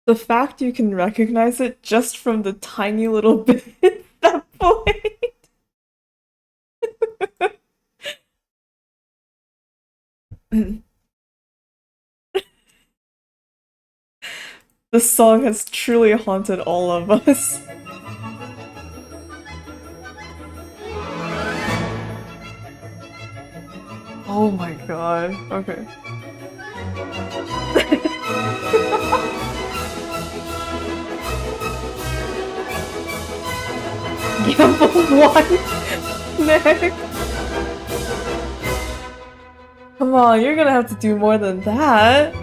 The fact you can recognize it just from the tiny little bit that played. This song has truly haunted all of us. Oh my god. Okay. Gamble one. Nick. Come on, you're gonna have to do more than that.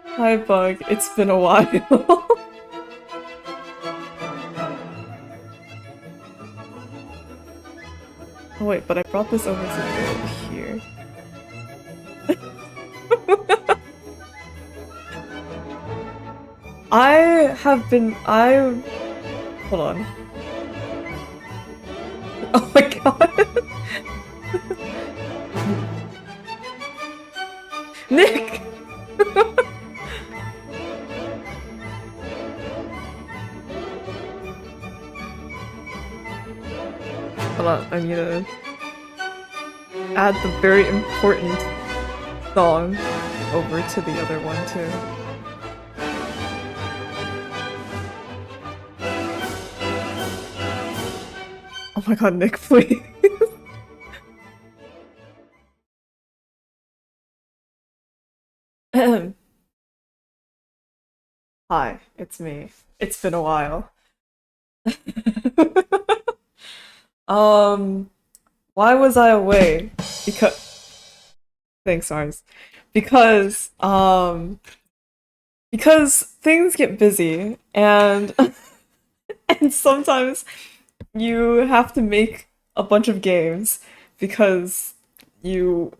Hi, Bug. It's been a while. Oh wait, but I brought this over to here. I hold on. Oh my god. Nick! Hold on, I need to add the very important song over to the other one too. Oh my god, Nick, please. Hi, it's me. It's been a while. Um, why was I away? Because thanks, Ars. Because because things get busy and and sometimes you have to make a bunch of games because you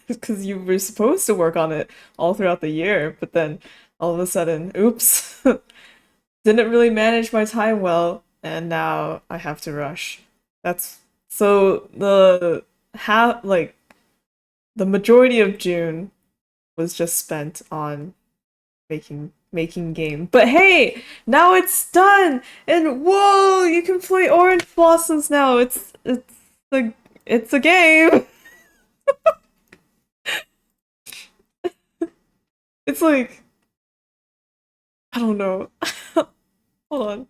because you were supposed to work on it all throughout the year, but then all of a sudden, oops, didn't really manage my time well, and now I have to rush. That's so the majority of June was just spent on making game. But hey, now it's done, and whoa, you can play Orange Blossoms now. A it's a game. It's like I don't know. Hold on.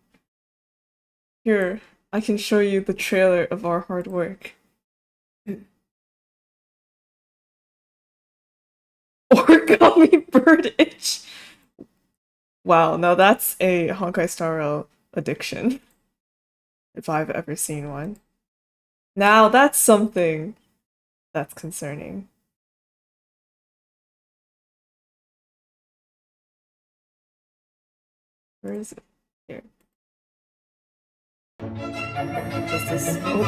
Here, I can show you the trailer of our hard work. Origami Bird Itch. Wow, now that's a Honkai Star Rail addiction, if I've ever seen one. Now that's something that's concerning. Where is it? Here. Just this. Oh.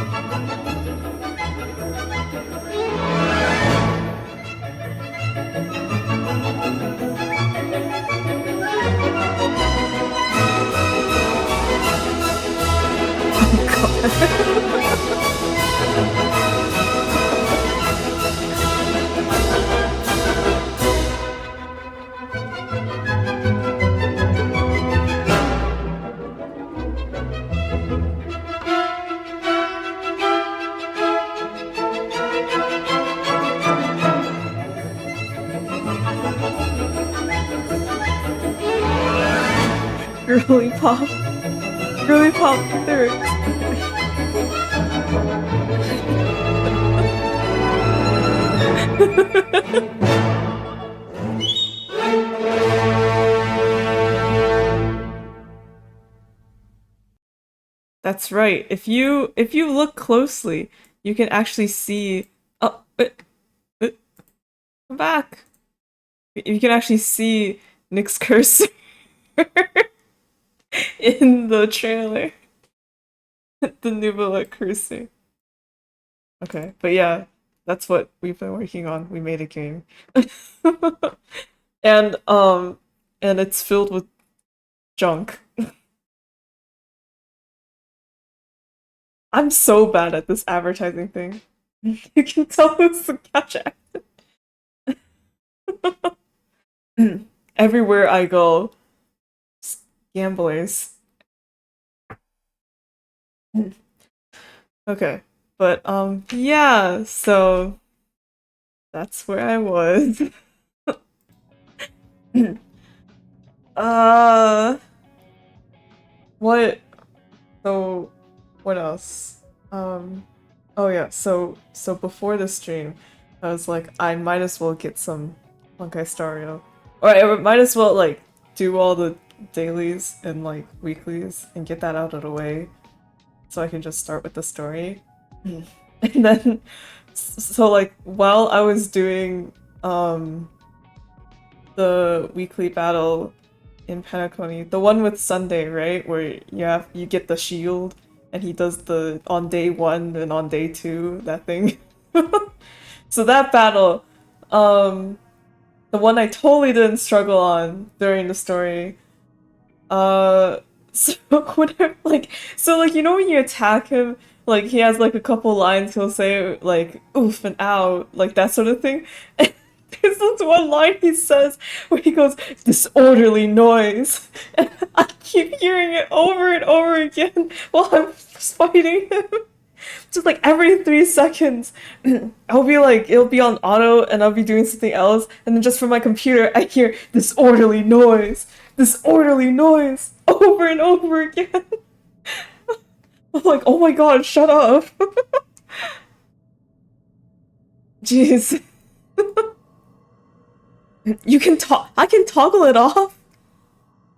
Girly pop. Girly pop lyrics. That's right. If you look closely, you can actually see. Oh, uh, come back. You can actually see Nick's cursor in the trailer. The Nubila cursor. Okay, but yeah, that's what we've been working on. We made a game. and and it's filled with junk. I'm so bad at this advertising thing. You can tell who's the catch actor. Everywhere I go, gamblers. Okay. But yeah, so that's where I was. uh what so what else? Oh yeah, so before the stream, I was like, I might as well get some Honkai Stario. Or I might as well like do all the dailies and like weeklies and get that out of the way so I can just start with the story. And then so like while I was doing the weekly battle in Penacony, the one with Sunday, right? Where you get the shield and he does the on day 1 and on day 2, that thing. So that battle, um the one I totally didn't struggle on during the story. So whenever like you know when you attack him, like he has like a couple lines he'll say like oof and ow, like that sort of thing. And there's this one line he says where he goes, disorderly noise. And I keep hearing it over and over again while I'm fighting him. Just like every 3 seconds, I'll be like, it'll be on auto and I'll be doing something else, and then just from my computer, I hear this orderly noise, over and over again. I'm like, oh my god, shut up. Jeez. You can talk, I can toggle it off.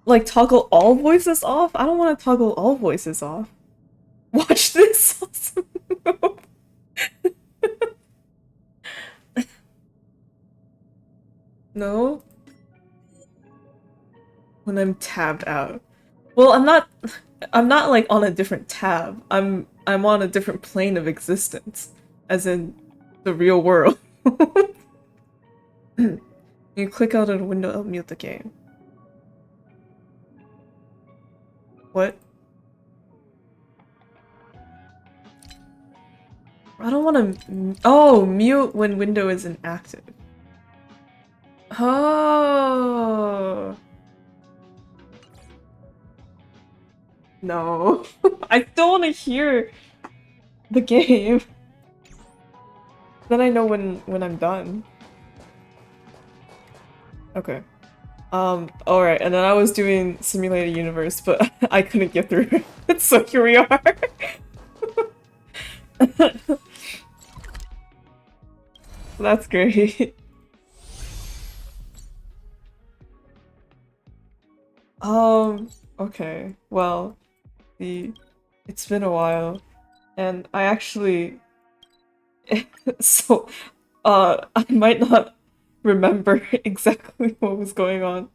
Like, toggle all voices off? I don't want to toggle all voices off. Watch this. No? When I'm tabbed out. Well, I'm not like on a different tab. I'm on a different plane of existence. As in the real world. You click out of the window, it'll mute the game. What? I don't want to. Oh, mute when window isn't active. Oh. No. I still want to hear the game. Then I know when I'm done. Okay. Alright, and then I was doing Simulated Universe, but I couldn't get through it, so here we are. That's great. Okay. Well, it's been a while, and I actually so I might not remember exactly what was going on.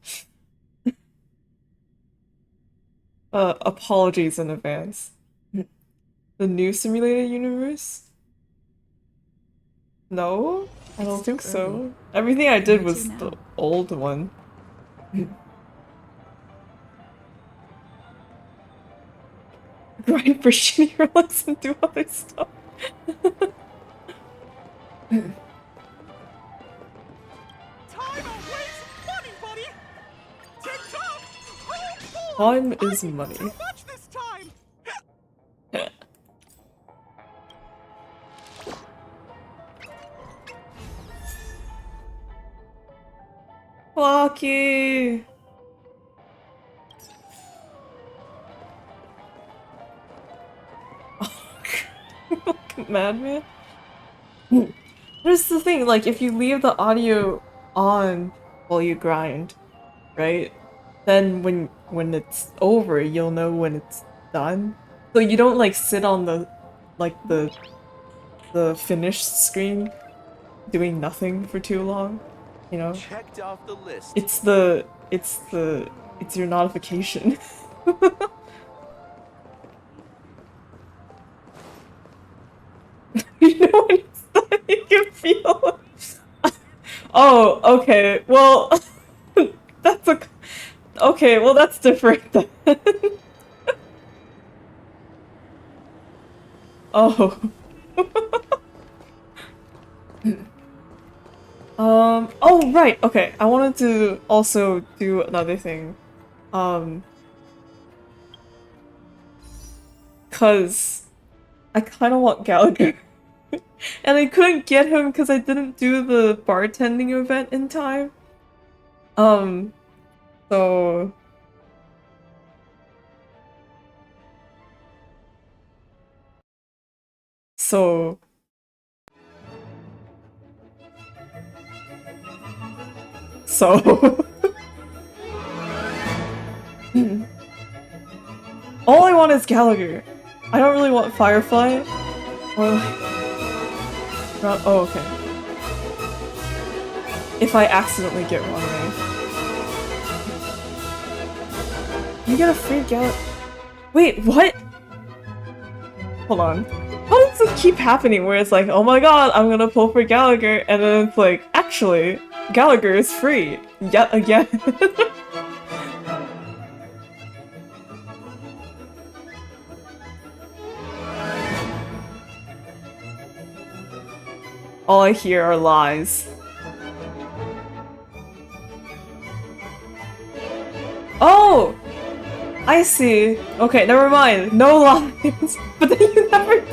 Apologies in advance. The new Simulated Universe? No? I don't think so. Everything I did was the old one. Grind for shittier levels and do other stuff. Time is money. Lucky. Madman. Here's the thing, like if you leave the audio on while you grind, right? Then when it's over, you'll know when it's done. So you don't like sit on the like the finished screen doing nothing for too long, you know? Checked off the list. It's your notification. You know when it's done, you can feel. Oh, okay. Well, that's a. Okay, well that's different then. Oh. Oh, right, okay. I wanted to also do another thing. Um, cause I kind of want Gallagher. And I couldn't get him because I didn't do the bartending event in time. Um, so, so, so. All I want is Gallagher. I don't really want Firefly. Or like, oh, okay. If I accidentally get one way. You get a free Gallagher. Wait, what? Hold on. How does this keep happening where it's like, oh my god, I'm gonna pull for Gallagher, and then it's like, actually, Gallagher is free. Yet again. All I hear are lies. Oh! I see. Okay, never mind. No lies. But then you never do.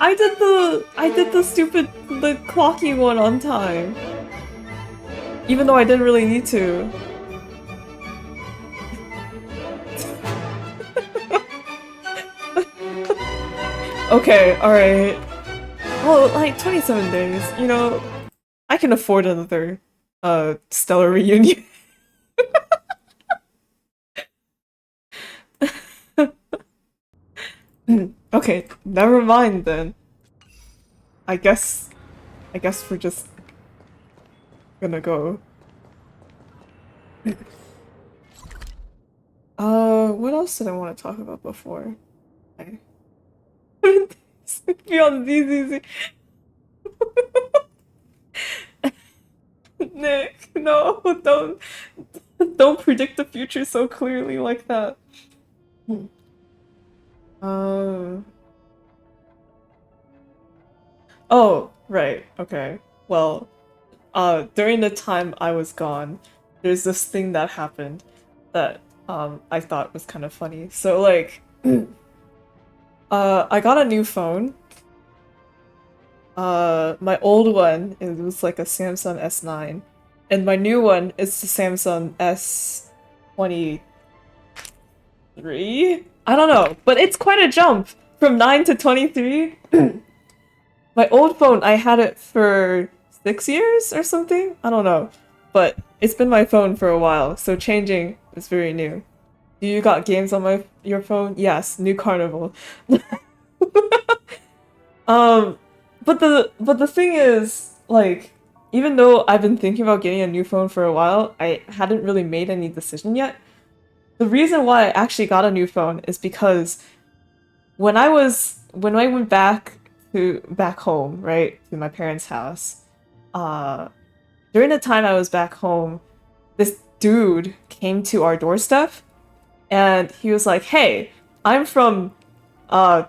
I did the stupid the clocky one on time. Even though I didn't really need to. Okay, alright. Well, like 27 days, you know, I can afford another stellar reunion. Okay, never mind then. I guess I guess we're just gonna go. What else did I want to talk about before? I beyond easy. Nick, no, don't predict the future so clearly like that. Hmm. Uh, oh, right, okay. Well, during the time I was gone, there's this thing that happened that I thought was kind of funny. So like, I got a new phone. My old one, it was like a Samsung S9, and my new one is the Samsung S23. I don't know, but it's quite a jump from 9 to 23. My old phone, I had it for 6 years or something. I don't know, but it's been my phone for a while, so changing is very new. Do you got games on your phone? Yes, new Carnival. Um, but the thing is, like, even though I've been thinking about getting a new phone for a while, I hadn't really made any decision yet. The reason why I actually got a new phone is because when I went back home, right, to my parents' house, uh, during the time I was back home, this dude came to our doorstep and he was like, "Hey, I'm from uh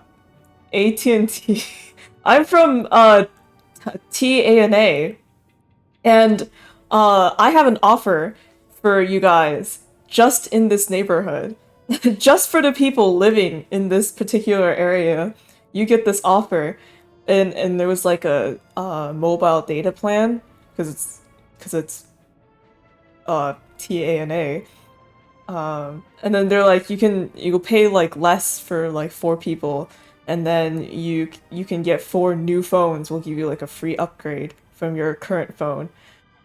AT&T. I'm from TANA, and I have an offer for you guys just in this neighborhood. Just for the people living in this particular area. You get this offer." And there was like a mobile data plan because it's TANA. And then they're like, you'll pay like less for like 4 people, and then you can get 4 new phones. We'll give you like a free upgrade from your current phone.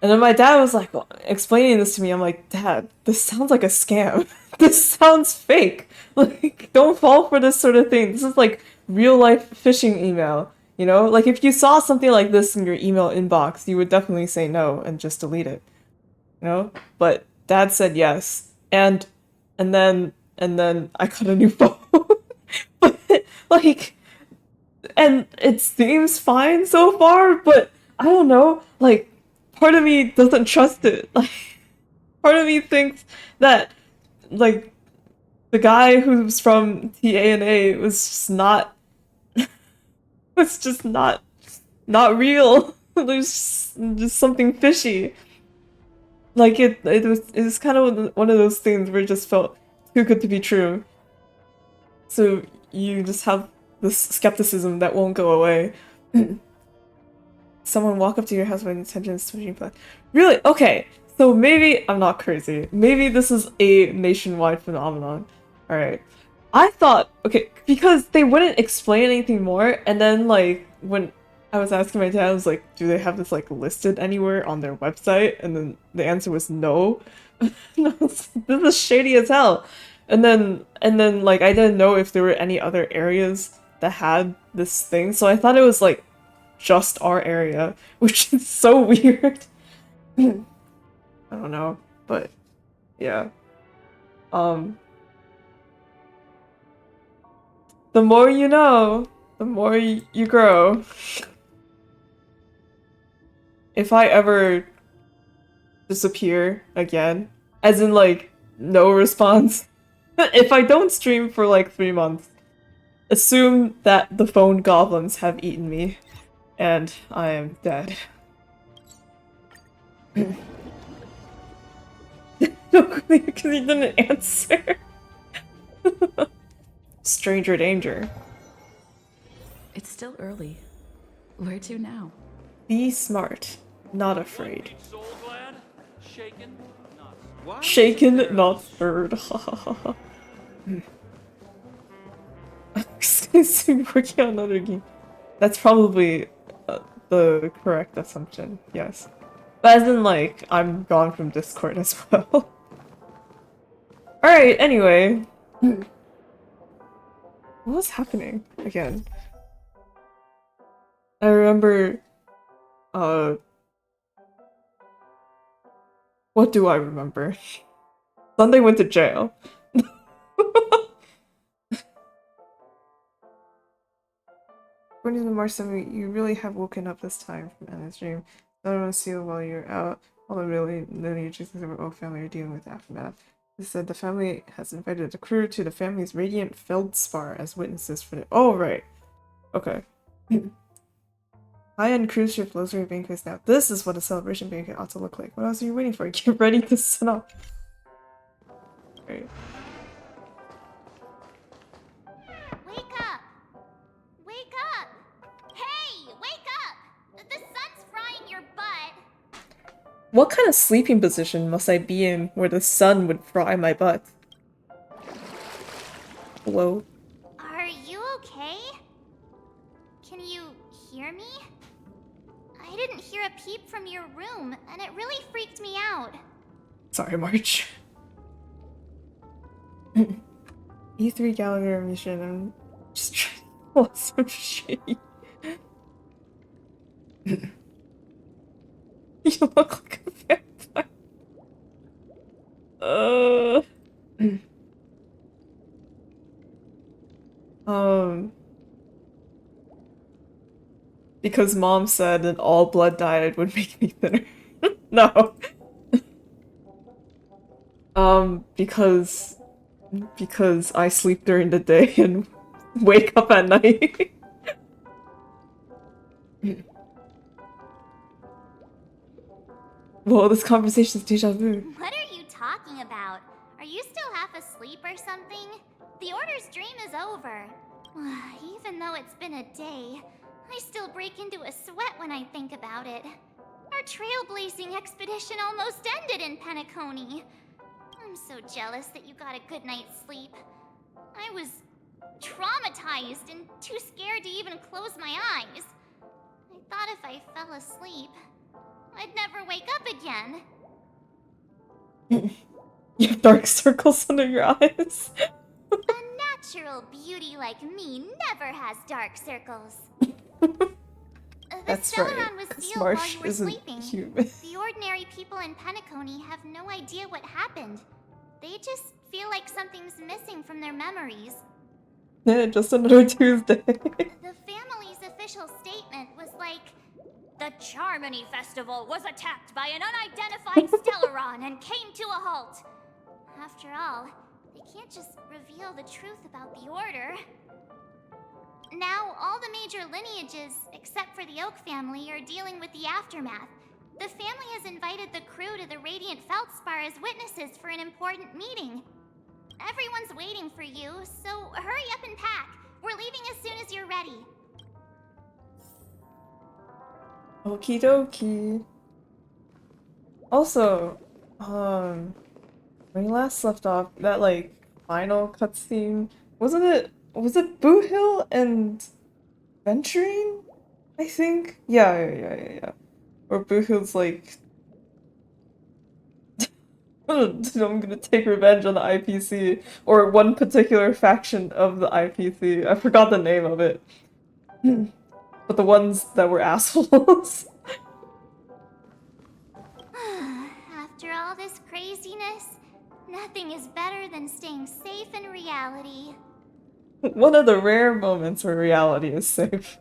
And then my dad was like explaining this to me. I'm like, Dad, this sounds like a scam. This sounds fake. Like, don't fall for this sort of thing. This is like real life phishing email. You know, like if you saw something like this in your email inbox, you would definitely say no and just delete it. You know, but Dad said yes, and then I got a new phone. But like, and it seems fine so far, but I don't know, like, part of me doesn't trust it. Like, part of me thinks that, like, the guy who's from TANA was just not, was just not real. There's just something fishy. Like it was kind of one of those things where it just felt too good to be true. So you just have this skepticism that won't go away. Someone walk up to your house with intentions switching plan. Really? Okay. So maybe I'm not crazy. Maybe this is a nationwide phenomenon. Alright. I thought, okay, because they wouldn't explain anything more, and then like when I was asking my dad, I was like, do they have this like listed anywhere on their website? And then the answer was no. No, this is shady as hell. And then like I didn't know if there were any other areas that had this thing, so I thought it was like just our area, which is so weird. I don't know, but yeah. Um, the more you know, the more you grow. If I ever disappear again, as in like no response, if I don't stream for like 3 months, assume that the phone goblins have eaten me, and I am dead. No, because he didn't answer. Stranger danger. It's still early. Where to now? Be smart, not afraid. Soul glad, shaken, not. Why Shaken, isn't there not stirred. He's working on another game. That's probably the correct assumption, yes. But as in, like, I'm gone from Discord as well. Alright, anyway. What was happening again? I remember, what do I remember? Sunday went to jail. According to the March 7th, you really have woken up this time from Anna's dream. Don't want to see you while you're out. All the really lineages of the Oak family are dealing with aftermath. They said the family has invited the crew to the family's radiant feldspar as witnesses for the— oh, right. Okay. High-end cruise ship luxury banquets now. This is what a celebration banquet ought to look like. What else are you waiting for? Get ready to set up. Right. Wake up! Wake up! Hey! Wake up! The sun's frying your butt! What kind of sleeping position must I be in where the sun would fry my butt? Hello? Are you okay? Can you hear me? I didn't hear a peep from your room, and it really freaked me out. Sorry, March. E3 Gallagher mission. I'm just trying to pull some shit. You look like a vampire. Because mom said an all blood diet would make me thinner. No. Because I sleep during the day and wake up at night. Well, this conversation is deja vu. What are you talking about? Are you still half asleep or something? The Order's dream is over. Even though it's been a day, I still break into a sweat when I think about it. Our trailblazing expedition almost ended in Penacony. I'm so jealous that you got a good night's sleep. I was traumatized and too scared to even close my eyes. I thought if I fell asleep, I'd never wake up again. You have dark circles under your eyes. A natural beauty like me never has dark circles. That's the right, Stellaron was 'cause sealed while Marsh you were isn't sleeping. human. The ordinary people in Penacony have no idea what happened. They just feel like something's missing from their memories. Yeah, just another Tuesday. The family's official statement was like, "The Charmony Festival was attacked by an unidentified Stellaron and came to a halt." After all, they can't just reveal the truth about the Order. Now, all the major lineages, except for the Oak family, are dealing with the aftermath. The family has invited the crew to the Radiant Feldspar as witnesses for an important meeting. Everyone's waiting for you, so hurry up and pack. We're leaving as soon as you're ready. Okie dokie. Also, when we last left off, that like final cutscene, was it Boohill and Venturine? I think? Yeah. Where Boohill's like, I'm gonna take revenge on the IPC, or one particular faction of the IPC. I forgot the name of it. But the ones that were assholes. After all this craziness, nothing is better than staying safe in reality. One of the rare moments where reality is safe.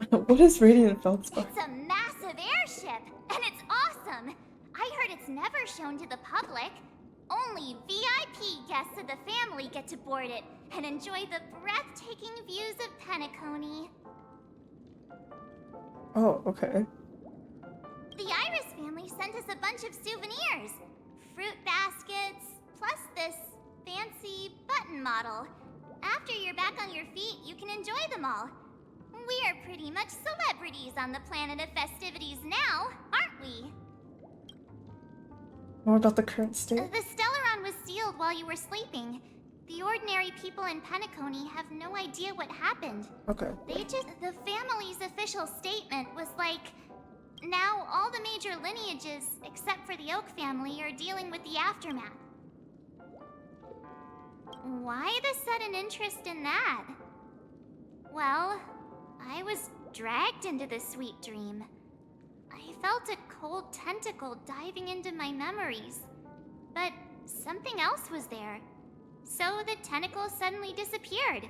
What is Radiant Feldspar? It's a massive airship, and it's awesome! I heard it's never shown to the public. Only VIP guests of the family get to board it and enjoy the breathtaking views of Penacony. Oh, okay. The Iris family sent us a bunch of souvenirs. Fruit baskets, plus this fancy button model. After you're back on your feet, you can enjoy them all. We are pretty much celebrities on the planet of festivities now, aren't we? More about the current state? The Stellaron was sealed while you were sleeping. The ordinary people in Penacony have no idea what happened. Okay. The family's official statement was like, now all the major lineages, except for the Oak family, are dealing with the aftermath. Why the sudden interest in that? Well, I was dragged into this sweet dream. I felt a cold tentacle diving into my memories. But something else was there. So the tentacle suddenly disappeared.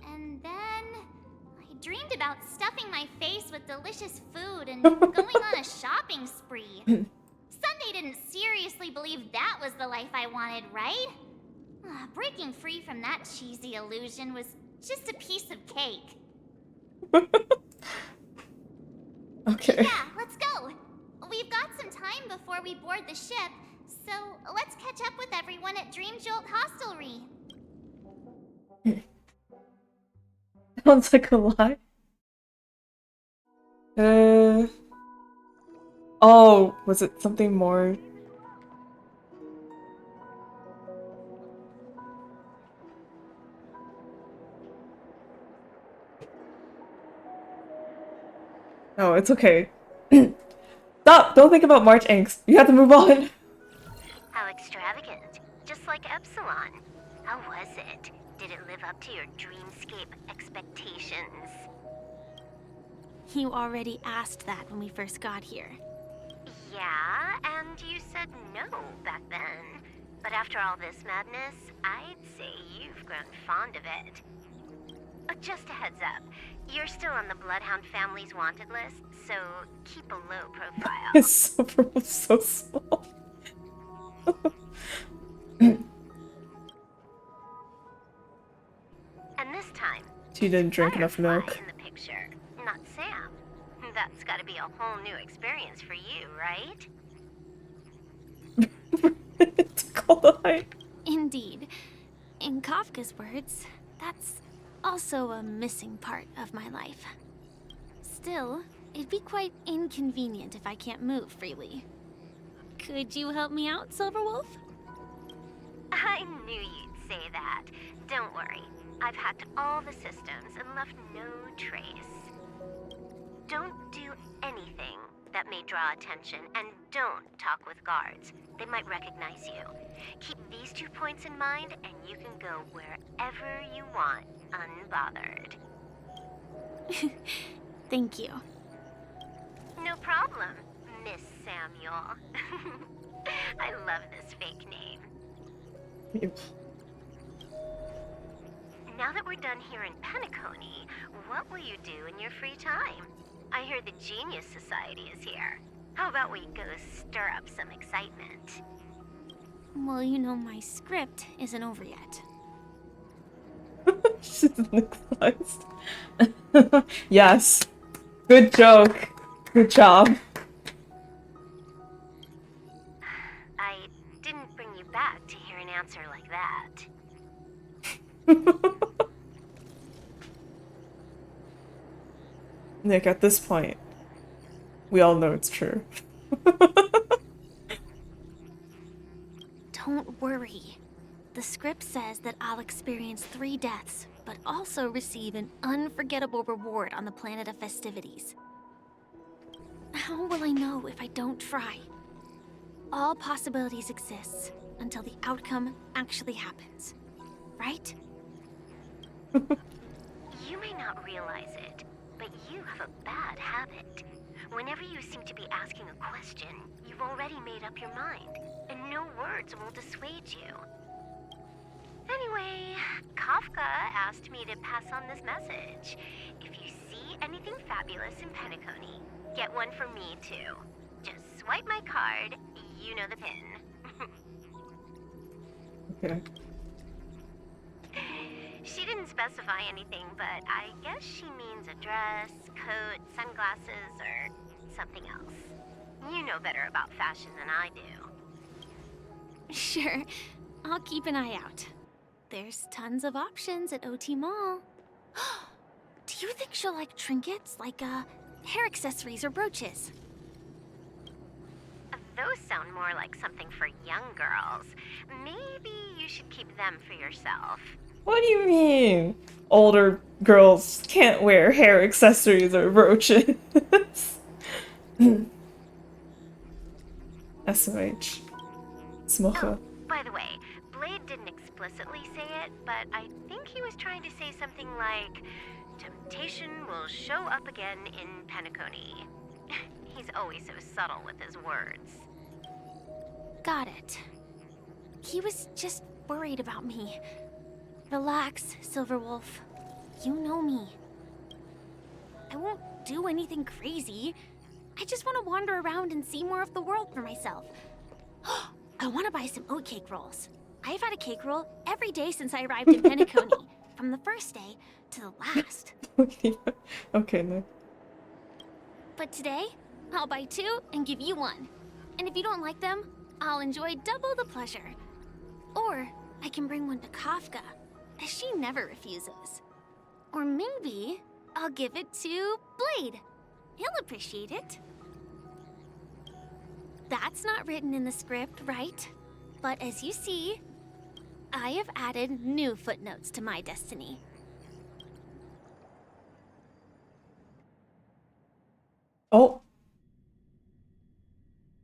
And then I dreamed about stuffing my face with delicious food and going on a shopping spree. Sunday didn't seriously believe that was the life I wanted, right? Breaking free from that cheesy illusion was just a piece of cake. Okay. Yeah, let's go. We've got some time before we board the ship, so let's catch up with everyone at Dream Jolt Hostelry. Sounds like a lie. Oh, was it something more? No, it's okay. Stop! Don't think about March Inks. You have to move on. How extravagant. Just like Epsilon. How was it? Did it live up to your dreamscape expectations? You already asked that when we first got here. Yeah, and you said no back then. But after all this madness, I'd say you've grown fond of it. Just a heads up, you're still on the Bloodhound family's wanted list, so keep a low profile. His supper was so small. And this time, She didn't drink enough Firefly milk. in the picture, not Sam. That's gotta be a whole new experience for you, right? It's called a hype. Indeed. In Kafka's words, that's also a missing part of my life. Still, it'd be quite inconvenient if I can't move freely. Could you help me out, Silverwolf? I knew you'd say that. Don't worry. I've hacked all the systems and left no trace. Don't do anything that may draw attention, and don't talk with guards. They might recognize you. Keep these 2 points in mind, and you can go wherever you want, unbothered. Thank you. No problem, Miss Samuel. I love this fake name. Now that we're done here in Penacony, what will you do in your free time? I hear the Genius Society is here. How about we go stir up some excitement? Well, you know my script isn't over yet. She's Nicholas. Yes. Good joke. Good job. I didn't bring you back to hear an answer like that. Nick, at this point, we all know it's true. Don't worry. The script says that I'll experience 3 deaths, but also receive an unforgettable reward on the planet of festivities. How will I know if I don't try? All possibilities exist until the outcome actually happens, right? You may not realize it, but you have a bad habit. Whenever you seem to be asking a question, you've already made up your mind, and no words will dissuade you. Anyway, Kafka asked me to pass on this message. If you see anything fabulous in Penacony, get one for me too. Just swipe my card, you know the pin. Okay. She didn't specify anything, but I guess she means a dress, coat, sunglasses, or something else. You know better about fashion than I do. Sure, I'll keep an eye out. There's tons of options at OT Mall. Do you think she'll like trinkets, like hair accessories or brooches? Those sound more like something for young girls. Maybe you should keep them for yourself. What do you mean? Older girls can't wear hair accessories or brooches. SMH. Smocha. Oh, by the way, Blade didn't explicitly say it, but I think he was trying to say something like, temptation will show up again in Penacony. He's always so subtle with his words. Got it. He was just worried about me. Relax, Silverwolf. You know me. I won't do anything crazy. I just want to wander around and see more of the world for myself. I want to buy some oatcake rolls. I've had a cake roll every day since I arrived in Penacony, from the first day to the last. Okay, Nick. But today, I'll buy 2 and give you 1. And if you don't like them, I'll enjoy double the pleasure. Or I can bring one to Kafka, as she never refuses. Or maybe I'll give it to Blade. He'll appreciate it. That's not written in the script, right? But as you see, I have added new footnotes to my destiny. Oh.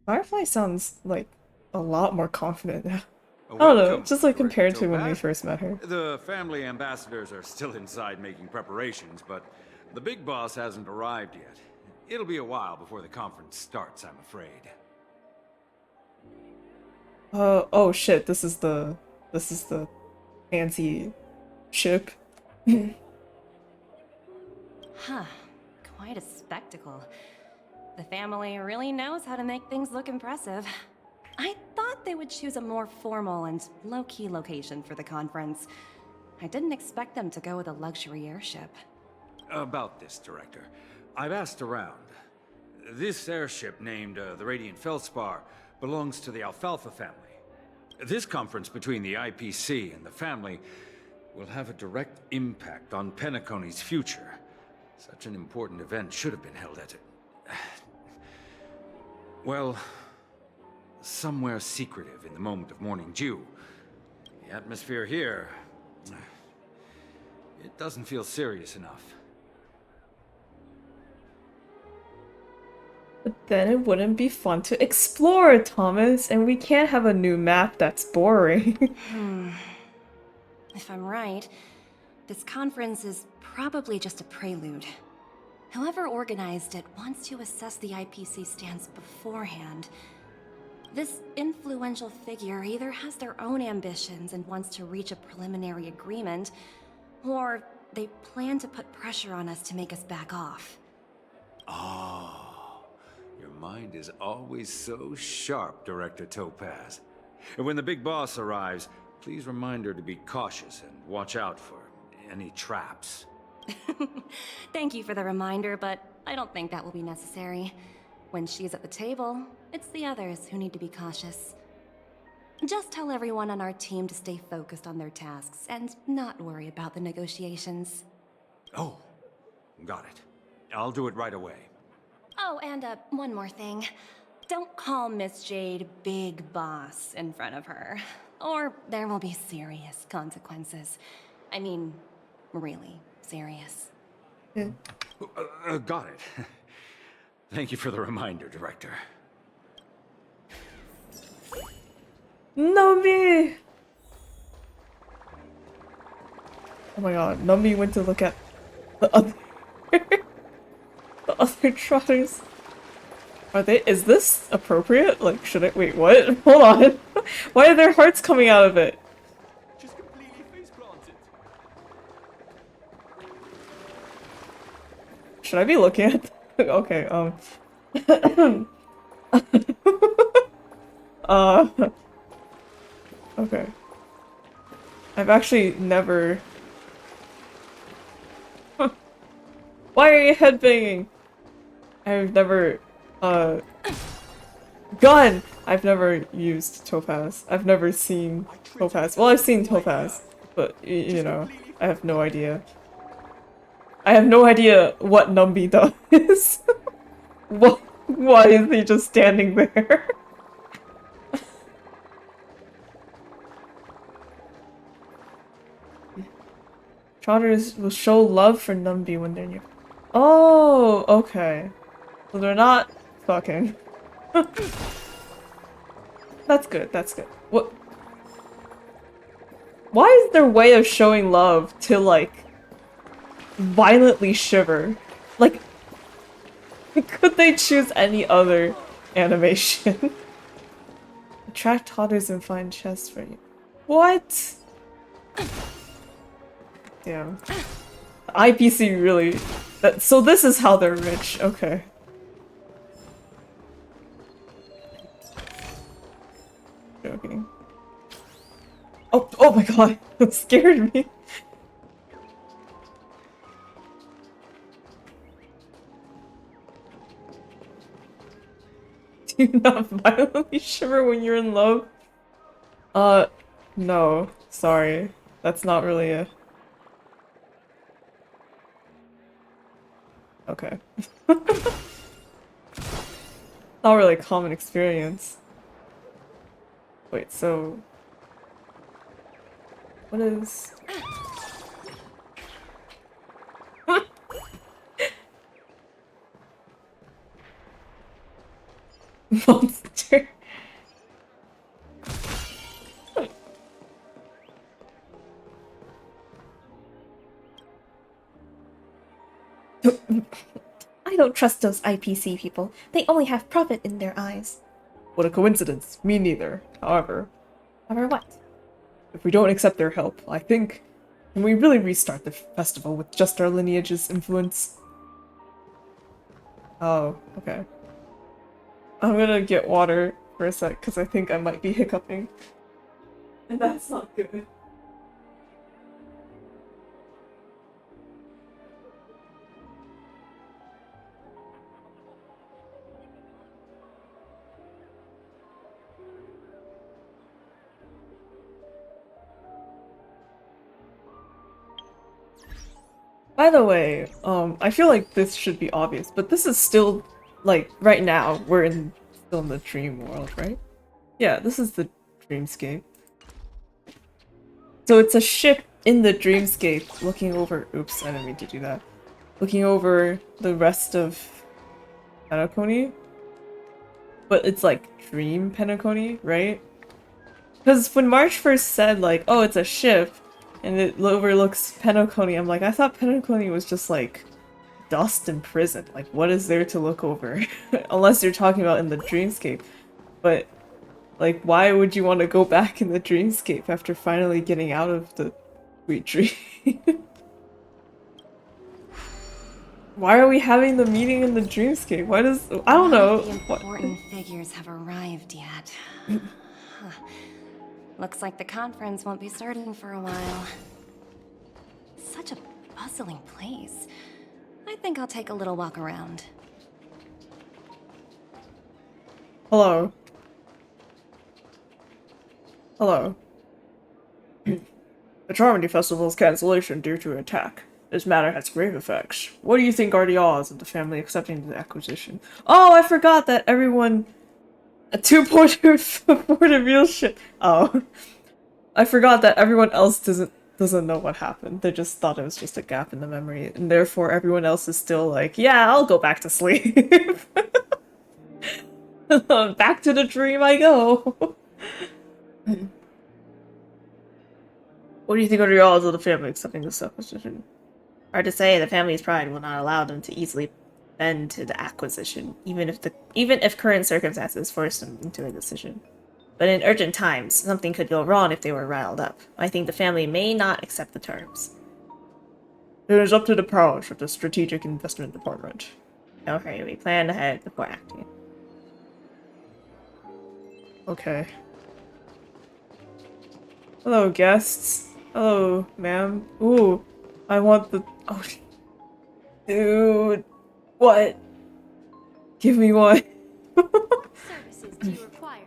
Firefly sounds like a lot more confident now. I don't know, just like compared to when we first met her. The family ambassadors are still inside making preparations, but the big boss hasn't arrived yet. It'll be a while before the conference starts, I'm afraid. Oh shit, this is the fancy ship. Huh. Quite a spectacle. The family really knows how to make things look impressive. I thought they would choose a more formal and low-key location for the conference. I didn't expect them to go with a luxury airship. About this, Director. I've asked around. This airship, named the Radiant Feldspar, belongs to the Alfalfa family. This conference between the IPC and the family will have a direct impact on Penacony's future. Such an important event should have been held at well, somewhere secretive in the moment of morning dew. The atmosphere here, it doesn't feel serious enough. But then it wouldn't be fun to explore, Thomas, and we can't have a new map that's boring. If I'm right, this conference is probably just a prelude. Whoever organized it wants to assess the IPC stance beforehand. This influential figure either has their own ambitions and wants to reach a preliminary agreement, or they plan to put pressure on us to make us back off. Oh, your mind is always so sharp, Director Topaz. And when the big boss arrives, please remind her to be cautious and watch out for any traps. Thank you for the reminder, but I don't think that will be necessary. When she's at the table, it's the others who need to be cautious. Just tell everyone on our team to stay focused on their tasks and not worry about the negotiations. Oh, got it. I'll do it right away. Oh, and one more thing. Don't call Miss Jade Big Boss in front of her, or there will be serious consequences. I mean, really serious. Got it. Thank you for the reminder, Director. Numbi! Oh my god, Numbi went to look at the other the other trotters. Is this appropriate? Like, should I- wait, what? Hold on. Why are their hearts coming out of it? Just completely face planted. Should I be looking at okay, okay. I've actually never... Why are you headbanging? I've never, gun! I've never used Topaz. I've never seen Topaz. Well, I've seen Topaz, but, you know, I have no idea. I have no idea what Numbi does. Why is he just standing there? Trotters will show love for Numbi when they're near. Oh, okay. So they're not fucking. That's good, that's good. What? Why is their way of showing love to, like, violently shiver? Like, could they choose any other animation? Attract toddlers and find chests for you. What? Damn. The IPC really... so this is how they're rich, okay. Joking. Oh my god, that scared me. Do you not violently shiver when you're in love? No. Sorry. That's not really a... Okay. Not really a common experience. Wait, so... What is... Monster. I don't trust those IPC people. They only have profit in their eyes. What a coincidence. Me neither. However, What? if we don't accept their help, I think... Can we really restart the festival with just our lineage's influence? Oh, okay. I'm gonna get water for a sec, because I think I might be hiccuping. And that's not good. By the way, I feel like this should be obvious, but this is still, like, right now, we're still in the dream world, right? Yeah, this is the dreamscape. So it's a ship in the dreamscape looking over- oops, I didn't mean to do that. Looking over the rest of Penacony? But it's like dream Penacony, right? Because when March first said, like, oh, it's a ship, and it overlooks Penacony, I'm like, I thought Penacony was just like dust and prison. Like, what is there to look over? Unless you're talking about in the dreamscape. But, like, why would you want to go back in the dreamscape after finally getting out of the sweet dream? Why are we having the meeting in the dreamscape? Why does... I don't know. None of the important figures have arrived yet. Looks like the conference won't be starting for a while. Such bustling place. I think I'll take a little walk around. Hello. Hello. The Charmony Festival's cancellation due to attack. This matter has grave effects. What do you think are the odds of the family accepting the acquisition? Oh, I forgot that everyone... A 2.2 for the real shit. Oh. I forgot that everyone else doesn't know what happened. They just thought it was just a gap in the memory, and therefore everyone else is still like, yeah, I'll go back to sleep. Back to the dream I go. What do you think are the odds of the family accepting this acquisition? Hard to say. The family's pride will not allow them to easily bend to the acquisition, even if current circumstances force them into a decision. But in urgent times, something could go wrong if they were riled up. I think the family may not accept the terms. It is up to the powers of the Strategic Investment Department. Okay, we plan ahead before acting. Okay. Hello, guests. Hello, ma'am. Ooh, I want the... Oh, dude. What? Give me one. Services do you require?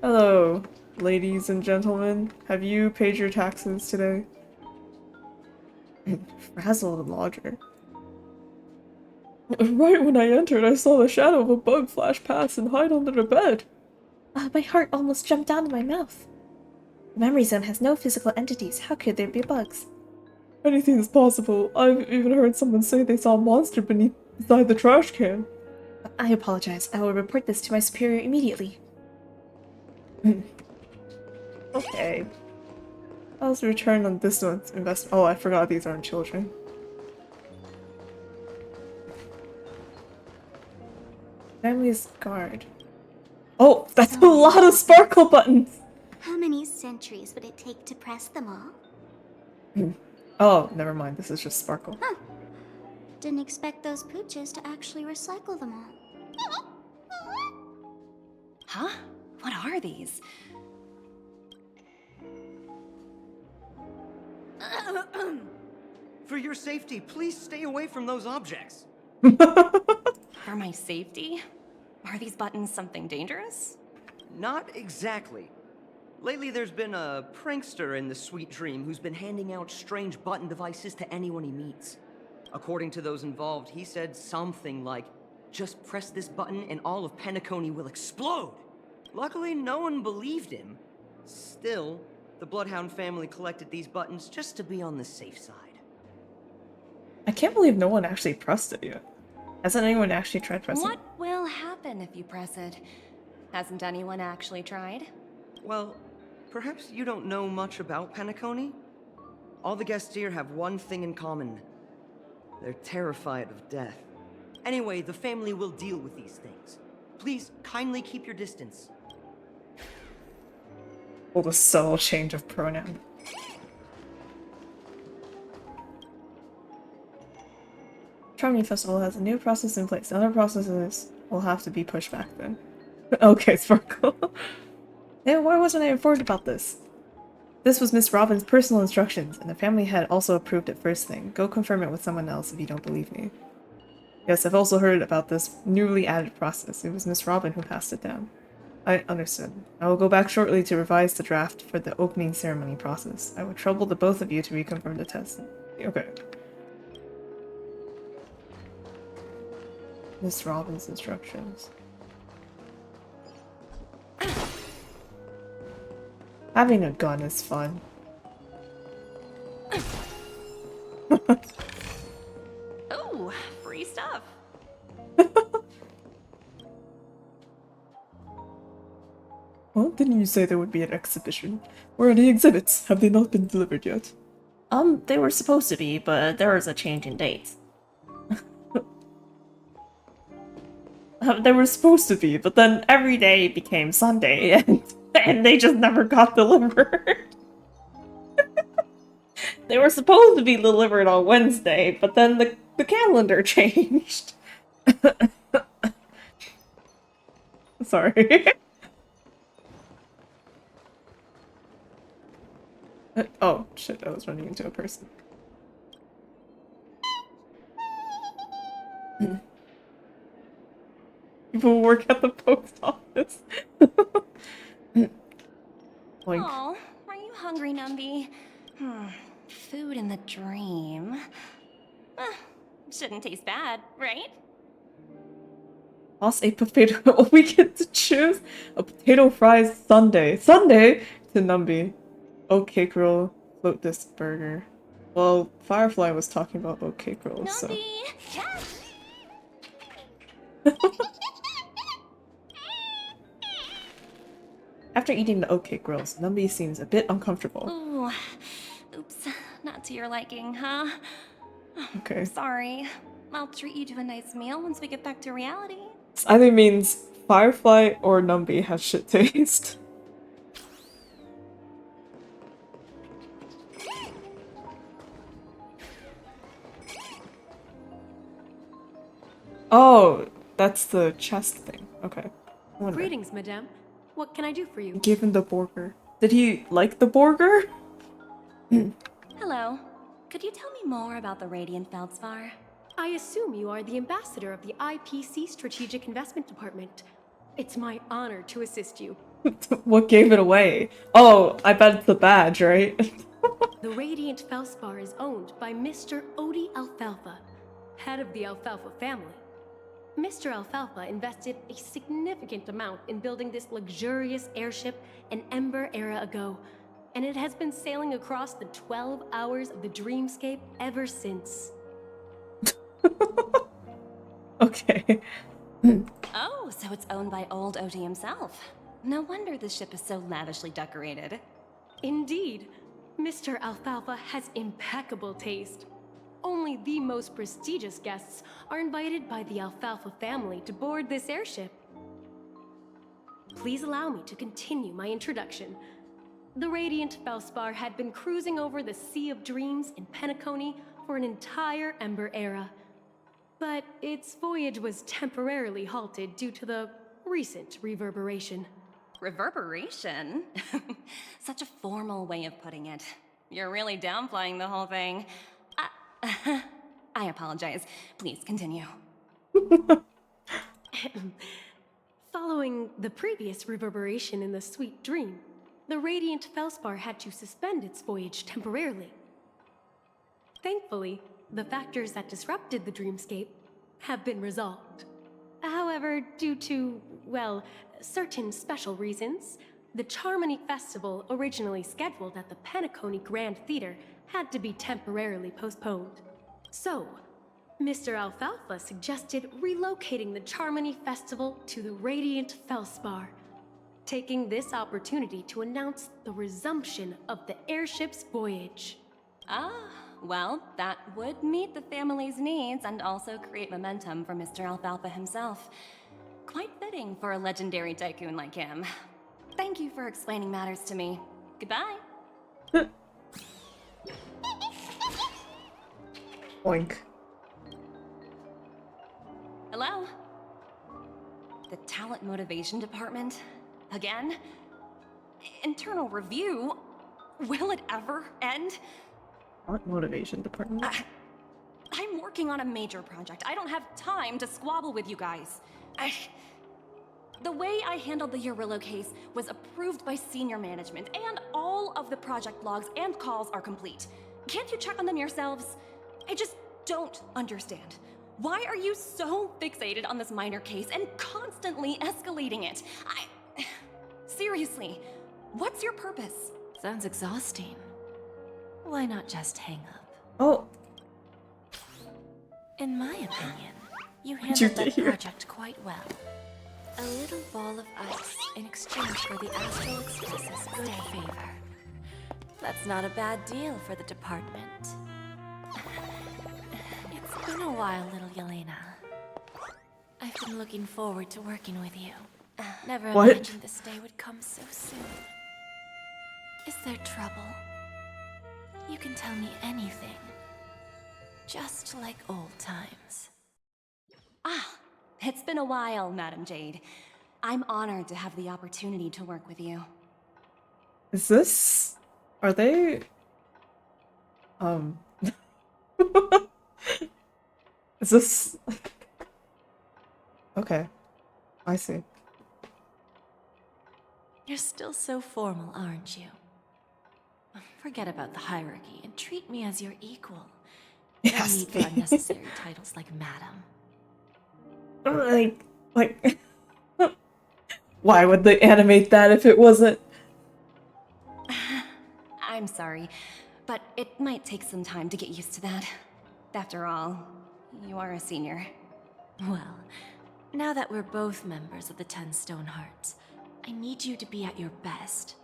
Hello, ladies and gentlemen. Have you paid your taxes today? Frazzled and lodger. Right when I entered, I saw the shadow of a bug flash past and hide under the bed. My heart almost jumped out of my mouth. The memory zone has no physical entities. How could there be bugs? Anything is possible. I've even heard someone say they saw a monster beside the trash can. I apologize. I will report this to my superior immediately. Okay. How's the return on this one's investment? Oh, I forgot these aren't children. Family's guard. Oh, that's a lot of sparkle buttons! How many centuries would it take to press them all? Oh, never mind. This is just sparkle. Huh. Didn't expect those pooches to actually recycle them all. Huh? What are these? For your safety, please stay away from those objects. For my safety? Are these buttons something dangerous? Not exactly. Lately, there's been a prankster in the Sweet Dream who's been handing out strange button devices to anyone he meets. According to those involved, he said something like, "Just press this button and all of Penacony will explode." Luckily, no one believed him. Still, the Bloodhound family collected these buttons just to be on the safe side. I can't believe no one actually pressed it yet. Hasn't anyone actually tried pressing it? What will happen if you press it? Hasn't anyone actually tried? Well, perhaps you don't know much about Penacony? All the guests here have one thing in common. They're terrified of death. Anyway, the family will deal with these things. Please, kindly keep your distance. Hold a subtle change of pronoun. Charmony Festival has a new process in place. Other processes will have to be pushed back then. Okay, Sparkle. Yeah, why wasn't I informed about this? This was Miss Robin's personal instructions, and the family had also approved it first thing. Go confirm it with someone else if you don't believe me. Yes, I've also heard about this newly added process. It was Miss Robin who passed it down. I understood. I will go back shortly to revise the draft for the opening ceremony process. I will trouble the both of you to reconfirm the test. Okay. Miss Robin's instructions. Having a gun is fun. Oh, free stuff. Well, didn't you say there would be an exhibition? Where are the exhibits? Have they not been delivered yet? They were supposed to be, but there was a change in dates. They were supposed to be, but then every day became Sunday, and they just never got delivered. They were supposed to be delivered on Wednesday, but then the calendar changed. Sorry. Oh, shit, I was running into a person. People work at the post office. Like, Oh, are you hungry, Numby? Food in the dream. Shouldn't taste bad, right? toss a potato. We get to choose a potato fries sundae. Sundae to Numby. Oat cake roll, float disc burger. Well, Firefly was talking about oat cake rolls, so. Numby! Catch! After eating the oat cake rolls, Numby seems a bit uncomfortable. Ooh, oops, not to your liking, huh? Okay. Sorry. I'll treat you to a nice meal once we get back to reality. This either means Firefly or Numby has shit taste. Oh, that's the chest thing. Okay. I wonder. Greetings, madame. What can I do for you? Give him the burger. Did he like the burger? Hello. Could you tell me more about the Radiant Feldspar? I assume you are the ambassador of the IPC Strategic Investment Department. It's my honor to assist you. What gave it away? Oh, I bet it's the badge, right? The Radiant Feldspar is owned by Mr. Odie Alfalfa, head of the Alfalfa family. Mr. Alfalfa invested a significant amount in building this luxurious airship an Ember era ago, and it has been sailing across the 12 hours of the dreamscape ever since. Okay. Oh, so it's owned by old Odie himself. No wonder the ship is so lavishly decorated. Indeed, Mr. Alfalfa has impeccable taste. Only the most prestigious guests are invited by the Alfalfa family to board this airship. Please allow me to continue my introduction. The Radiant Feldspar had been cruising over the Sea of Dreams in Penacony for an entire Ember era. But its voyage was temporarily halted due to the recent reverberation. Reverberation? Such a formal way of putting it. You're really downplaying the whole thing. I apologize. Please continue. Following the previous reverberation in the Sweet Dream, the Radiant Feldspar had to suspend its voyage temporarily. Thankfully, the factors that disrupted the dreamscape have been resolved. However, due to, well, certain special reasons, the Charmony Festival, originally scheduled at the Penacony Grand Theater, had to be temporarily postponed. So, Mr. Alfalfa suggested relocating the Charmony Festival to the Radiant Feldspar, taking this opportunity to announce the resumption of the airship's voyage. Ah, well, that would meet the family's needs and also create momentum for Mr. Alfalfa himself. Quite fitting for a legendary tycoon like him. Thank you for explaining matters to me. Goodbye. Oink. Hello? The Talent Motivation Department? Again? Internal review? Will it ever end? What motivation department? I'm working on a major project. I don't have time to squabble with you guys. The way I handled the Urillo case was approved by senior management, and all of the project logs and calls are complete. Can't you check on them yourselves? I just don't understand. Why are you so fixated on this minor case and constantly escalating it? Seriously, what's your purpose? Sounds exhausting. Why not just hang up? Oh, In my opinion, you What'd you handled that get here? project quite well. A little ball of ice in exchange for the Astral Express's good favor. That's not a bad deal for the department. It's been a while, little Yelena. I've been looking forward to working with you. Never What? imagined this day would come so soon. Is there trouble? You can tell me anything. Just like old times. Ah, it's been a while, Madam Jade. I'm honored to have the opportunity to work with you. is this? Are they? Is this Okay. I see. You're still so formal, aren't you? Forget about the hierarchy and treat me as your equal. No Yes. need for unnecessary titles like madam. Like, why would they animate that if it wasn't? I'm sorry, but it might take some time to get used to that. After all, you are a senior. Well, now that we're both members of the 10 Stone Hearts, I need you to be at your best.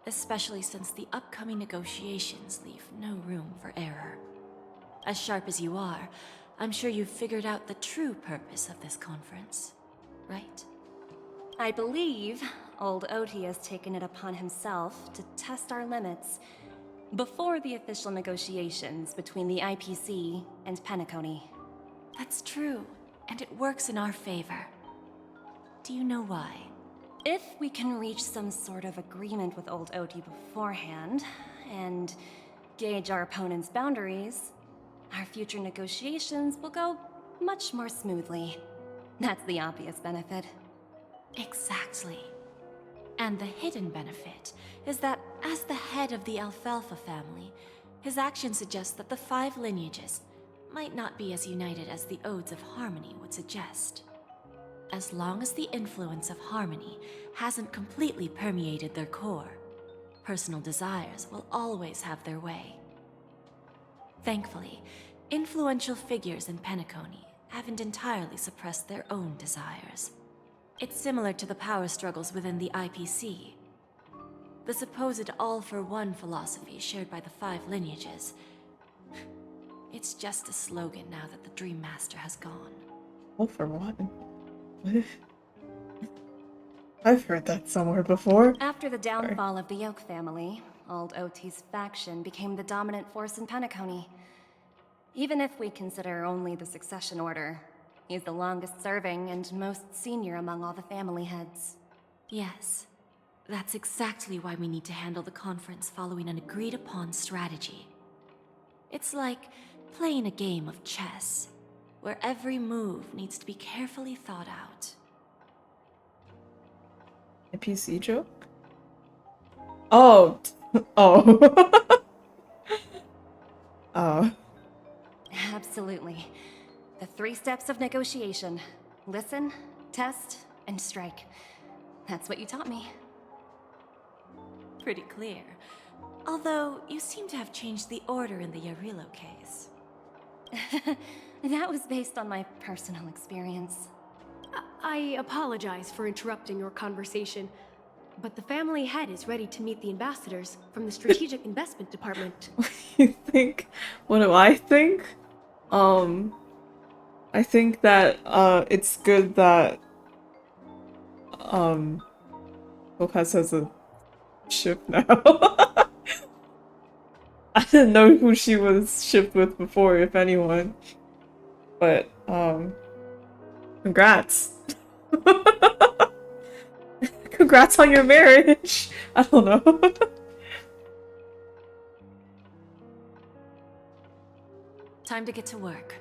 Especially since the upcoming negotiations leave no room for error. As sharp as you are, I'm sure you've figured out the true purpose of this conference, right? I believe old Oti has taken it upon himself to test our limits before the official negotiations between the IPC and Penacony. That's true, and it works in our favor. Do you know why? If we can reach some sort of agreement with old Oti beforehand, and gauge our opponent's boundaries, our future negotiations will go much more smoothly. That's the obvious benefit. Exactly. And the hidden benefit is that as the head of the Alfalfa family, his actions suggest that the 5 lineages might not be as united as the Odes of Harmony would suggest. As long as the influence of Harmony hasn't completely permeated their core, personal desires will always have their way. Thankfully, influential figures in Penacony haven't entirely suppressed their own desires. It's similar to the power struggles within the IPC. The supposed all-for-one philosophy shared by the 5 lineages. It's just a slogan now that the Dream Master has gone. All for one. I've heard that somewhere before. After the downfall of the Oak family, old Oti's faction became the dominant force in Penacony. Even if we consider only the succession order, he's the longest serving and most senior among all the family heads. Yes, that's exactly why we need to handle the conference following an agreed-upon strategy. It's like playing a game of chess, where every move needs to be carefully thought out. A PC joke? Oh. Oh. Oh. Absolutely. The 3 steps of negotiation. Listen, test, and strike. That's what you taught me. Pretty clear. Although, you seem to have changed the order in the Yarilo case. That was based on my personal experience. I apologize for interrupting your conversation, but the family head is ready to meet the ambassadors from the Strategic Investment Department. You think? What do I think? I think that it's good that Lopez has a ship now. I didn't know who she was shipped with before, if anyone. But congrats. Congrats on your marriage. I don't know. Time to get to work.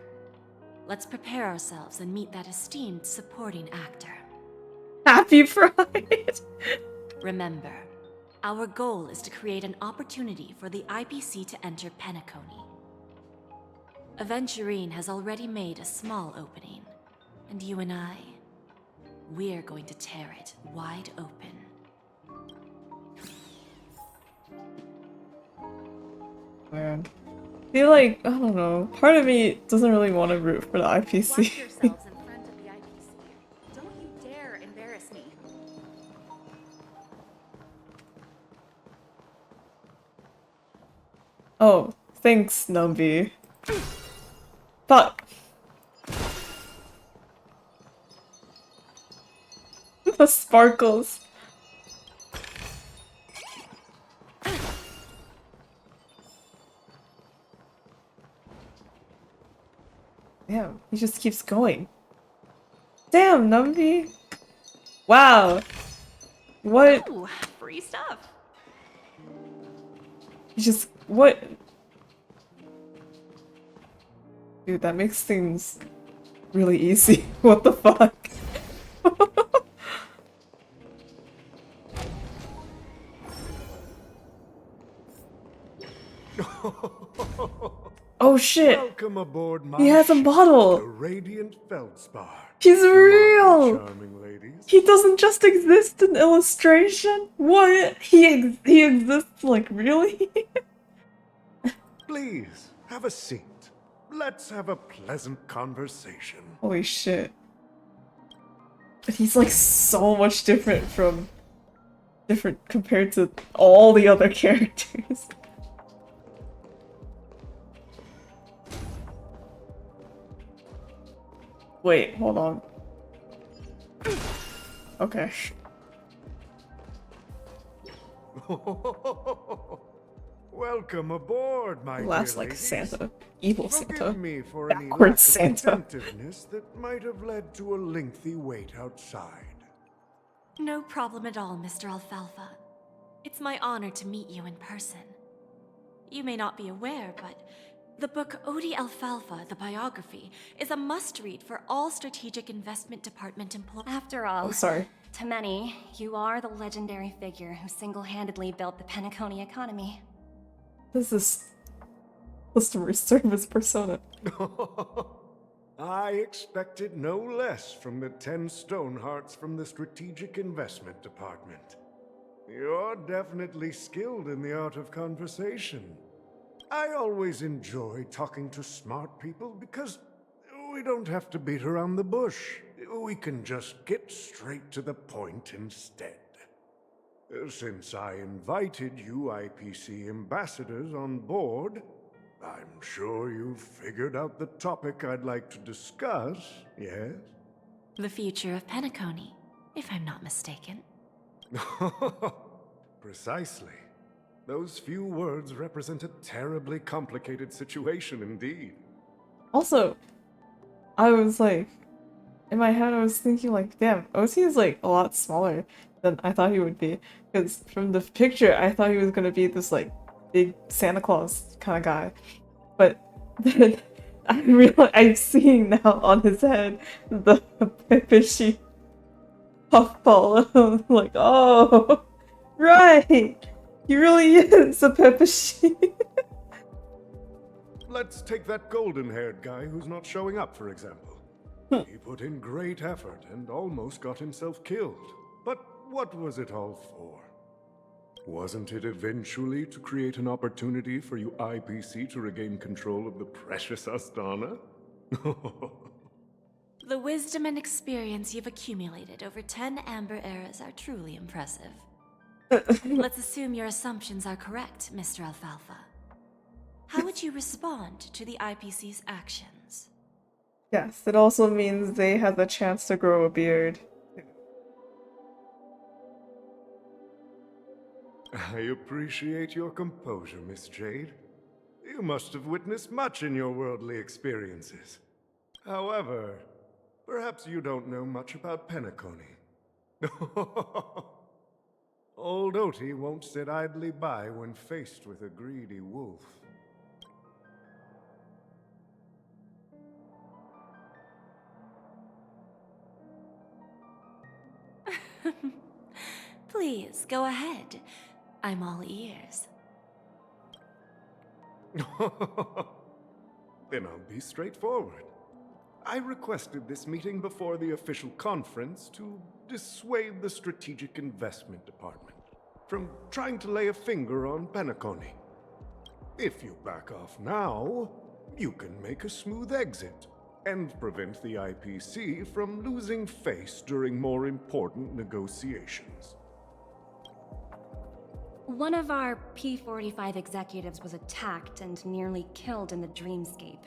Let's prepare ourselves and meet that esteemed supporting actor. Happy Pride! Remember, our goal is to create an opportunity for the IPC to enter Penacony. Aventurine has already made a small opening, and you and I, we're going to tear it wide open. Man. I feel like, I don't know, part of me doesn't really want to root for the IPC. Watch yourselves in front of the IPC. Don't you dare embarrass me. Oh, thanks, Numby. Fuck. The sparkles. Damn, he just keeps going. Damn, Numby. Wow. What? Ooh, free stuff. He just, what? Dude, that makes things really easy. What the fuck? Oh shit! Welcome aboard my He has a ship, bottle! the Radiant Feldspar. He's real! Charming ladies. He doesn't just exist in illustration? What? He exists, like, really? Please, have a seat. Let's have a pleasant conversation. Holy shit. But he's like so much different compared to all the other characters. Wait, hold on. Okay. Welcome aboard, my Laughs dear like ladies. Santa. Evil Forgive Santa. me for any lack Backwards of Santa. attentiveness that might have led to a lengthy wait outside. No problem at all, Mr. Alfalfa. It's my honor to meet you in person. You may not be aware, but the book Odie Alfalfa, the biography, is a must-read for all strategic investment department employees. After all, Oh, sorry. to many, you are the legendary figure who single-handedly built the Penacony economy. This is customer service persona. I expected no less from the 10 Stonehearts from the Strategic Investment Department. You're definitely skilled in the art of conversation. I always enjoy talking to smart people because we don't have to beat around the bush. We can just get straight to the point instead. Since I invited you IPC ambassadors on board, I'm sure you've figured out the topic I'd like to discuss, yes? The future of Penacony, if I'm not mistaken. Precisely. Those few words represent a terribly complicated situation indeed. Also, I was like, in my head I was thinking like, damn, OT is like a lot smaller than I thought he would be. Because from the picture, I thought he was gonna be this like big Santa Claus kind of guy. But then I realize I'm seeing now on his head the fishy puffball. And I'm like, oh, right! He really is a Pepeshi. Let's take that golden-haired guy who's not showing up, for example. He put in great effort and almost got himself killed. But what was it all for? Wasn't it eventually to create an opportunity for you IPC to regain control of the precious Astana? The wisdom and experience you've accumulated over 10 Amber Eras are truly impressive. Let's assume your assumptions are correct, Mr. Alfalfa. How would you respond to the IPC's actions? Yes, it also means they have the chance to grow a beard. I appreciate your composure, Miss Jade. You must have witnessed much in your worldly experiences. However, perhaps you don't know much about Penacony. Old Oti won't sit idly by when faced with a greedy wolf. Please, go ahead. I'm all ears. Then I'll be straightforward. I requested this meeting before the official conference to dissuade the Strategic Investment Department from trying to lay a finger on Penacony. If you back off now, you can make a smooth exit and prevent the IPC from losing face during more important negotiations. One of our P-45 executives was attacked and nearly killed in the Dreamscape.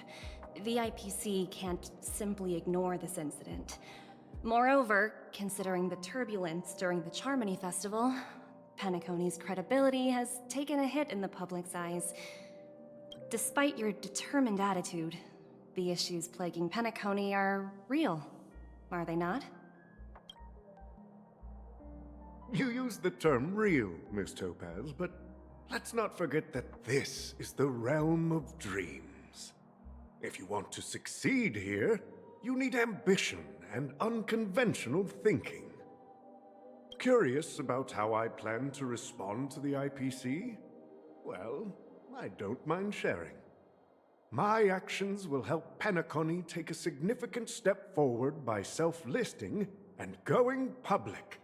The IPC can't simply ignore this incident. Moreover, considering the turbulence during the Charmony Festival, Penacony's credibility has taken a hit in the public's eyes. Despite your determined attitude, the issues plaguing Penacony are real, are they not? You use the term real, Miss Topaz, but let's not forget that this is the realm of dreams. If you want to succeed here, you need ambition and unconventional thinking. Curious about how I plan to respond to the IPC? Well, I don't mind sharing. My actions will help Penacony take a significant step forward by self-listing and going public.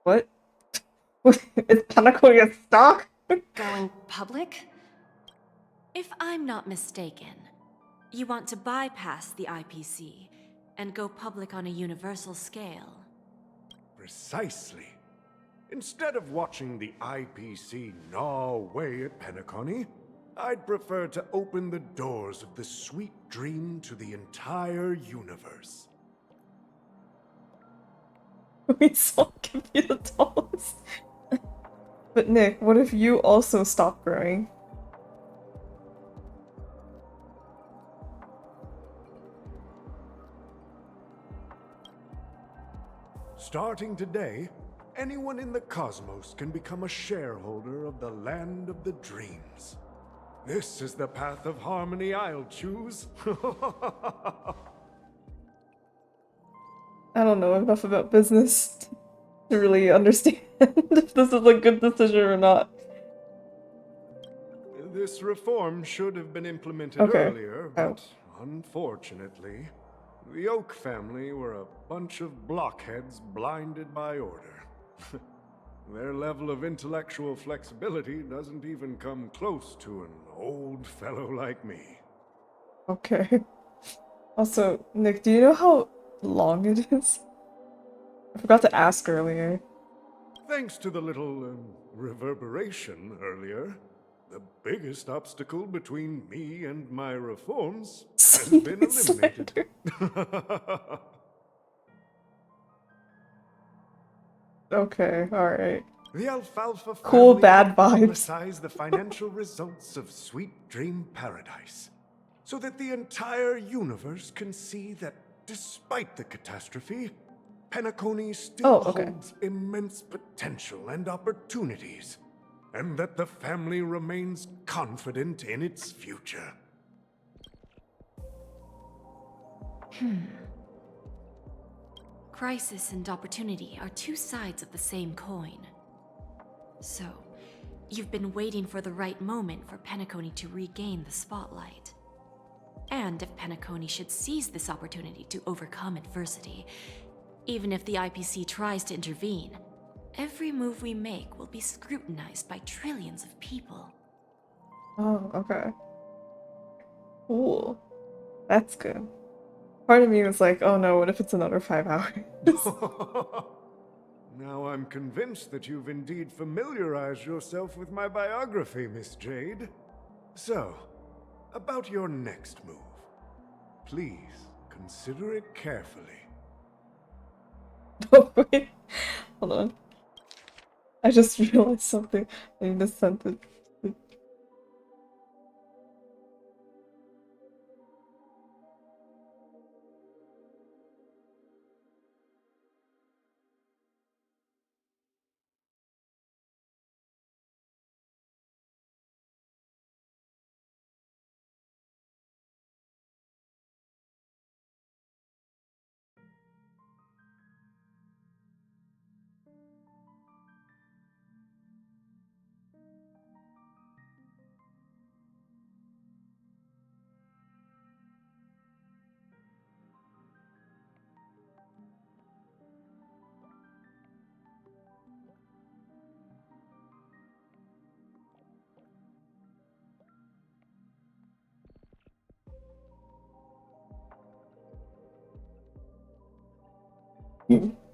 What? Is Penacony a stock? Going public? If I'm not mistaken, you want to bypass the IPC and go public on a universal scale. Precisely. Instead of watching the IPC gnaw away at Penacony, I'd prefer to open the doors of the sweet dream to the entire universe. We saw can be the tallest. But Nick, what if you also stop growing? Starting today, anyone in the cosmos can become a shareholder of the Land of the Dreams. This is the path of harmony I'll choose. I don't know enough about business to really understand if this is a good decision or not. This reform should have been implemented earlier, but unfortunately, the Oak family were a bunch of blockheads blinded by order. Their level of intellectual flexibility doesn't even come close to an old fellow like me. Okay. Also, Nick, do you know how long it is? I forgot to ask earlier. Thanks to the little reverberation earlier, the biggest obstacle between me and my reforms has been eliminated. Okay, alright. The Alfalfa Cool family bad will vibes. publicize the financial results of Sweet Dream Paradise, so that the entire universe can see that despite the catastrophe, Penacony still holds immense potential and opportunities, and that the family remains confident in its future. Crisis and opportunity are two sides of the same coin. So, you've been waiting for the right moment for Penacony to regain the spotlight. And if Penacony should seize this opportunity to overcome adversity, even if the IPC tries to intervene, every move we make will be scrutinized by trillions of people. Oh, okay. Cool. That's good. Part of me was like, oh no, what if it's another 5 hours? Now I'm convinced that you've indeed familiarized yourself with my biography, Miss Jade. So, about your next move. Please, consider it carefully. Oh, wait. Hold on. I just realized something. I need to send it.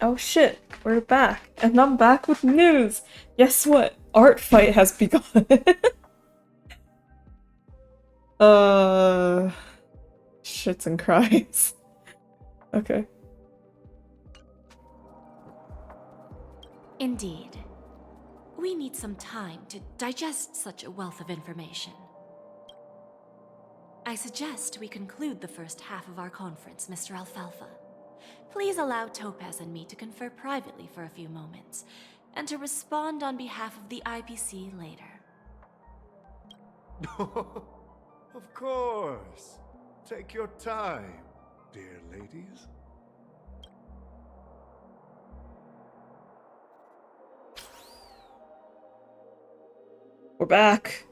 Oh shit, we're back. And I'm back with news! Guess what? Art fight has begun. Shits and cries. Okay. Indeed. We need some time to digest such a wealth of information. I suggest we conclude the first half of our conference, Mr. Alfalfa. Please allow Topaz and me to confer privately for a few moments, and to respond on behalf of the IPC later. Of course. Take your time, dear ladies. We're back.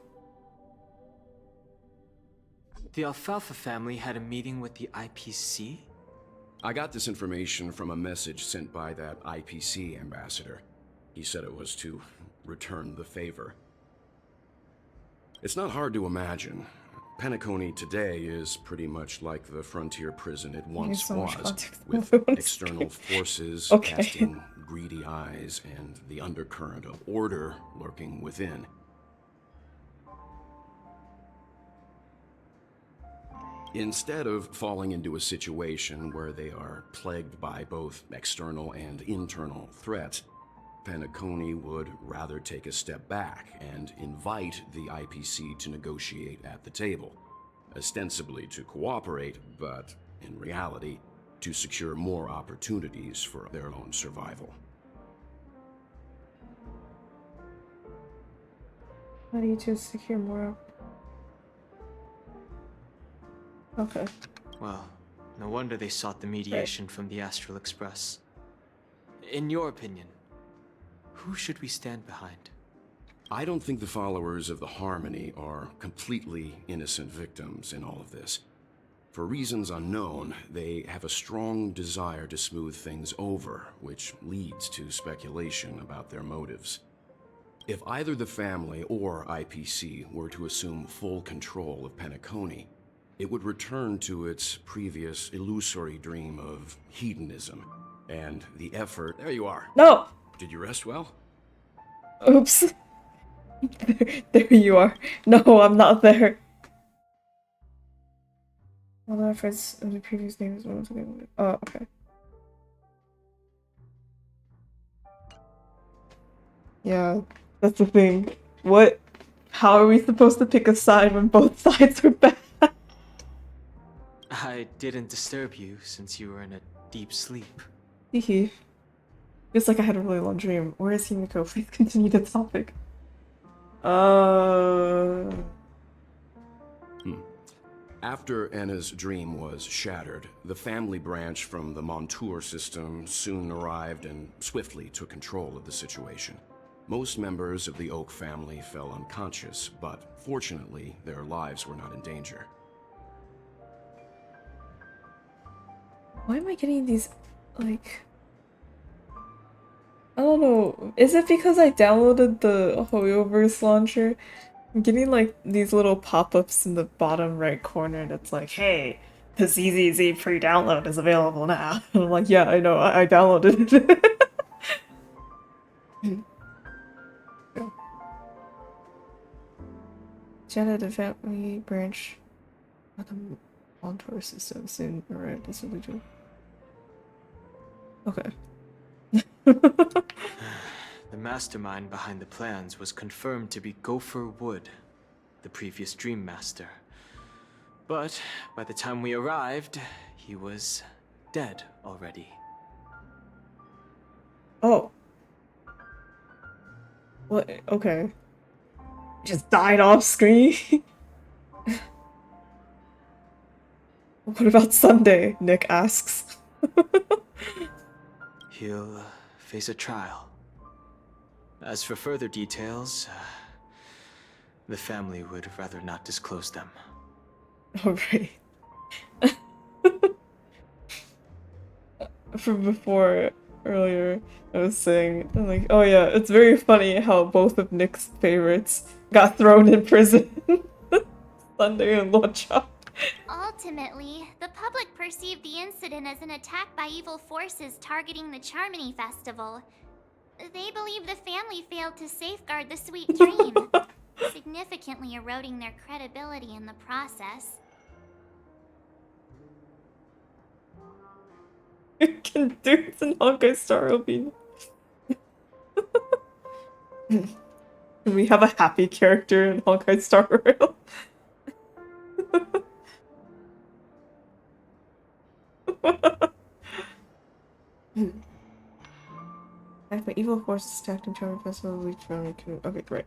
The Alfalfa family had a meeting with the IPC? I got this information from a message sent by that IPC ambassador. He said it was to return the favor. It's not hard to imagine. Penacony today is pretty much like the frontier prison it once so much was, context. with external forces casting greedy eyes and the undercurrent of order lurking within. Instead of falling into a situation where they are plagued by both external and internal threats, Penacony would rather take a step back and invite the IPC to negotiate at the table, ostensibly to cooperate, but in reality, to secure more opportunities for their own survival. How do you just secure more? Okay. Well, no wonder they sought the mediation from the Astral Express. In your opinion, who should we stand behind? I don't think the followers of the Harmony are completely innocent victims in all of this. For reasons unknown, they have a strong desire to smooth things over, which leads to speculation about their motives. If either the family or IPC were to assume full control of Penacony, it would return to its previous illusory dream of hedonism and the effort. There you are. No! Did you rest well? Oops. There you are. No, I'm not there. All the efforts of the previous names. Oh, okay. Yeah, that's the thing. What? How are we supposed to pick a side when both sides are bad? I didn't disturb you since you were in a deep sleep. Hehe. Feels like I had a really long dream. Where is Himiko? Please continue the topic. After Enna's dream was shattered, the family branch from the Montour system soon arrived and swiftly took control of the situation. Most members of the Oak family fell unconscious, but fortunately, their lives were not in danger. Why am I getting these, like... I don't know. Is it because I downloaded the Hoyoverse launcher? I'm getting like these little pop-ups in the bottom right corner that's like, hey, the ZZZ pre-download is available now. And I'm like, yeah, I know, I downloaded it. Yeah. Jenna, the family branch of the Montour system soon arrived as a legion. Okay. The mastermind behind the plans was confirmed to be Gopher Wood, the previous Dream Master. But by the time we arrived, he was dead already. Oh. What? Okay. Just died off screen? What about Sunday? Nick asks. He'll face a trial. As for further details, the family would rather not disclose them. Alright. From before, earlier, I was saying, like, oh yeah, it's very funny how both of Nick's favorites got thrown in prison. Sunday and Locha. Ultimately, the public perceived the incident as an attack by evil forces targeting the Charmony Festival. They believe the family failed to safeguard the sweet dream, significantly eroding their credibility in the process. Can dudes in Honkai Star Rail. We have a happy character in Honkai Star Rail. But evil forces attacked in Charming Festival of Leech Family. Okay, great.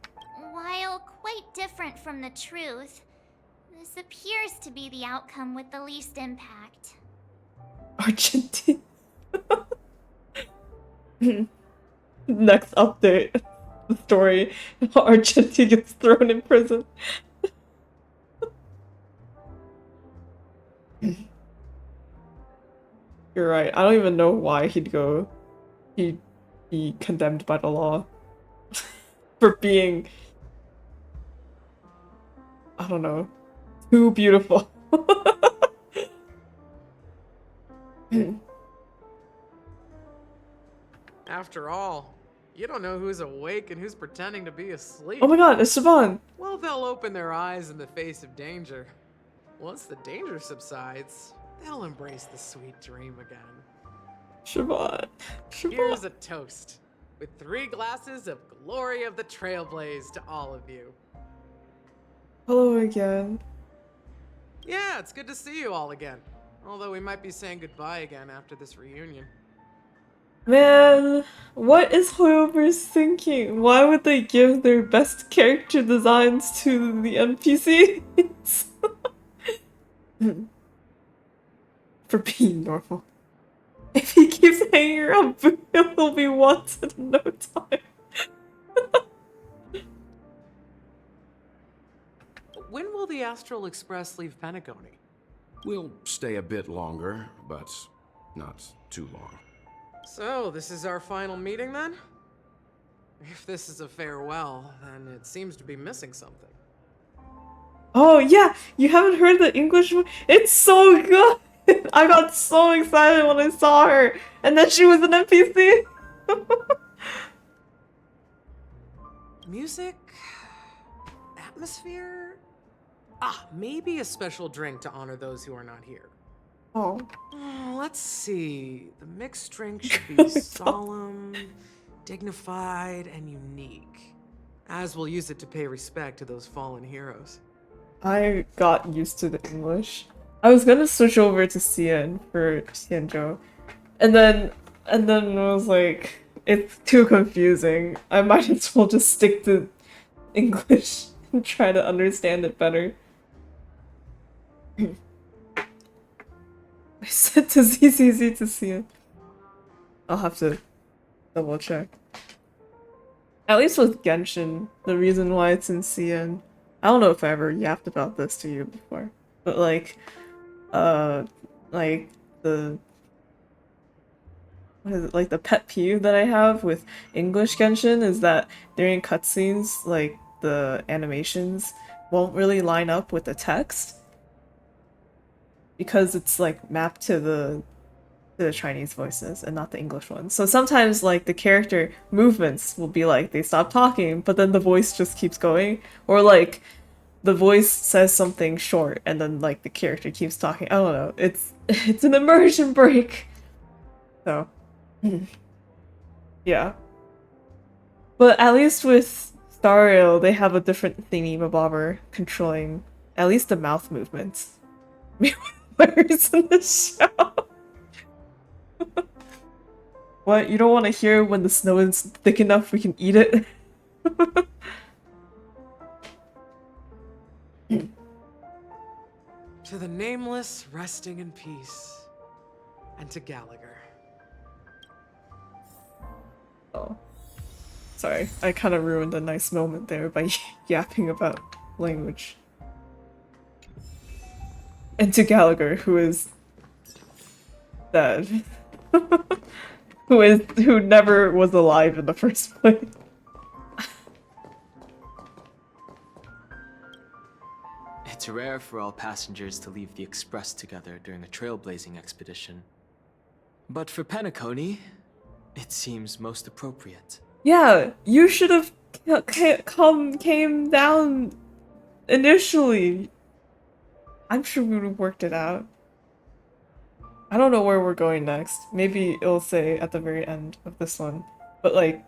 While quite different from the truth, this appears to be the outcome with the least impact. Argentina. Next update. The story. Argentina gets thrown in prison. You're right. I don't even know why he'd go. He'd be condemned by the law for being, I don't know, too beautiful. After all, you don't know who's awake and who's pretending to be asleep. Oh my god, it's Siobhan! Well, they'll open their eyes in the face of danger. Once the danger subsides, they'll embrace the sweet dream again. Siobhan. Here's a toast, with 3 glasses of Glory of the Trailblaze to all of you. Hello again. Yeah, it's good to see you all again. Although we might be saying goodbye again after this reunion. Man, what is Hoyoverse thinking? Why would they give their best character designs to the NPCs? For being normal. If he keeps hanging around Booyah, he'll be wanted in no time. When will the Astral Express leave Penacony? We'll stay a bit longer, but not too long. So, this is our final meeting then? If this is a farewell, then it seems to be missing something. Oh yeah, you haven't heard the English one? It's so good! I got so excited when I saw her, and then she was an NPC! Music? Atmosphere? Ah, maybe a special drink to honor those who are not here. Oh. Let's see. The mixed drink should be solemn, dignified, and unique. As we'll use it to pay respect to those fallen heroes. I got used to the English. I was gonna switch over to Cian for Xianzhou, and then I was like, it's too confusing. I might as well just stick to English and try to understand it better. I said to ZZZ to Cian. I'll have to double check. At least with Genshin, the reason why it's in Cian, I don't know if I ever yapped about this to you before, but like the what is it, like the pet peeve that I have with English Genshin is that during cutscenes, like the animations won't really line up with the text because it's like mapped to the Chinese voices and not the English ones. So sometimes like the character movements will be like they stop talking, but then the voice just keeps going, or like the voice says something short and then like the character keeps talking. I don't know. It's an immersion break. So yeah. But at least with Stariel, they have a different thingy mabobber controlling at least the mouth movements. Where's in the show? What? You don't want to hear when the snow is thick enough we can eat it? To the Nameless, resting in peace. And to Gallagher. Oh. Sorry, I kind of ruined a nice moment there by yapping about language. And to Gallagher, who is dead. who never was alive in the first place. It's rare for all passengers to leave the Express together during a trailblazing expedition. But for Penacony, it seems most appropriate. Yeah, you should have came down initially. I'm sure we would have worked it out. I don't know where we're going next. Maybe it'll say at the very end of this one. But like,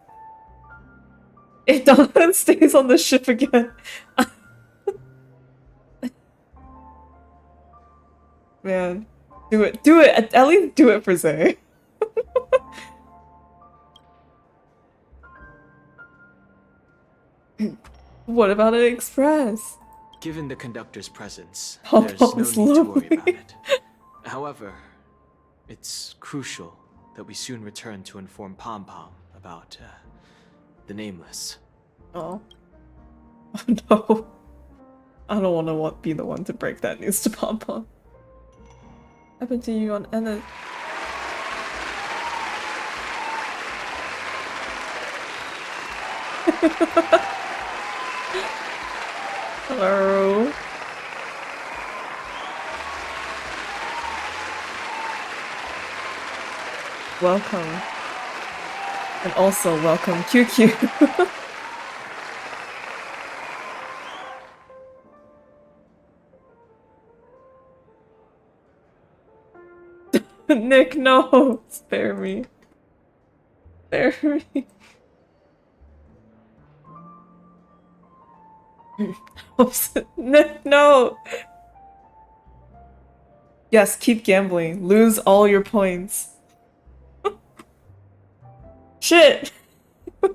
if Donovan stays on the ship again. Man, do it. Do it. At least do it for Zay. What about an express? Given the conductor's presence, Pop-Pop there's is no need to worry lovely. about it. However, it's crucial that we soon return to inform Pom Pom about the Nameless. Oh. Oh no. I don't want to be the one to break that news to Pom Pom. Happened to you on Enna. Hello. Welcome. And also welcome QQ. Nick, no! Spare me. Spare me. Nick, no! Yes, keep gambling. Lose all your points. Shit! In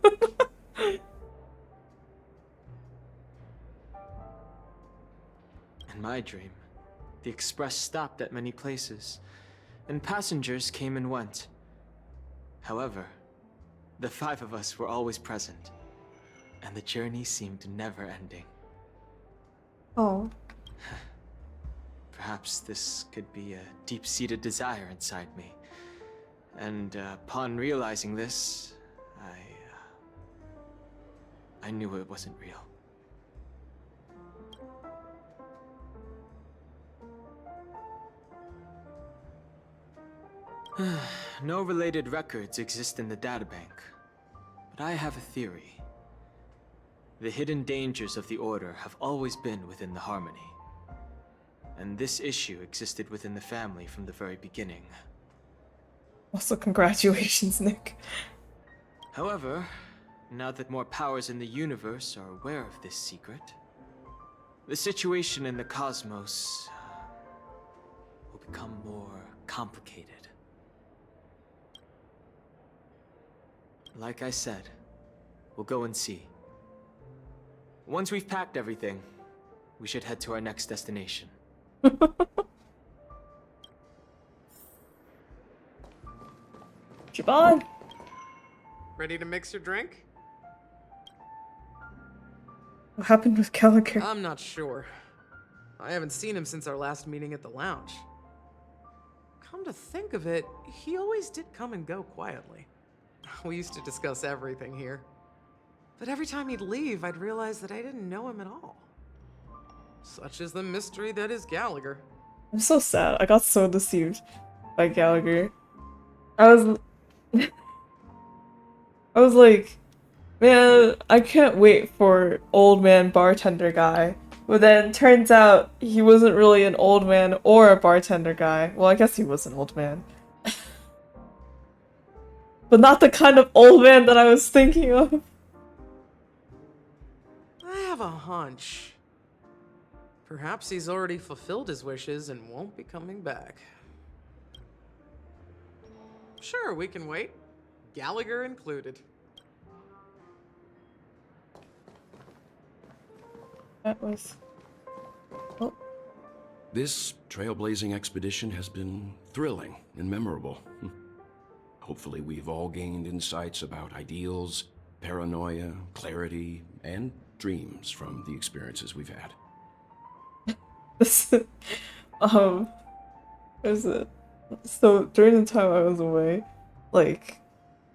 my dream, the express stopped at many places, and passengers came and went. However, the 5 of us were always present, and the journey seemed never ending. Oh. Perhaps this could be a deep-seated desire inside me. And upon realizing this, I knew it wasn't real. No related records exist in the databank, but I have a theory. The hidden dangers of the Order have always been within the Harmony, and this issue existed within the family from the very beginning. Also, congratulations, Nick. However, now that more powers in the universe are aware of this secret, the situation in the cosmos will become more complicated. Like I said, we'll go and see. Once we've packed everything, we should head to our next destination. Javon! Ready to mix your drink? What happened with Gallagher? I'm not sure. I haven't seen him since our last meeting at the lounge. Come to think of it, he always did come and go quietly. We used to discuss everything here. But every time he'd leave, I'd realize that I didn't know him at all. Such is the mystery that is Gallagher. I'm so sad. I got so deceived by Gallagher. I was like, man, I can't wait for old man bartender guy. But then turns out he wasn't really an old man or a bartender guy. Well, I guess he was an old man. But not the kind of old man that I was thinking of. I have a hunch. Perhaps he's already fulfilled his wishes and won't be coming back. Sure, we can wait. Gallagher included. That was... Oh. This trailblazing expedition has been thrilling and memorable. Hopefully we've all gained insights about ideals, paranoia, clarity, and dreams from the experiences we've had. Is it? So during the time I was away, like,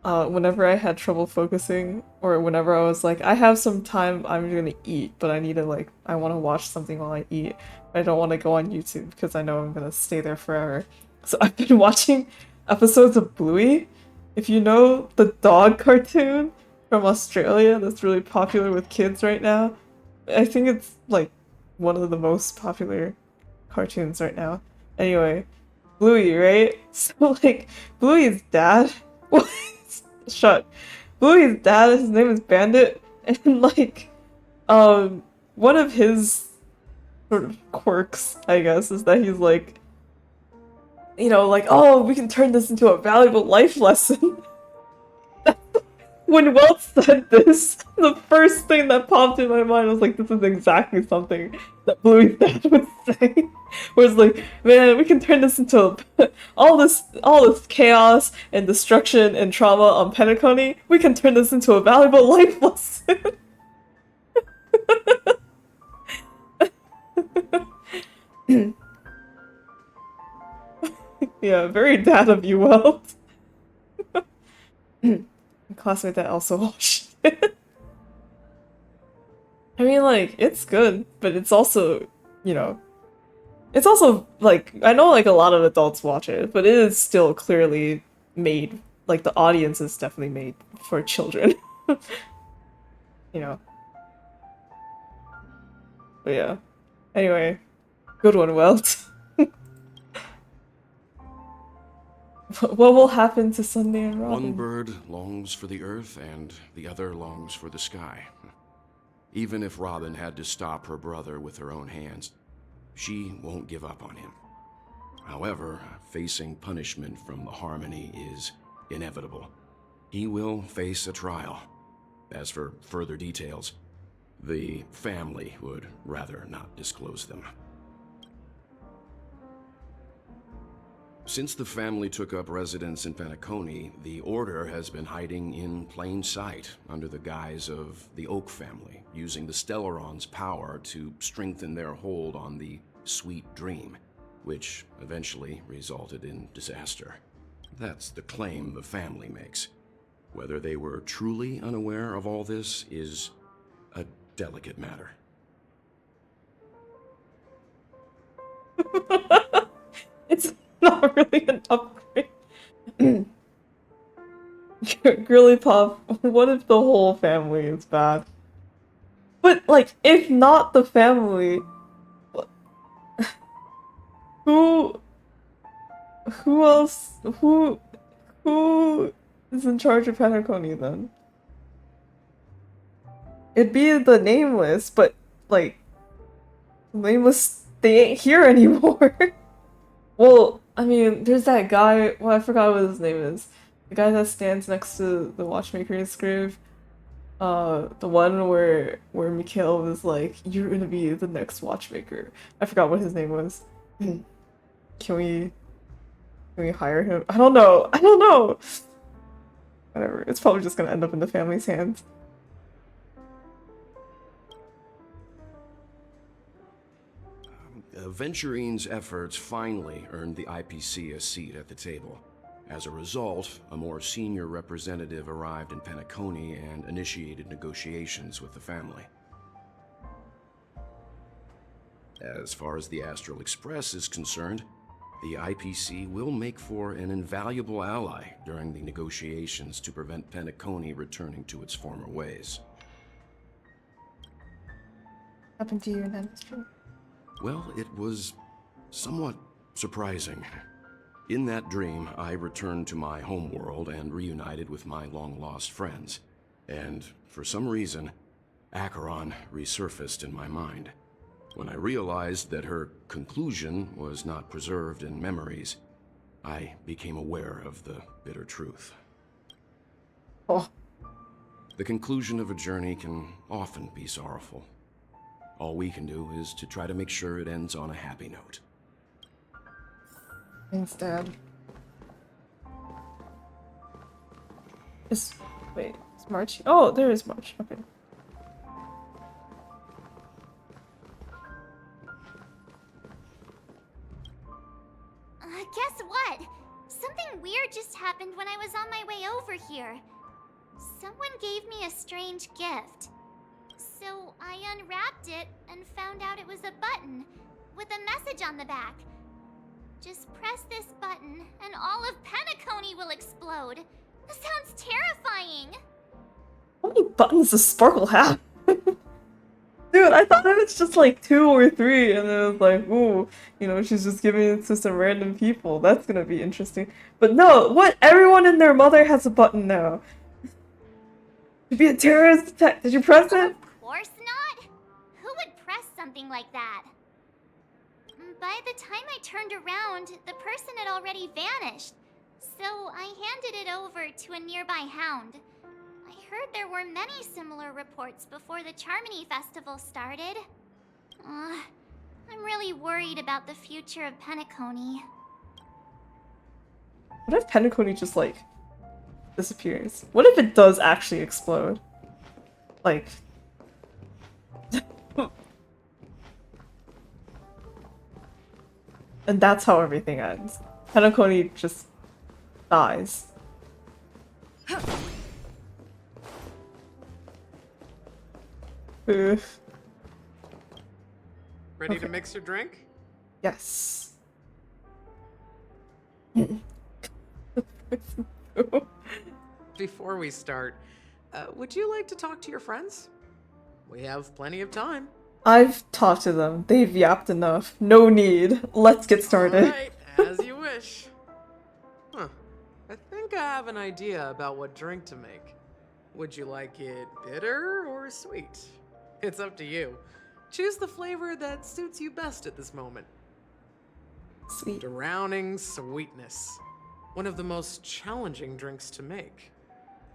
whenever I had trouble focusing, or whenever I was like, I have some time, I'm gonna eat, but I need to, like, I want to watch something while I eat. I don't want to go on YouTube because I know I'm gonna stay there forever. So I've been watching episodes of Bluey. If you know the dog cartoon from Australia that's really popular with kids right now, I think it's like one of the most popular cartoons right now. Anyway, Bluey, right? So like, Bluey's dad, shut. Bluey's dad, his name is Bandit, and like, one of his sort of quirks, I guess, is that he's like, you know, like, oh, we can turn this into a valuable life lesson. When Welt said this, the first thing that popped in my mind was like, this is exactly something that Bluey's dad would say. Where it's like, man, we can turn this into all this chaos and destruction and trauma on Penacony. We can turn this into a valuable life lesson. Yeah, very dad of you, Welt. Classmate that also watched it. mean, like, it's good, but it's also, you know, it's also, like, I know, like, a lot of adults watch it, but it is still clearly made, like, the audience is definitely made for children. You know. But yeah. Anyway, good one, Welt. What will happen to Sunday and Robin? One bird longs for the earth, and the other longs for the sky. Even if Robin had to stop her brother with her own hands, she won't give up on him. However, facing punishment from the Harmony is inevitable. He will face a trial. As for further details, the family would rather not disclose them. Since the family took up residence in Penacony, the Order has been hiding in plain sight under the guise of the Oak family, using the Stellarons' power to strengthen their hold on the Sweet Dream, which eventually resulted in disaster. That's the claim the family makes. Whether they were truly unaware of all this is a delicate matter. It's not really an upgrade. Girly Pop, what if the whole family is bad? But, like, if not the family, who else, who is in charge of Penacony then? It'd be the Nameless, but, like, the Nameless, they ain't here anymore. Well, I mean, there's that guy, well, I forgot what his name is. The guy that stands next to the Watchmaker's grave. The one where Mikhail was like, you're gonna be the next Watchmaker. I forgot what his name was. Can we hire him? I don't know! Whatever, it's probably just gonna end up in the family's hands. Venturine's efforts finally earned the IPC a seat at the table. As a result, a more senior representative arrived in Penacony and initiated negotiations with the family. As far as the Astral Express is concerned, the IPC will make for an invaluable ally during the negotiations to prevent Penacony returning to its former ways. Happened to you in Hemisphere? Well, it was somewhat surprising. In that dream, I returned to my homeworld and reunited with my long-lost friends. And for some reason, Acheron resurfaced in my mind. When I realized that her conclusion was not preserved in memories, I became aware of the bitter truth. Oh. The conclusion of a journey can often be sorrowful. All we can do is to try to make sure it ends on a happy note. Thanks, Dad. Wait, is March? Oh, there is March. Okay. Guess what? Something weird just happened when I was on my way over here. Someone gave me a strange gift. So I unwrapped it and found out it was a button with a message on the back. Just press this button and all of Penacony will explode. This sounds terrifying. How many buttons does Sparkle have? Dude, I thought it was just like 2 or 3, and then it was like, ooh, you know, she's just giving it to some random people. That's gonna be interesting. But no, what? Everyone and their mother has a button now. To be a terrorist attack. Did you press it? Of course not. Who would press something like that? By the time I turned around, the person had already vanished. So I handed it over to a nearby hound. I heard there were many similar reports before the Charmony Festival started. I'm really worried about the future of Penacony. What if Penacony just, like, disappears? What if it does actually explode? Like... and that's how everything ends. Penacony just dies. Oof. Ready to mix your drink? Yes. Before we start, would you like to talk to your friends? We have plenty of time. I've talked to them. They've yapped enough. No need. Let's get started. Alright, as you wish. Huh. I think I have an idea about what drink to make. Would you like it bitter or sweet? It's up to you. Choose the flavor that suits you best at this moment. Sweet. Drowning sweetness. One of the most challenging drinks to make.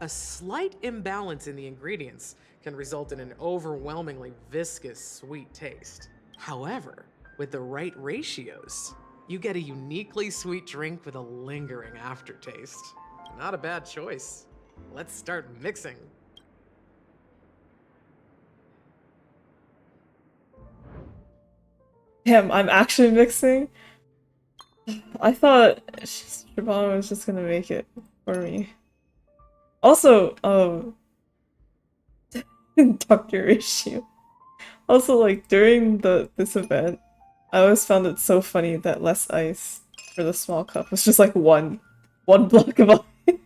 A slight imbalance in the ingredients can result in an overwhelmingly viscous sweet taste. However, with the right ratios, you get a uniquely sweet drink with a lingering aftertaste. Not a bad choice. Let's start mixing. Damn, I'm actually mixing? I thought Siobhan was just gonna make it for me. Also, Dr. Issue. Also, like, during this event, I always found it so funny that less ice for the small cup was just like one block of ice.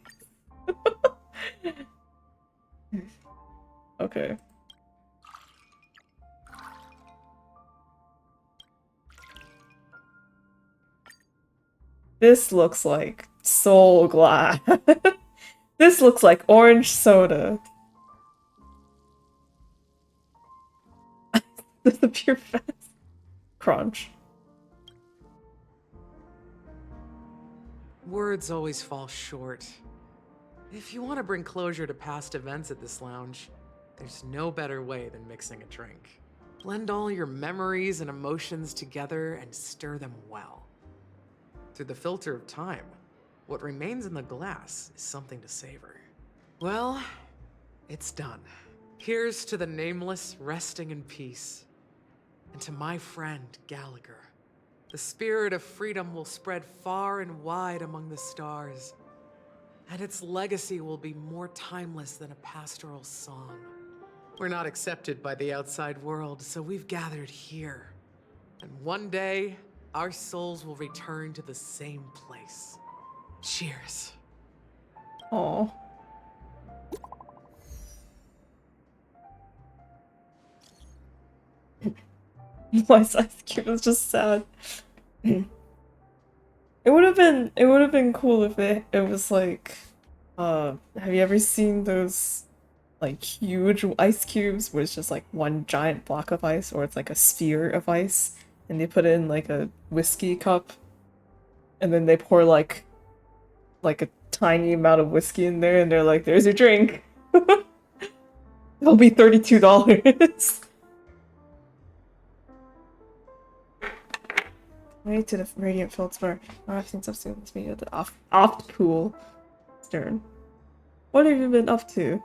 Okay. This looks like Soul Glass. This looks like orange soda. The pure fast crunch. Words always fall short. If you want to bring closure to past events at this lounge, there's no better way than mixing a drink. Blend all your memories and emotions together and stir them well. Through the filter of time, what remains in the glass is something to savor. Well, it's done. Here's to the nameless resting in peace. And to my friend, Gallagher. The spirit of freedom will spread far and wide among the stars. And its legacy will be more timeless than a pastoral song. We're not accepted by the outside world, so we've gathered here. And one day, our souls will return to the same place. Cheers. Aww. Why's Ice Cube is just sad. It would have been cool if it was like have you ever seen those like huge ice cubes where it's just like one giant block of ice, or it's like a sphere of ice and they put it in like a whiskey cup and then they pour like a tiny amount of whiskey in there and they're like, there's your drink. It'll be $32. Way to the Radiant Feldspar. I've seen substance me at the off pool. Stern. What have you been up to?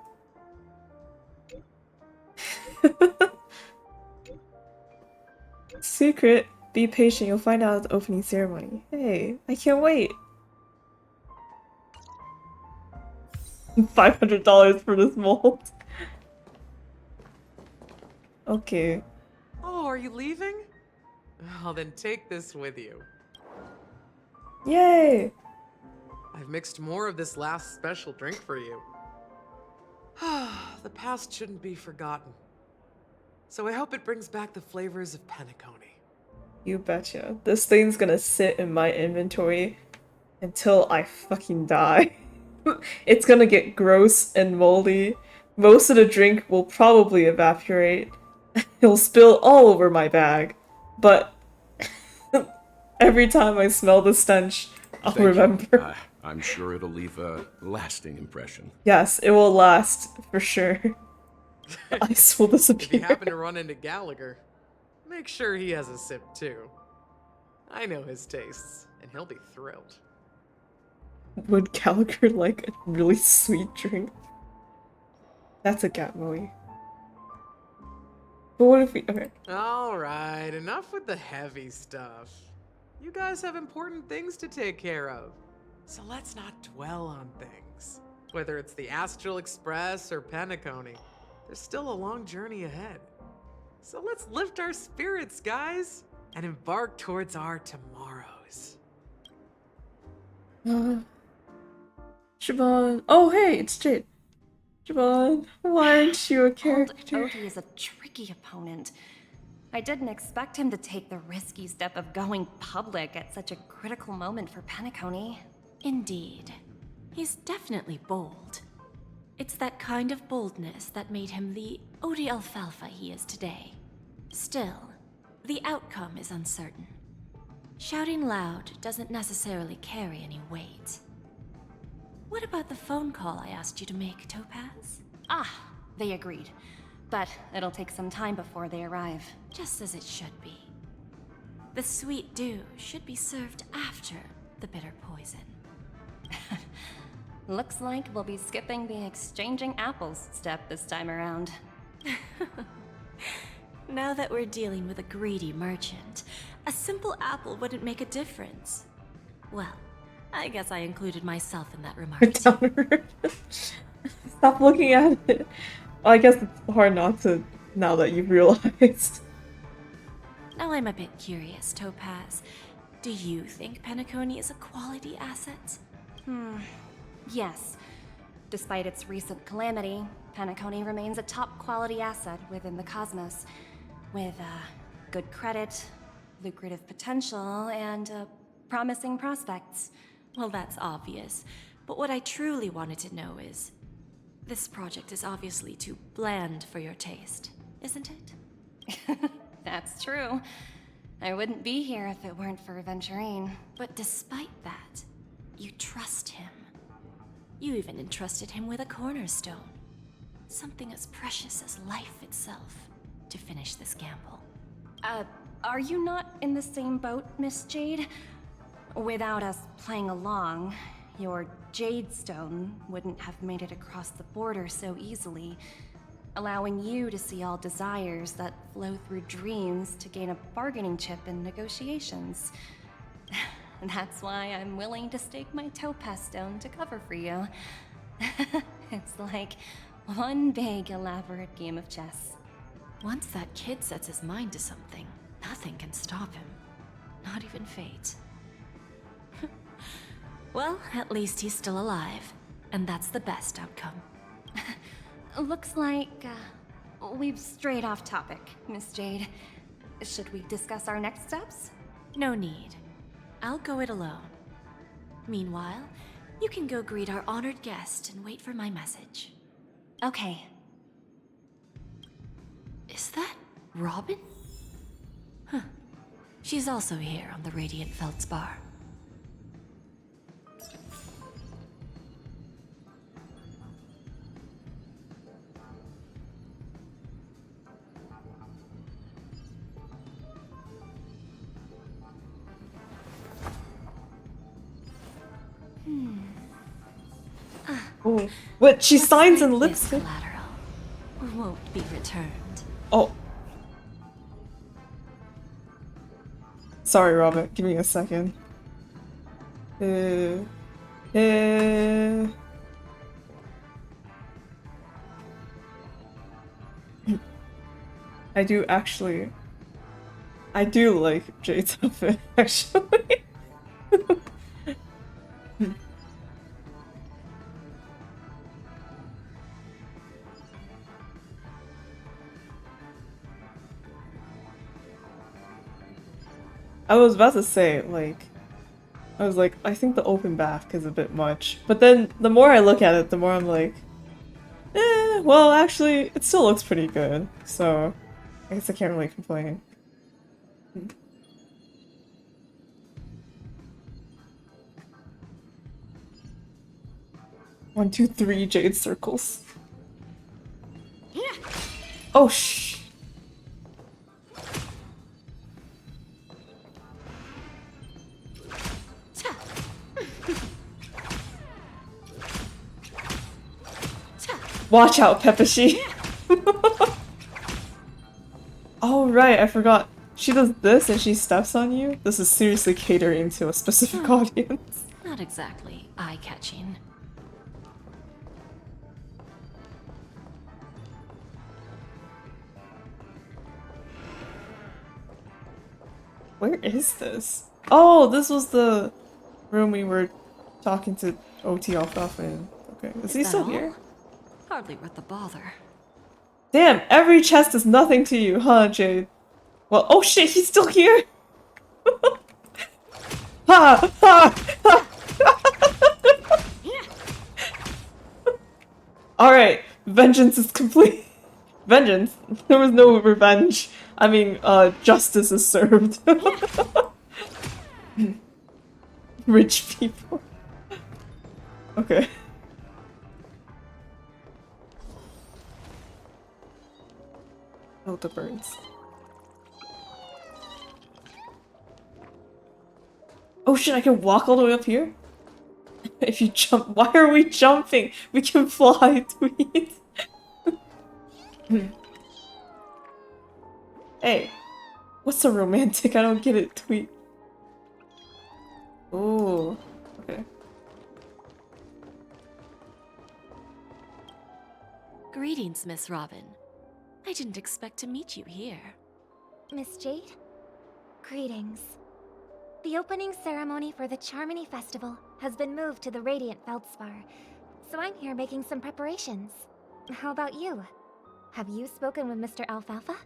Secret. Be patient, you'll find out at the opening ceremony. Hey, I can't wait. $500 for this mold. Okay. Oh, are you leaving? Well, then take this with you. Yay! I've mixed more of this last special drink for you. The past shouldn't be forgotten. So I hope it brings back the flavors of Penacony. You betcha. This thing's gonna sit in my inventory until I fucking die. It's gonna get gross and moldy. Most of the drink will probably evaporate. It'll spill all over my bag. But every time I smell the stench, I'll remember. I'm sure it'll leave a lasting impression. Yes, it will last for sure. Ice will disappear. If you happen to run into Gallagher, make sure he has a sip too. I know his tastes, and he'll be thrilled. Would Gallagher like a really sweet drink? That's a cat movie. But what if we... Okay. Alright, enough with the heavy stuff. You guys have important things to take care of. So let's not dwell on things. Whether it's the Astral Express or Penacony, there's still a long journey ahead. So let's lift our spirits, guys, and embark towards our tomorrows. Siobhan. Oh, hey, it's Jade. Siobhan, why aren't you a Old character? Odie is a tricky opponent. I didn't expect him to take the risky step of going public at such a critical moment for Penacony. Indeed. He's definitely bold. It's that kind of boldness that made him the Odie Alfalfa he is today. Still, the outcome is uncertain. Shouting loud doesn't necessarily carry any weight. What about the phone call I asked you to make, Topaz? Ah, they agreed. But it'll take some time before they arrive. Just as it should be. The sweet dew should be served after the bitter poison. Looks like we'll be skipping the exchanging apples step this time around. Now that we're dealing with a greedy merchant, a simple apple wouldn't make a difference. Well, I guess I included myself in that remark. Stop looking at it. Well, I guess it's hard not to now that you've realized. Now I'm a bit curious, Topaz. Do you think Penacony is a quality asset? Yes. Despite its recent calamity, Penacony remains a top quality asset within the cosmos. With good credit, lucrative potential, and promising prospects. Well, that's obvious. But what I truly wanted to know is, this project is obviously too bland for your taste, isn't it? That's true. I wouldn't be here if it weren't for Aventurine. But despite that, you trust him. You even entrusted him with a cornerstone. Something as precious as life itself, to finish this gamble. Are you not in the same boat, Miss Jade? Without us playing along, your Jade Stone wouldn't have made it across the border so easily, allowing you to see all desires that flow through dreams to gain a bargaining chip in negotiations. That's why I'm willing to stake my Topaz Stone to cover for you. It's like one big elaborate game of chess. Once that kid sets his mind to something, nothing can stop him. Not even fate. Well, at least he's still alive, and that's the best outcome. Looks like we've strayed off topic, Miss Jade. Should we discuss our next steps? No need. I'll go it alone. Meanwhile, you can go greet our honored guest and wait for my message. Okay. Is that Robin? Huh. She's also here on the Radiant Feldspar. Oh, what? She signs in lipstick. Collateral won't be returned. Oh. Sorry, Robert. Give me a second. I do actually. I do like Jade's outfit, actually. I was about to say, like, I think the open bath is a bit much. But then, the more I look at it, the more I'm like, well, actually, it still looks pretty good. So, I guess I can't really complain. 1, 2, 3 jade circles. Oh, shh. Watch out, Peppashi. Oh, right, I forgot. She does this and she steps on you? This is seriously catering to a specific audience. Not exactly eye-catching. Where is this? Oh, this was the room we were talking to OT off in. Okay, is he that still all? here? Hardly worth the bother. Damn, every chest is nothing to you, huh, Jade? Well, oh shit, he's still here! Ha! Ha! Ha! Alright, vengeance is complete. Vengeance? There was no revenge. I mean, justice is served. Rich people. Okay. Oh, the birds. Oh shit, I can walk all the way up here? If you jump, why are we jumping? We can fly, Tweet. Hey, what's so romantic? I don't get it, Tweet. Oh, okay. Greetings, Miss Robin. I didn't expect to meet you here. Miss Jade? Greetings. The opening ceremony for the Charmony Festival has been moved to the Radiant Feldspar, so I'm here making some preparations. How about you? Have you spoken with Mr. Alfalfa?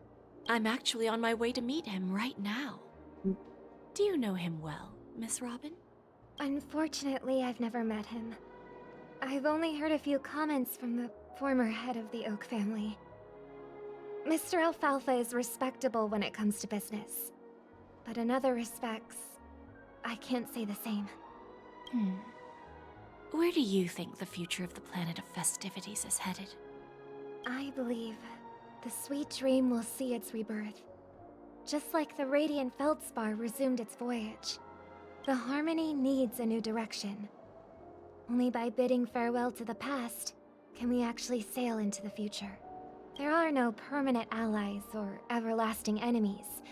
I'm actually on my way to meet him right now. Do you know him well, Miss Robin? Unfortunately, I've never met him. I've only heard a few comments from the former head of the Oak family. Mr. Alfalfa is respectable when it comes to business, but in other respects, I can't say the same. Where do you think the future of the planet of festivities is headed? I believe the sweet dream will see its rebirth. Just like the Radiant Feldspar resumed its voyage, the Harmony needs a new direction. Only by bidding farewell to the past can we actually sail into the future. There are no permanent allies or everlasting enemies.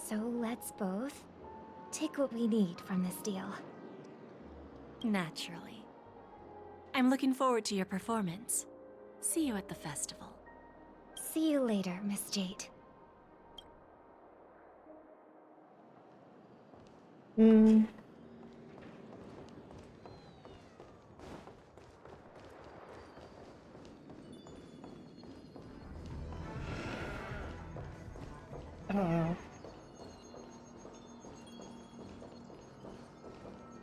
So let's both take what we need from this deal. Naturally. I'm looking forward to your performance. See you at the festival. See you later, Miss Jade. I don't know.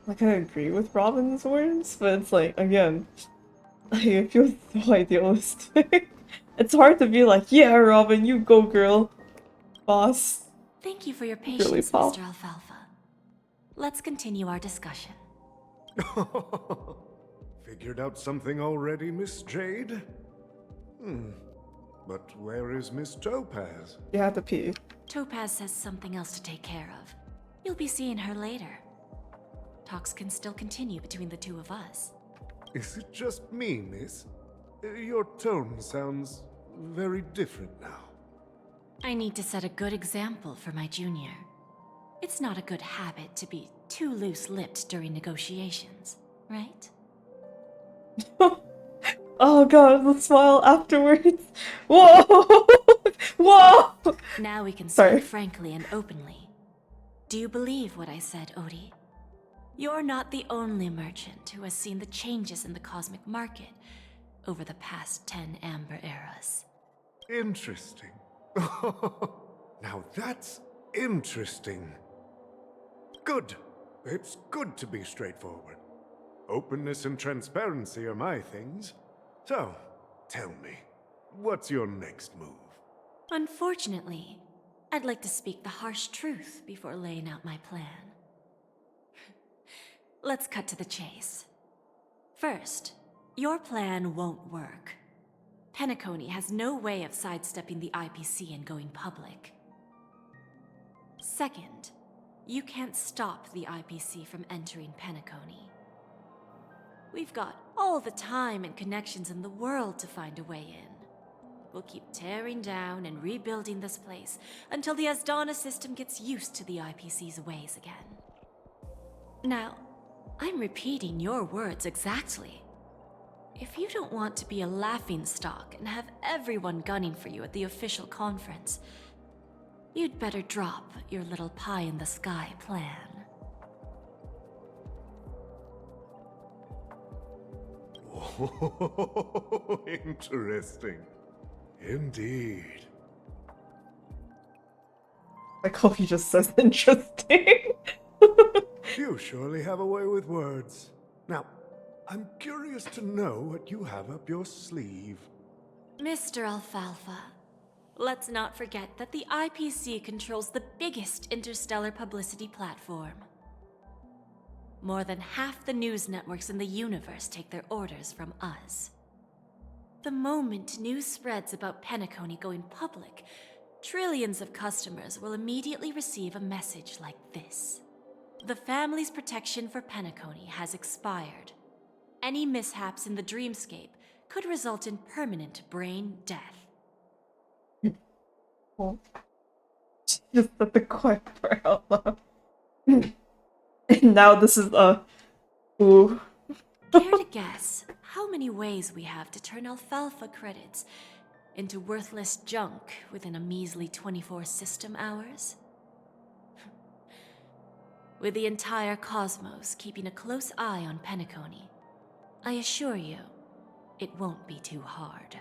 Like, I agree with Robin's words, but it's like, again, I feel so idealistic. It's hard to be like, yeah, Robin, you go, girl. Boss. Thank you for your patience, Mr. Alfalfa. Let's continue our discussion. Figured out something already, Miss Jade? But where is Miss Topaz? You have to pee. Topaz has something else to take care of. You'll be seeing her later. Talks can still continue between the two of us. Is it just me, miss? Your tone sounds very different now. I need to set a good example for my junior. It's not a good habit to be too loose-lipped during negotiations, right? Oh god, the smile afterwards. Whoa! Whoa! Now we can Sorry. speak frankly and openly. Do you believe what I said, Odie? You're not the only merchant who has seen the changes in the cosmic market over the past 10 Amber Eras. Interesting. Now that's interesting. Good. It's good to be straightforward. Openness and transparency are my things. So, tell me, what's your next move? Unfortunately, I'd like to speak the harsh truth before laying out my plan. Let's cut to the chase. First, your plan won't work. Penacony has no way of sidestepping the IPC and going public. Second, you can't stop the IPC from entering Penacony. We've got all the time and connections in the world to find a way in. We'll keep tearing down and rebuilding this place until the Asdana system gets used to the IPC's ways again. Now, I'm repeating your words exactly. If you don't want to be a laughingstock and have everyone gunning for you at the official conference, You'd better drop your little pie-in-the-sky plan. Oh, interesting. Indeed. Like how he just says interesting. You surely have a way with words. Now, I'm curious to know what you have up your sleeve. Mr. Alfalfa, let's not forget that the IPC controls the biggest interstellar publicity platform. More than half the news networks in the universe take their orders from us. The moment news spreads about Penacony going public, trillions of customers will immediately receive a message like this. The family's protection for Penacony has expired. Any mishaps in the dreamscape could result in permanent brain death. Oh. Just said the quiet part out loud. And now this is ooh. Care to guess how many ways we have to turn alfalfa credits into worthless junk within a measly 24 system hours? With the entire cosmos keeping a close eye on Penacony, I assure you, it won't be too hard.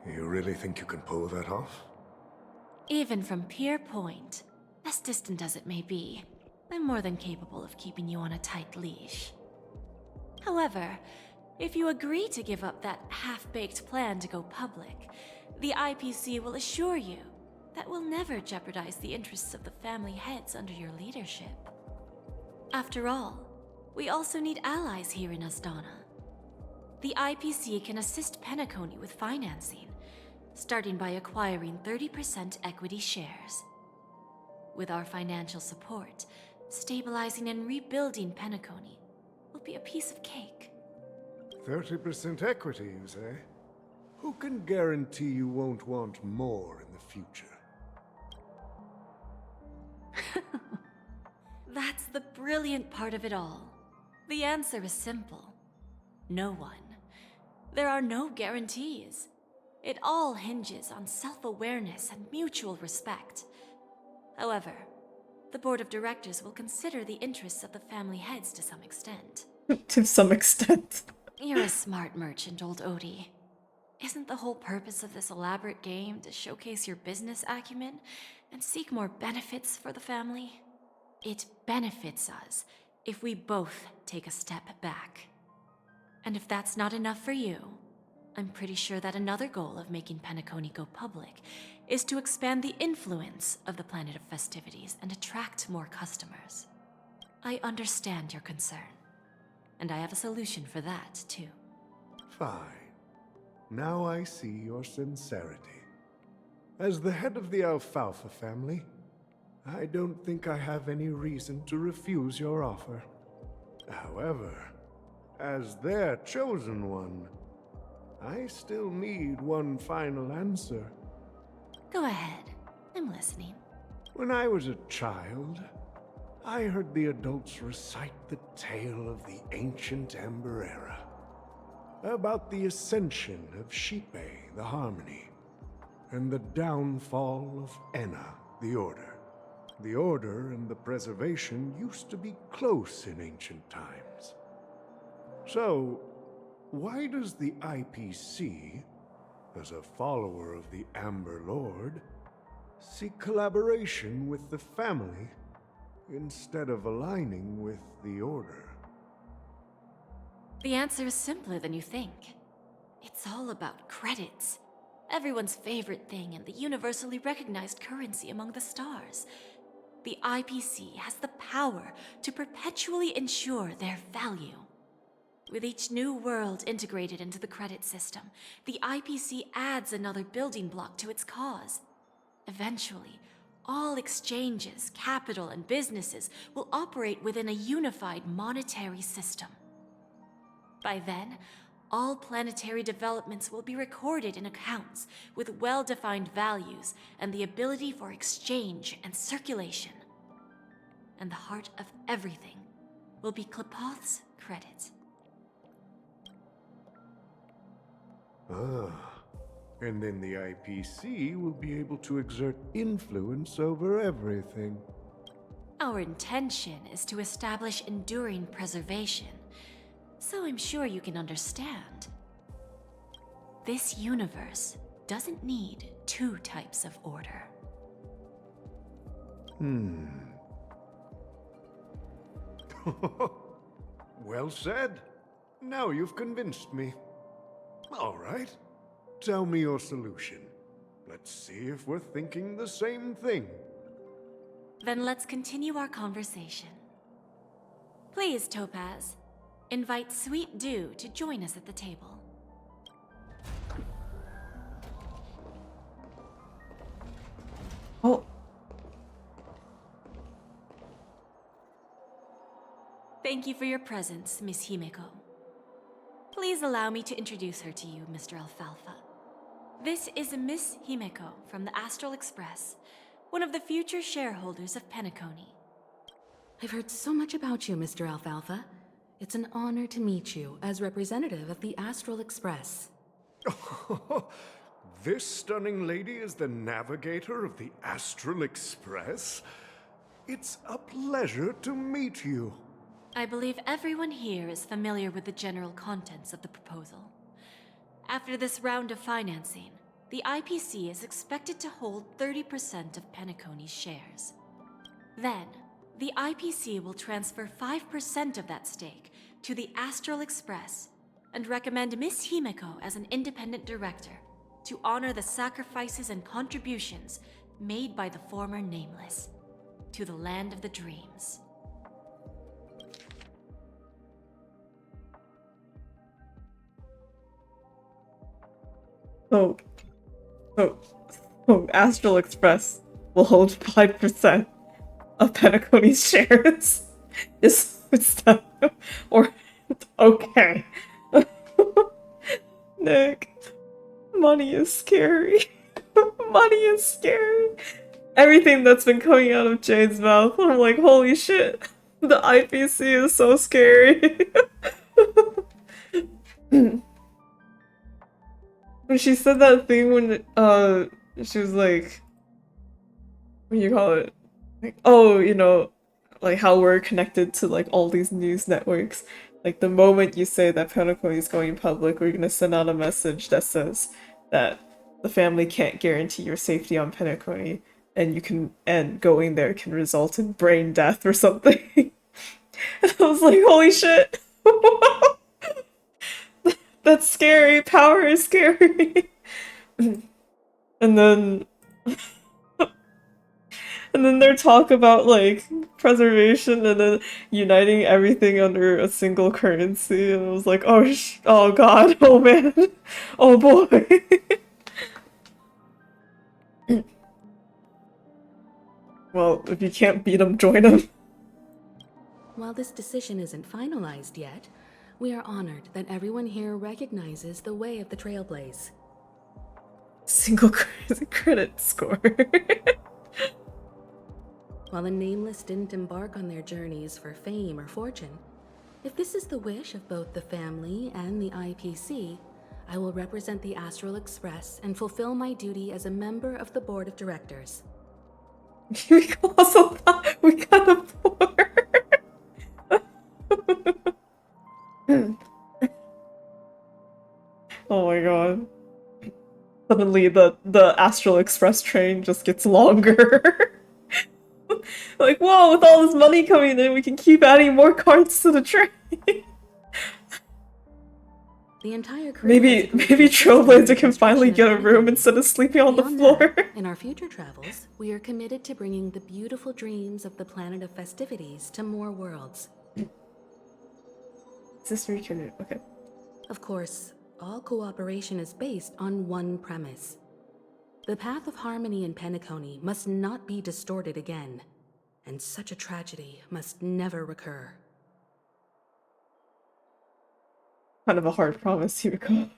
You really think you can pull that off? Even from Pier Point, as distant as it may be, I'm more than capable of keeping you on a tight leash. However, if you agree to give up that half-baked plan to go public, the IPC will assure you that we'll never jeopardize the interests of the family heads under your leadership. After all, we also need allies here in Asdana. The IPC can assist Penacony with financing, starting by acquiring 30% equity shares. With our financial support, stabilizing and rebuilding Penacony will be a piece of cake. 30% equity, you say? Who can guarantee you won't want more in the future? That's the brilliant part of it all. The answer is simple. No one. There are no guarantees. It all hinges on self-awareness and mutual respect. However, the board of directors will consider the interests of the family heads to some extent. To some extent. You're a smart merchant, old Odie. Isn't the whole purpose of this elaborate game to showcase your business acumen and seek more benefits for the family? It benefits us if we both take a step back. And if that's not enough for you, I'm pretty sure that another goal of making Penacony go public is to expand the influence of the Planet of Festivities and attract more customers. I understand your concern, and I have a solution for that, too. Fine. Now I see your sincerity. As the head of the Alfalfa family, I don't think I have any reason to refuse your offer. However, as their chosen one, I still need one final answer. Go ahead. I'm listening. When I was a child, I heard the adults recite the tale of the ancient Amber Era, about the ascension of Xipe, the Harmony, and the downfall of Enna, the Order. The Order and the Preservation used to be close in ancient times. So, why does the IPC, as a follower of the Amber Lord, seek collaboration with the family instead of aligning with the Order? The answer is simpler than you think. It's all about credits. Everyone's favorite thing and the universally recognized currency among the stars. The IPC has the power to perpetually ensure their value. With each new world integrated into the credit system, the IPC adds another building block to its cause. Eventually, all exchanges, capital, and businesses will operate within a unified monetary system. By then, all planetary developments will be recorded in accounts with well-defined values and the ability for exchange and circulation. And the heart of everything will be Qlipoth's credit. Ah, And then the IPC will be able to exert influence over everything. Our intention is to establish enduring preservation, so I'm sure you can understand. This universe doesn't need two types of order. Well said. Now you've convinced me. All right. Tell me your solution. Let's see if we're thinking the same thing. Then let's continue our conversation. Please, Topaz, invite Sweet Dew to join us at the table. Oh. Thank you for your presence, Miss Himeko. Please allow me to introduce her to you, Mr. Alfalfa. This is Miss Himeko from the Astral Express, one of the future shareholders of Penacony. I've heard so much about you, Mr. Alfalfa. It's an honor to meet you as representative of the Astral Express. This stunning lady is the navigator of the Astral Express? It's a pleasure to meet you. I believe everyone here is familiar with the general contents of the proposal. After this round of financing, the IPC is expected to hold 30% of Penacony's shares. Then, the IPC will transfer 5% of that stake to the Astral Express and recommend Miss Himeko as an independent director to honor the sacrifices and contributions made by the former Nameless to the Land of the Dreams. So Astral Express will hold 5% of Penacony's shares. Is that, or okay? Nick, money is scary. Money is scary. Everything that's been coming out of Jade's mouth, I'm like, holy shit. The IPC is so scary. When she said that thing when she was like, what do you call it? Like, oh, you know, like how we're connected to like all these news networks. Like the moment you say that Penacony is going public, we're gonna send out a message that says that the family can't guarantee your safety on Penacony, and going there can result in brain death or something. And I was like, holy shit. That's scary. Power is scary. And then their talk about like preservation and then uniting everything under a single currency, and I was like, oh god, oh man, oh boy. Well, if you can't beat them, join them. While this decision isn't finalized yet, we are honored that everyone here recognizes the way of the Trailblaze. Single credit score. While the Nameless didn't embark on their journeys for fame or fortune, if this is the wish of both the family and the IPC, I will represent the Astral Express and fulfill my duty as a member of the board of directors. We also thought we got a poor. Oh my god. Suddenly the Astral Express train just gets longer. Like, whoa, with all this money coming in, we can keep adding more carts to the train. The entire crew maybe Trailblazer can finally get a room instead of sleeping on the floor. In our future travels, we are committed to bringing the beautiful dreams of the planet of festivities to more worlds. Is this recorded? Okay. Of course, all cooperation is based on one premise. The path of harmony in Penacony must not be distorted again, and such a tragedy must never recur. Kind of a hard promise, Himeko.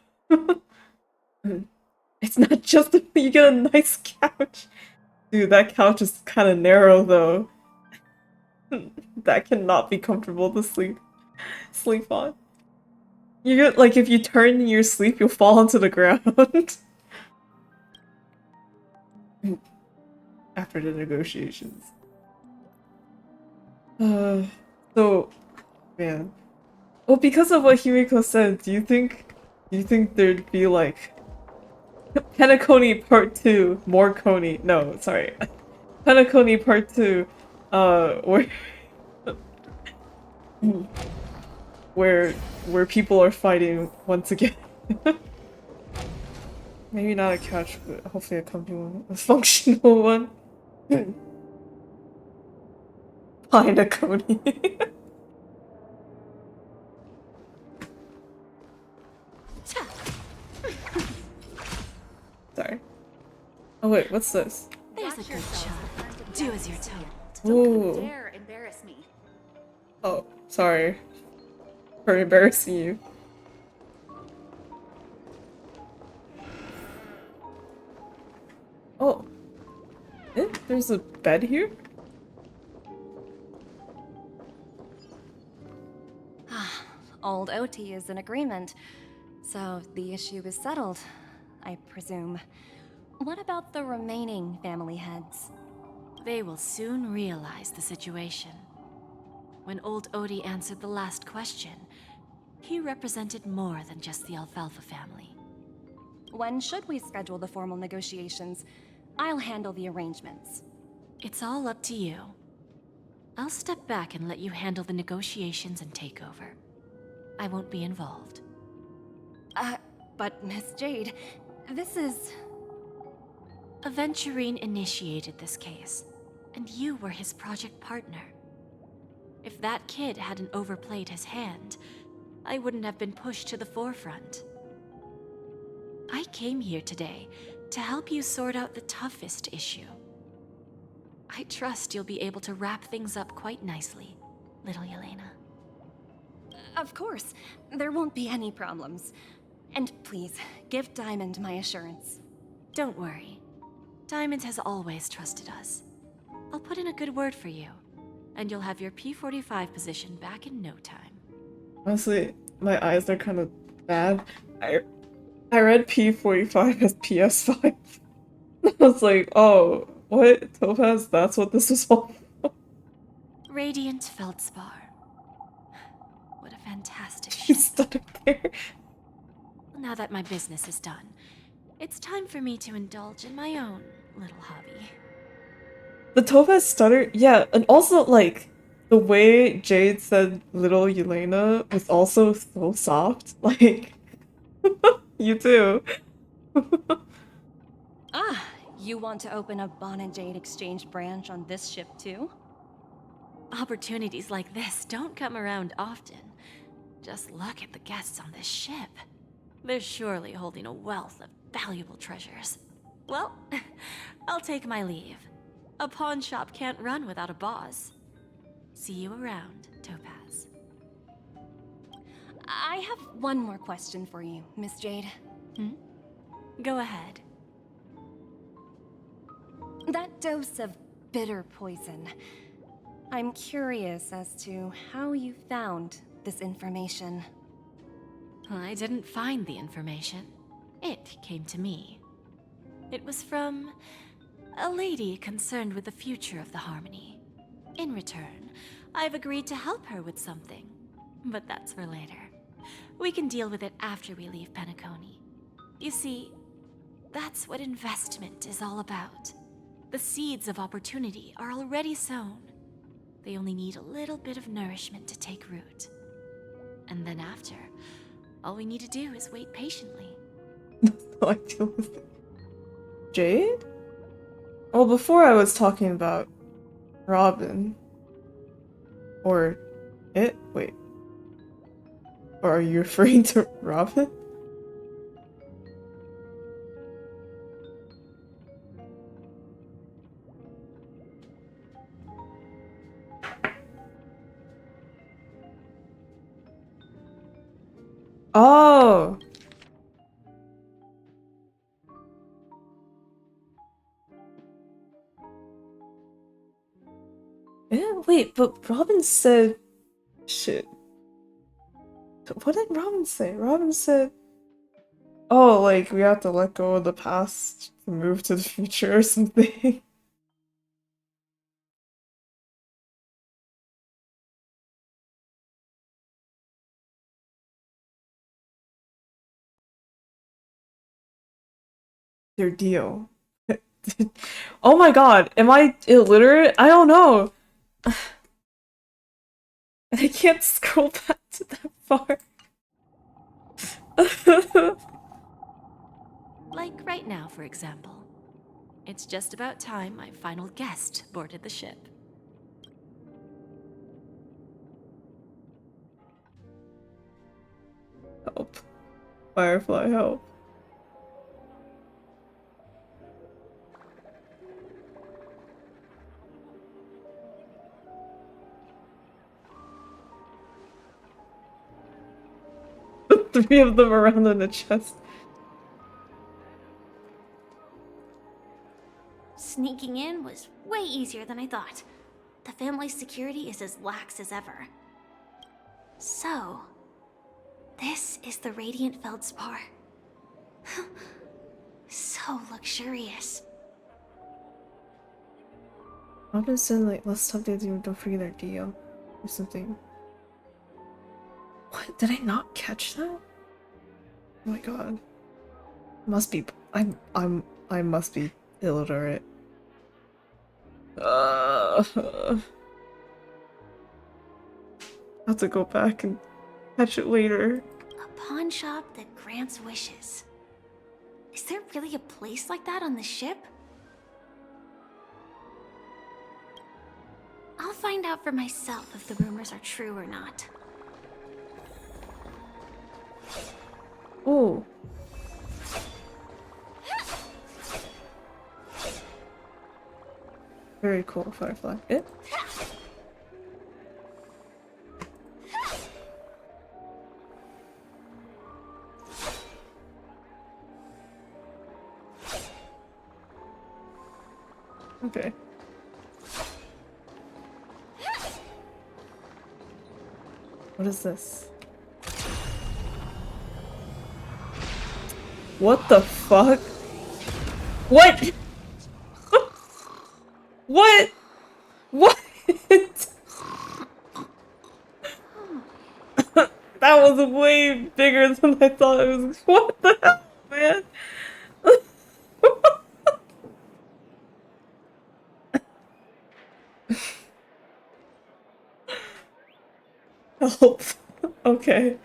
It's not just you get a nice couch. Dude, that couch is kind of narrow though. That cannot be comfortable to sleep on. You get, like, if you turn in your sleep, you'll fall onto the ground. after the negotiations. So, man. Well, because of what Himiko said, do you think there'd be like Penacony Part 2, more Coney? No, sorry. Penacony Part 2, where where people are fighting once again. Maybe not a couch, but hopefully a comfy one, a functional one. Find a Coney. Sorry. Oh wait, what's this? There's a good shot. Do as you're told. Ooh. Don't dare embarrass me. Oh, sorry for embarrassing you. Oh. There's a bed here? Old OT is in agreement, so the issue is settled, I presume. What about the remaining family heads? They will soon realize the situation. When old Odie answered the last question, he represented more than just the Alfalfa family. When should we schedule the formal negotiations? I'll handle the arrangements. It's all up to you. I'll step back and let you handle the negotiations and takeover. I won't be involved. But Miss Jade, this is... Aventurine initiated this case, and you were his project partner. If that kid hadn't overplayed his hand, I wouldn't have been pushed to the forefront. I came here today to help you sort out the toughest issue. I trust you'll be able to wrap things up quite nicely, little Yelena. Of course, there won't be any problems. And please, give Diamond my assurance. Don't worry. Diamond has always trusted us. I'll put in a good word for you, and you'll have your P45 position back in no time. Honestly, my eyes are kind of bad. I read P45 as PS5. I was like, oh, what? Topaz? That's what this was all for? Radiant Feldspar. What a fantastic She ship. stood there. Now that my business is done, it's time for me to indulge in my own little hobby. The Topaz stutter? Yeah, and also, like, the way Jade said little Yelena was also so soft. Like, you too. You want to open a Bon and Jade exchange branch on this ship too? Opportunities like this don't come around often. Just look at the guests on this ship. They're surely holding a wealth of valuable treasures. Well, I'll take my leave. A pawn shop can't run without a boss. See you around, Topaz. I have one more question for you, Miss Jade. Go ahead. That dose of bitter poison. I'm curious as to how you found this information. I didn't find the information. It came to me. It was from a lady concerned with the future of the Harmony. In return, I've agreed to help her with something. But that's for later. We can deal with it after we leave Penacony. You see, that's what investment is all about. The seeds of opportunity are already sown. They only need a little bit of nourishment to take root. And then after, all we need to do is wait patiently. How I feel with it. Jade? Well, before I was talking about Robin. Or it? Wait. Or are you referring to Robin? Oh! Yeah, wait, but Robin said... Shit. What did Robin say? Robin said... Oh, like we have to let go of the past to move to the future or something. Their deal. Oh my god, am I illiterate? I don't know. I can't scroll back to that far. Like right now, for example. It's just about time my final guest boarded the ship. Help. Firefly, help. Three of them around in the chest. Sneaking in was way easier than I thought. The family's security is as lax as ever. So, this is the Radiant Feldspar. So luxurious. Robinson, like, let's talk to them, don't forget their deal. Or something. What? Did I not catch that? Oh my god. Must be. I must be illiterate. I have to go back and catch it later. A pawn shop that grants wishes. Is there really a place like that on the ship? I'll find out for myself if the rumors are true or not. Oh. Very cool, Firefly. Eh? Okay. What is this? What the fuck? What? What? What? That was way bigger than I thought it was. What the hell, man? Help. Okay.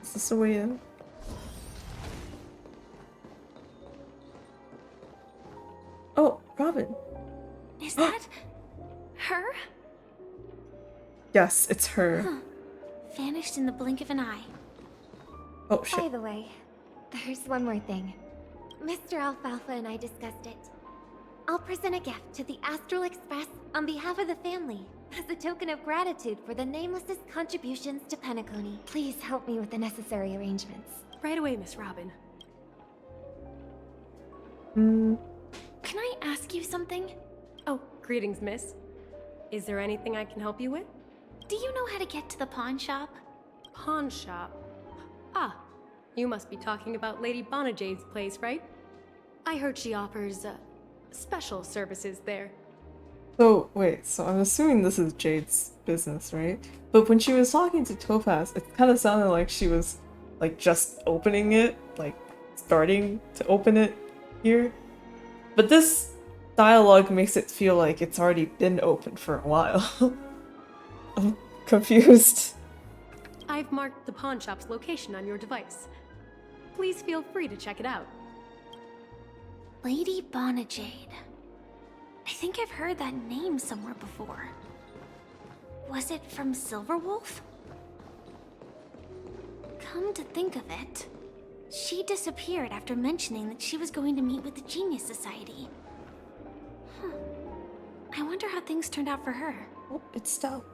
Is this the way in? Oh, Robin. Is that her? Yes, it's her. Huh. Vanished in the blink of an eye. Oh shit. By the way, there's one more thing. Mr. Alfalfa and I discussed it. I'll present a gift to the Astral Express on behalf of the family, as a token of gratitude for the Nameless's contributions to Penacony. Please help me with the necessary arrangements. Right away, Miss Robin. Hmm. Can I ask you something? Oh, greetings, miss. Is there anything I can help you with? Do you know how to get to the pawn shop? Pawn shop? Ah, you must be talking about Lady Bonajade's place, right? I heard she offers, special services there. So, wait, so I'm assuming this is Jade's business, right? But when she was talking to Topaz, it kind of sounded like she was, like, just opening it, like, starting to open it here. But this dialogue makes it feel like it's already been open for a while. I'm confused. I've marked the pawn shop's location on your device. Please feel free to check it out. Lady Bonajade. I think I've heard that name somewhere before. Was it from Silverwolf? Come to think of it, she disappeared after mentioning that she was going to meet with the Genius Society. Huh. I wonder how things turned out for her. Oh, it's Stell.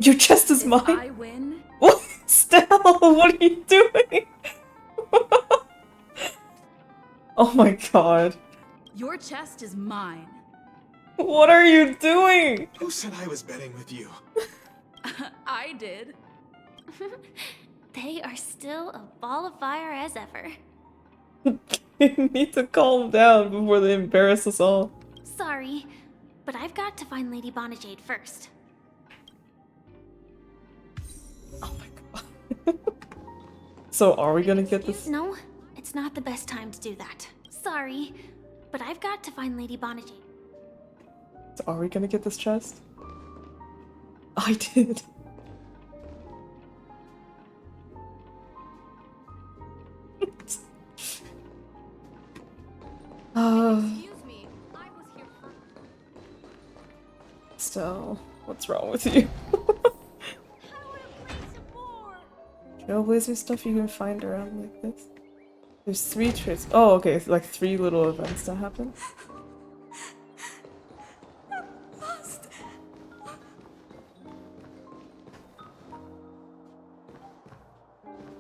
Your chest is mine? I win? What? Stell, what are you doing? Oh my god. Your chest is mine. What are you doing? Who said I was betting with you? I did. They are still a ball of fire as ever. You need to calm down before they embarrass us all. Sorry, but I've got to find Lady Bonajade first. So are we gonna get this? No, it's not the best time to do that. Sorry, but I've got to find Lady Bonajade. So are we gonna get this chest? I did. Excuse me, I was here first. Still, what's wrong with you? Trailblazer stuff you can find around like this. There's 3 traits. Oh, okay, it's like 3 little events that happen.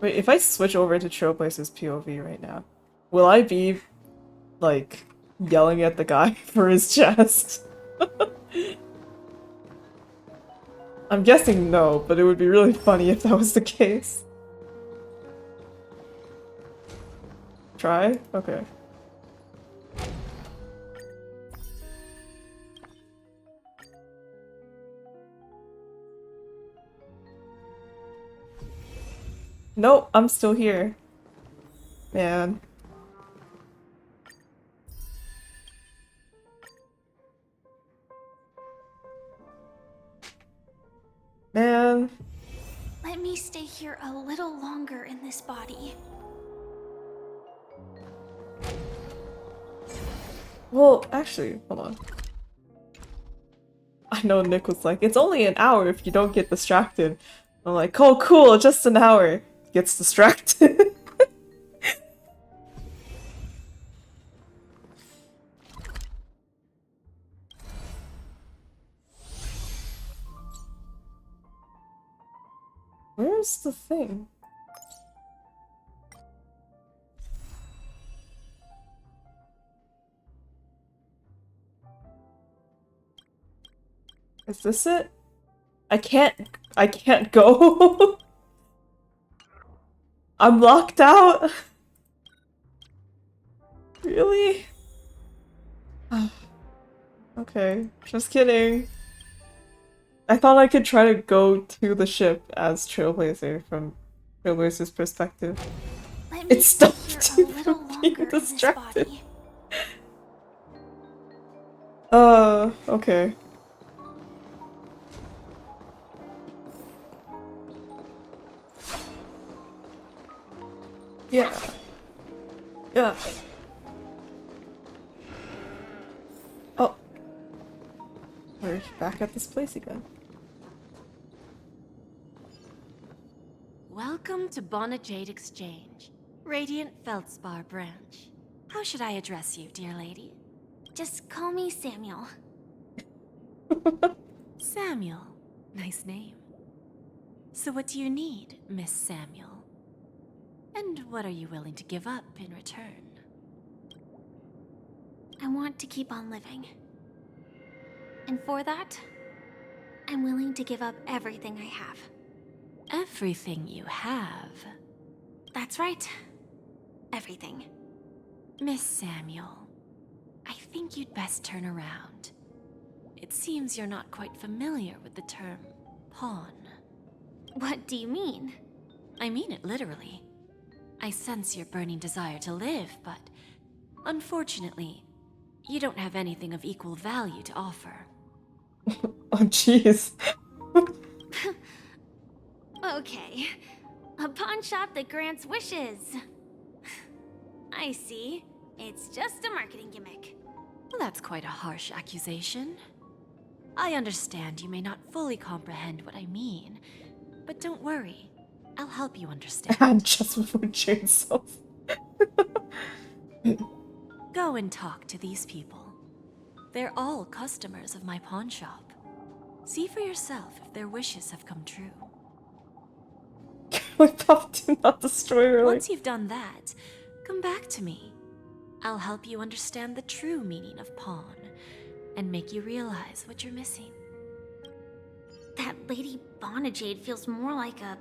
Wait, if I switch over to Trailblazer's POV right now, will I be, like, yelling at the guy for his chest? I'm guessing no, but it would be really funny if that was the case. Try? Okay. Nope, I'm still here. Man. Man. Let me stay here a little longer in this body. Well, actually, hold on. I know Nick was like, it's only an hour if you don't get distracted. I'm like, oh cool, just an hour. Gets distracted. Where's the thing? Is this it? I can't go. I'm locked out. Really? Okay, just kidding. I thought I could try to go to the ship as Trailblazer from Trailblazer's perspective. It stopped you from being distracted. Okay. Yeah. Yeah. Oh. We're back at this place again. Welcome to Bonajade Exchange, Radiant Feldspar branch. How should I address you, dear lady? Just call me Samuel. Samuel. Nice name. So what do you need, Miss Samuel? And what are you willing to give up in return? I want to keep on living. And for that, I'm willing to give up everything I have. Everything you have? That's right. Everything. Miss Samuel, I think you'd best turn around. It seems you're not quite familiar with the term pawn. What do you mean? I mean it literally. I sense your burning desire to live, but unfortunately, you don't have anything of equal value to offer. Oh, jeez. Okay. A pawn shop that grants wishes. I see. It's just a marketing gimmick. Well, that's quite a harsh accusation. I understand you may not fully comprehend what I mean, but don't worry. I'll help you understand. Just before chainsaws. Go and talk to these people. They're all customers of my pawn shop. See for yourself if their wishes have come true. My pup did not destroy her. Once you've done that, come back to me. I'll help you understand the true meaning of pawn and make you realize what you're missing. That Lady Bonajade feels more like a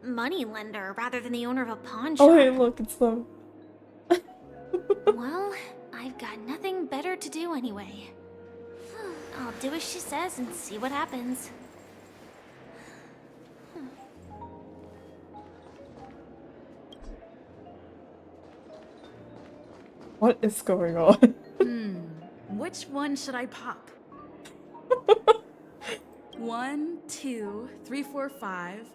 money lender rather than the owner of a pawn shop. Oh, hey, look, it's them. Well, I've got nothing better to do anyway. I'll do as she says and see what happens. What is going on? Which one should I pop? 1, 2, 3, 4, 5.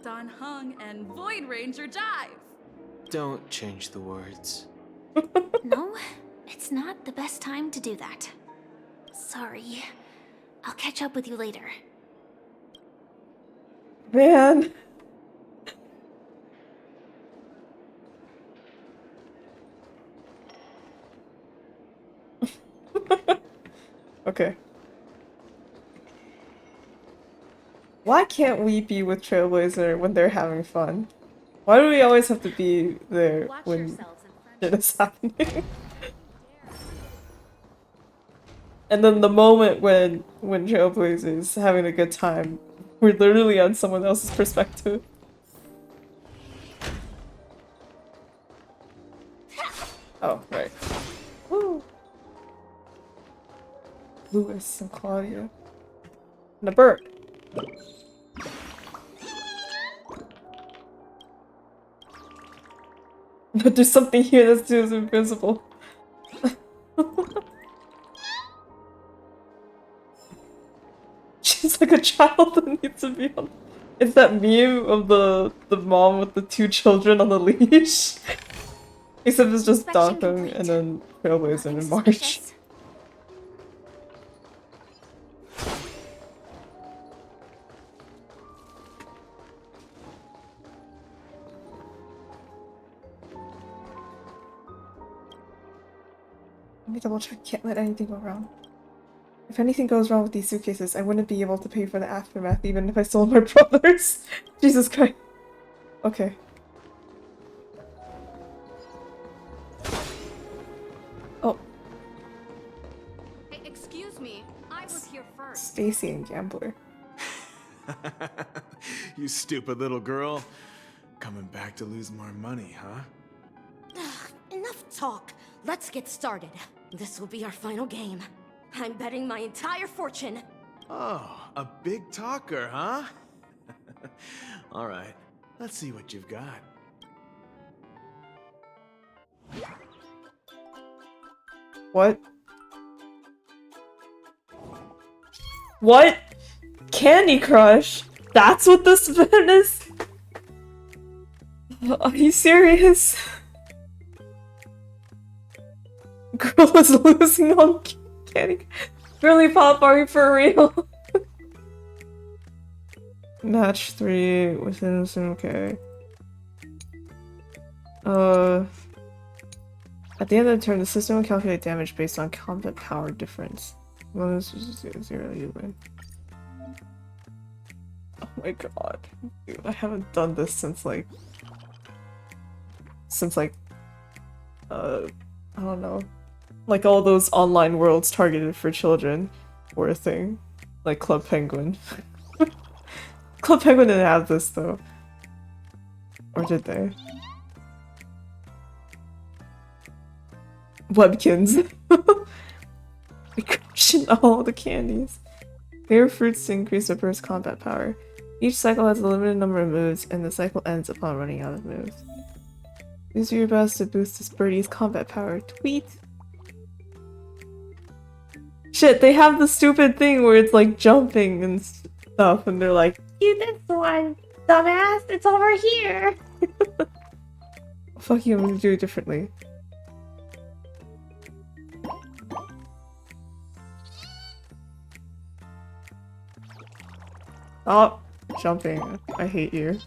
Dan Heng and Void Ranger Jive. Don't change the words. No, it's not the best time to do that. Sorry. I'll catch up with you later. Man. Okay. Why can't we be with Trailblazer when they're having fun? Why do we always have to be there when shit is happening? And then the moment when Trailblazer is having a good time, we're literally on someone else's perspective. Oh, right. Woo! Louis and Claudia. And a bird. But there's something here that's just invisible. She's like a child that needs to be on. It's that meme of the mom with the 2 children on the leash. Except it's just Dankung and then Trailblazer and March. Let me double check. Can't let anything go wrong. If anything goes wrong with these suitcases, I wouldn't be able to pay for the aftermath even if I sold my brothers. Jesus Christ. Okay. Oh. Hey, excuse me. I was here first. Stacy and Gambler. You stupid little girl. Coming back to lose more money, huh? Enough talk. Let's get started. This will be our final game. I'm betting my entire fortune. Oh, a big talker, huh? All right, let's see what you've got. What? What? Candy Crush? That's what this event is? Are you serious? Girl is losing on Candy. Really, Pop, are you for real? Match 3 within okay. At the end of the turn, the system will calculate damage based on combat power difference. Well, this is 0, you win. Oh my god. Dude, I haven't done this since I don't know. Like all those online worlds targeted for children were a thing. Like Club Penguin. Club Penguin didn't have this though. Or did they? Webkins. We crushing all the candies. Favorite fruits to increase the burst combat power. Each cycle has a limited number of moves, and the cycle ends upon running out of moves. Use your best to boost this birdie's combat power. Tweet! Shit, they have the stupid thing where it's like jumping and stuff, and they're like, You this one, dumbass! It's over here! fuck you, I'm gonna do it differently. Stop jumping. I hate you.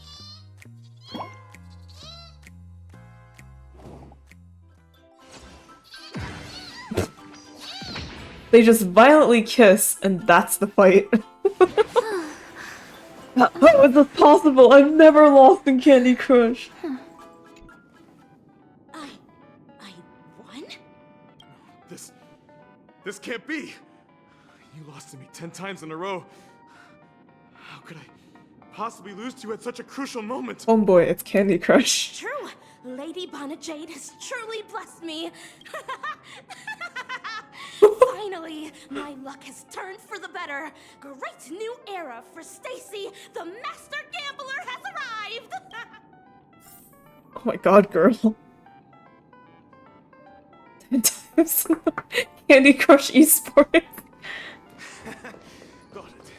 They just violently kiss, and that's the fight. How is this possible? I've never lost in Candy Crush. This can't be! You lost to me 10 times in a row. How could I possibly lose to you at such a crucial moment? Oh boy, it's Candy Crush. True! Lady Bonajade has truly blessed me! Finally, my luck has turned for the better. Great new era for Stacy. The master gambler has arrived! Oh my god, girl. 10 times Candy Crush Esports. Got it.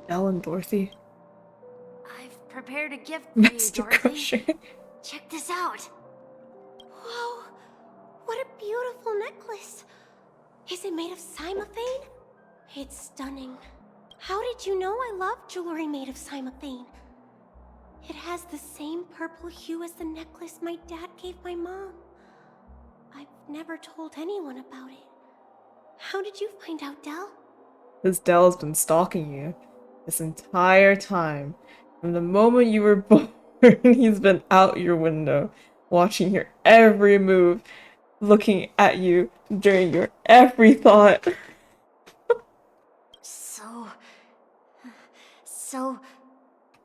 Dell and Dorothy. I've prepared a gift for you, Master Dorothy. Crusher. Check this out. Whoa! What a beautiful necklace. Is it made of cymophane? It's stunning. How did you know I love jewelry made of cymophane? It has the same purple hue as the necklace my dad gave my mom. I've never told anyone about it. How did you find out, Dell? This Dell's been stalking you this entire time. From the moment you were born, he's been out your window, watching your every move, looking at you during your every thought. So,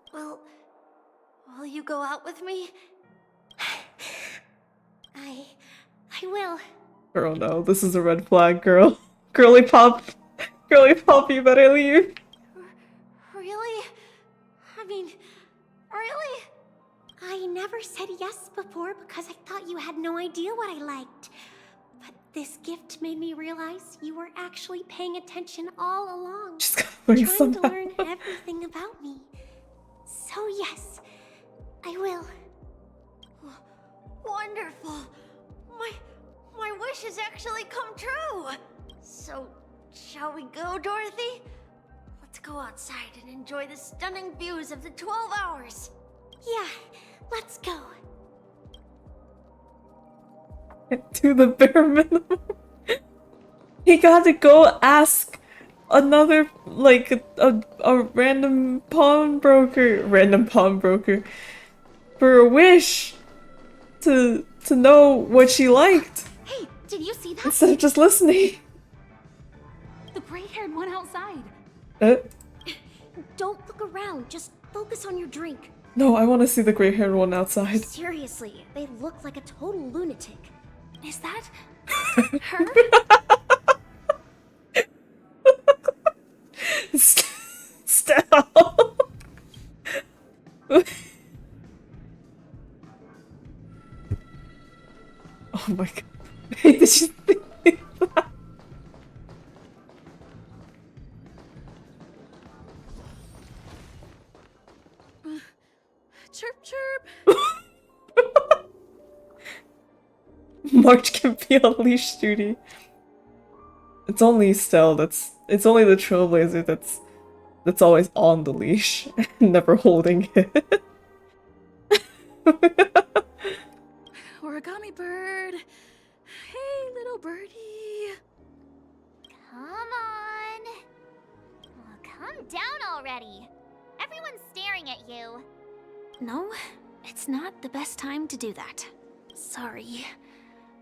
will you go out with me? I will. Girl, no, this is a red flag, girl. Girly pop, you better leave. Really? I mean, really? I never said yes before because I thought you had no idea what I liked. But this gift made me realize you were actually paying attention all along. Trying to learn everything about me. So yes, I will. Wonderful. My wish has actually come true. So, shall we go, Dorothy? Let's go outside and enjoy the stunning views of the 12 hours. Yeah, let's go. To the bare minimum. He got to go ask another, like, a random pawnbroker for a wish to know what she liked. Hey, did you see that? Instead of just listening. The gray-haired one outside. Don't look around, just focus on your drink. No, I want to see the gray-haired one outside. Seriously, they look like a total lunatic. Is that her? Stop. Oh my god. Did you see that? Chirp chirp. March can be on leash duty. It's only Stell it's only the Trailblazer that's always on the leash, never holding it. Origami bird. Hey, little birdie. Come on. Oh, calm down already. Everyone's staring at you. No, it's not the best time to do that. Sorry.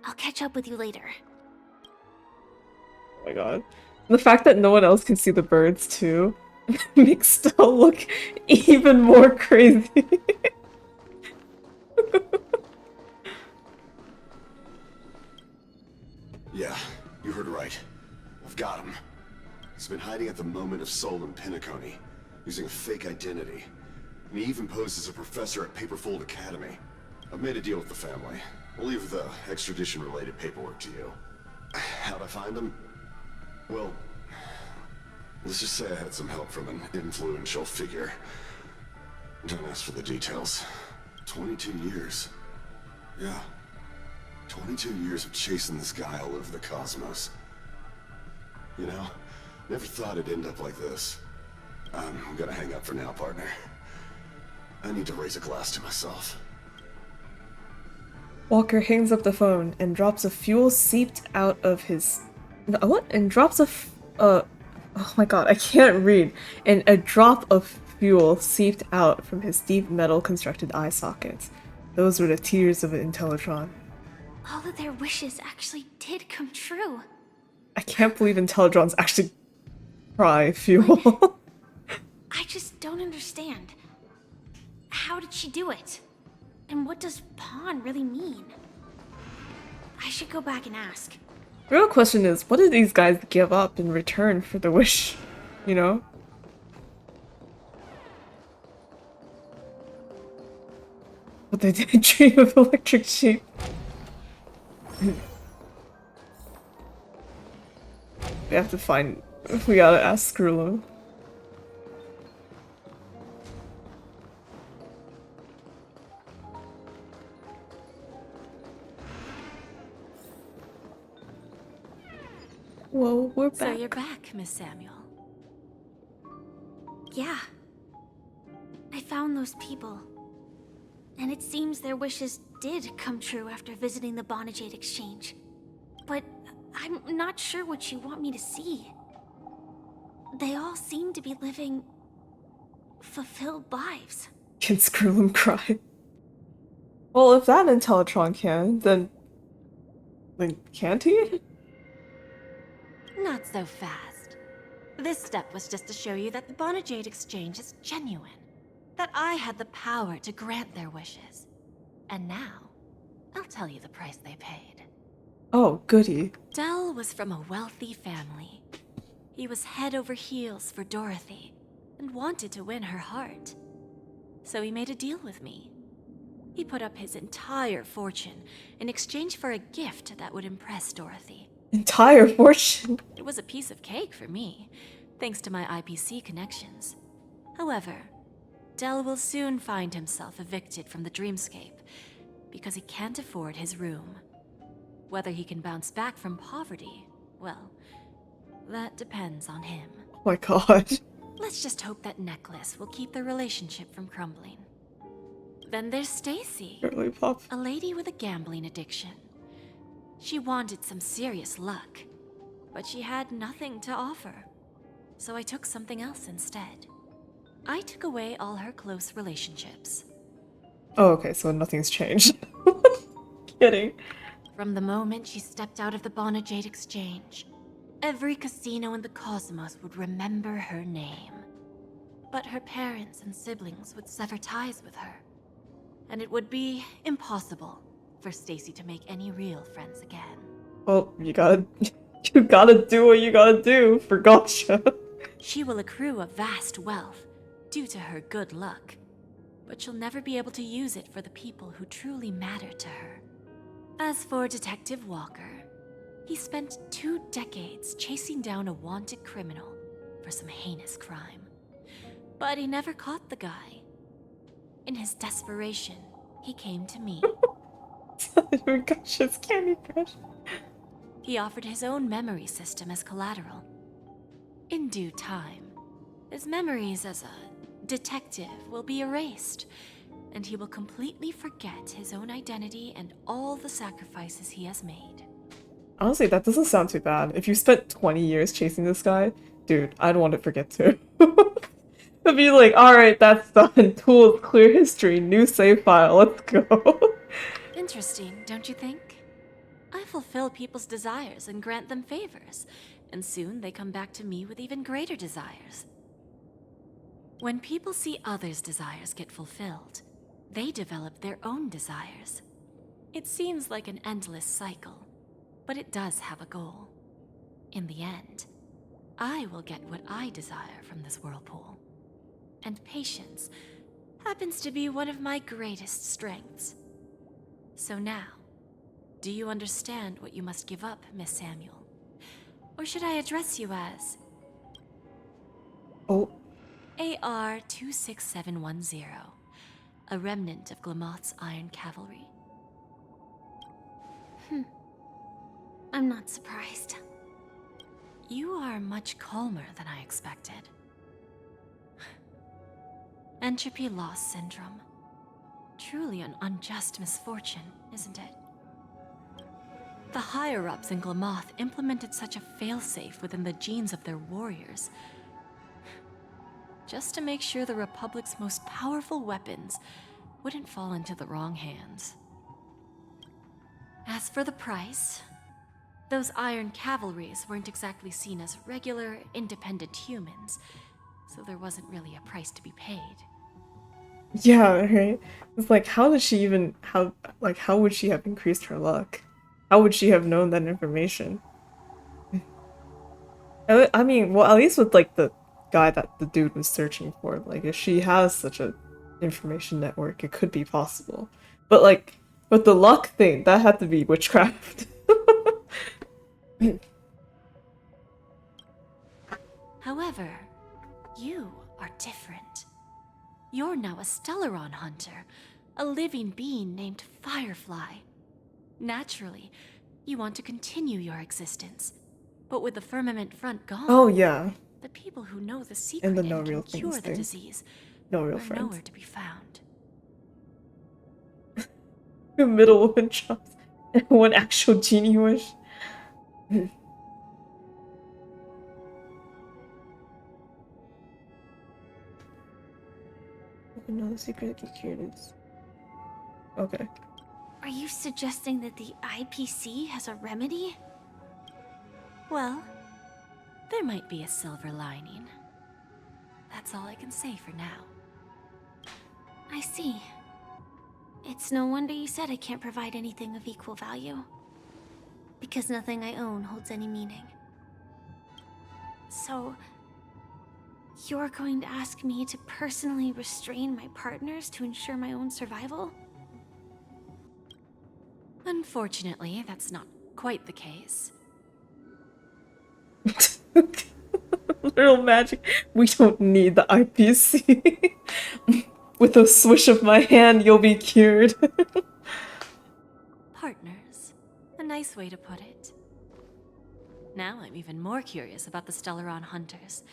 I'll catch up with you later. Oh my god. The fact that no one else can see the birds too makes Stell look even more crazy. Yeah, you heard right. I've got him. He's been hiding at the moment of Soul in Pinacone, using a fake identity. And he even posed as a professor at Paperfold Academy. I've made a deal with the family. We'll leave the extradition-related paperwork to you. How'd I find him? Well, let's just say I had some help from an influential figure. Don't ask for the details. 22 years. Yeah. 22 years of chasing this guy all over the cosmos. You know, never thought it'd end up like this. I'm gonna hang up for now, partner. I need to raise a glass to myself. Walker hangs up the phone and drops a fuel seeped out of his... No, what? And drops a oh my god, I can't read. And a drop of fuel seeped out from his deep metal constructed eye sockets. Those were the tears of an Intellitron. All of their wishes actually did come true. I can't believe Intellitrons actually cry fuel. I just don't understand. How did she do it? And what does pawn really mean? I should go back and ask. The real question is, what did these guys give up in return for the wish? You know? But they did dream of electric sheep. We have to find... We gotta ask Skrullo. Whoa, we're back. So you're back, Miss Samuel. Yeah. I found those people. And it seems their wishes did come true after visiting the Bonajade Exchange. But I'm not sure what you want me to see. They all seem to be living... fulfilled lives. Can Skrullo cry? Well, if that Intellitron can, then can't he? Not so fast. This step was just to show you that the Bonajade Exchange is genuine. That I had the power to grant their wishes. And now, I'll tell you the price they paid. Oh, goody. Del was from a wealthy family. He was head over heels for Dorothy, and wanted to win her heart. So he made a deal with me. He put up his entire fortune in exchange for a gift that would impress Dorothy. Entire fortune? It was a piece of cake for me, thanks to my IPC connections. However, Del will soon find himself evicted from the dreamscape because he can't afford his room. Whether he can bounce back from poverty, well, that depends on him. Oh my god. Let's just hope that necklace will keep their relationship from crumbling. Then there's Stacy, a lady with a gambling addiction. She wanted some serious luck, but she had nothing to offer. So I took something else instead. I took away all her close relationships. Oh, okay, so nothing's changed. Kidding. From the moment she stepped out of the Bonajade Exchange, every casino in the cosmos would remember her name. But her parents and siblings would sever ties with her, and it would be impossible for Stacy to make any real friends again. Well, you gotta do what you gotta do for Gotcha. She will accrue a vast wealth due to her good luck, but she'll never be able to use it for the people who truly matter to her. As for Detective Walker, he spent 2 decades chasing down a wanted criminal for some heinous crime. But he never caught the guy. In his desperation, he came to me. Gotcha's Candy Crush. He offered his own memory system as collateral. In due time, his memories as a detective will be erased, and he will completely forget his own identity and all the sacrifices he has made. Honestly, that doesn't sound too bad. If you spent 20 years chasing this guy, dude, I'd want to forget too. I'd be like, alright, that's done. Tools, clear history, new save file, let's go. Interesting, don't you think? I fulfill people's desires and grant them favors, and soon they come back to me with even greater desires. When people see others' desires get fulfilled, they develop their own desires. It seems like an endless cycle, but it does have a goal. In the end, I will get what I desire from this whirlpool. And patience happens to be one of my greatest strengths. So now, do you understand what you must give up, Miss Samuel? Or should I address you as... Oh. AR-26710, a remnant of Glamoth's Iron Cavalry. I'm not surprised. You are much calmer than I expected. Entropy loss syndrome. Truly an unjust misfortune, isn't it? The higher-ups in Glamoth implemented such a failsafe within the genes of their warriors, just to make sure the Republic's most powerful weapons wouldn't fall into the wrong hands. As for the price, those Iron Cavalries weren't exactly seen as regular, independent humans, so there wasn't really a price to be paid. Yeah, right? It's like, how would she have increased her luck? How would she have known that information? I mean, well, at least with, like, the guy that the dude was searching for, like, if she has such a information network, it could be possible. But, like, with the luck thing, that had to be witchcraft. However, you are different. You're now a Stellaron hunter, a living being named Firefly. Naturally, you want to continue your existence, but with the Firmament Front gone, Oh, yeah. the people who know the secret And the and no can real cure things the thing. disease No real are friends. nowhere to be found. The middle woman jobs and one actual genie wish. Another secret that cured is. Okay. Are you suggesting that the IPC has a remedy? Well, there might be a silver lining. That's all I can say for now. I see. It's no wonder you said I can't provide anything of equal value. Because nothing I own holds any meaning. So, you're going to ask me to personally restrain my partners to ensure my own survival? Unfortunately, that's not quite the case. Literal magic. We don't need the IPC. With a swish of my hand, you'll be cured. Partners. A nice way to put it. Now I'm even more curious about the Stellaron Hunters.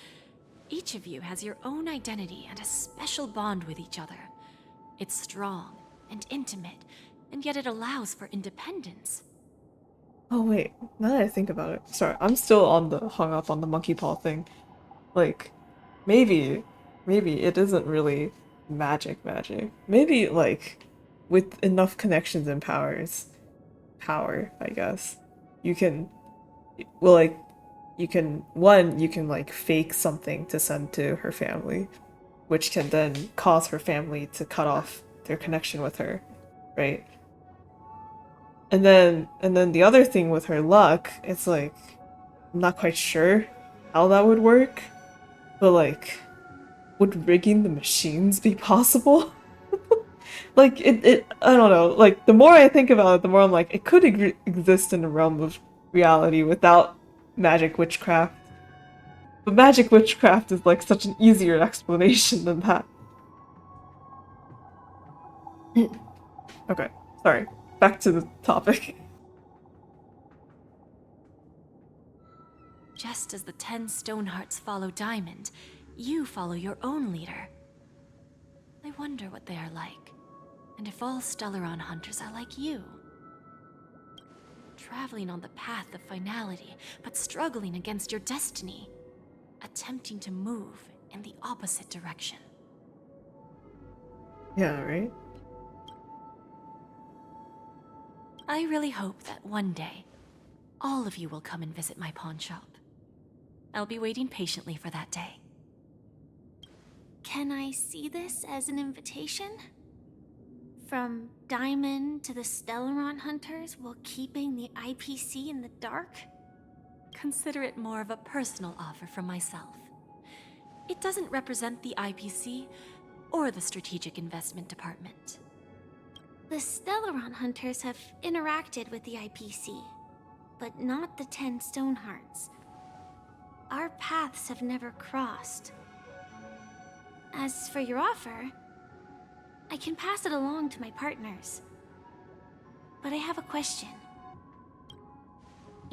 Each of you has your own identity and a special bond with each other. It's strong and intimate, and yet it allows for independence. Oh wait, now that I think about it. Sorry, I'm still hung up on the monkey paw thing. Like, maybe it isn't really magic. Maybe, like, with enough connections and power, I guess, you can, well, like, you can like fake something to send to her family, which can then cause her family to cut off their connection with her, right? And then the other thing with her luck, it's like, I'm not quite sure how that would work, but like, would rigging the machines be possible? Like, I don't know, like, the more I think about it, the more I'm like, it could exist in the realm of reality without magic witchcraft. But magic witchcraft is like such an easier explanation than that. Okay, sorry. Back to the topic. Just as the 10 Stonehearts follow Diamond, you follow your own leader. I wonder what they are like, and if all Stellaron hunters are like you. Traveling on the path of finality, but struggling against your destiny. Attempting to move in the opposite direction. Yeah, right? I really hope that one day, all of you will come and visit my pawn shop. I'll be waiting patiently for that day. Can I see this as an invitation? From Diamond to the Stellaron Hunters while keeping the IPC in the dark? Consider it more of a personal offer from myself. It doesn't represent the IPC or the Strategic Investment Department. The Stellaron Hunters have interacted with the IPC, but not the 10 Stonehearts. Our paths have never crossed. As for your offer, I can pass it along to my partners. But I have a question.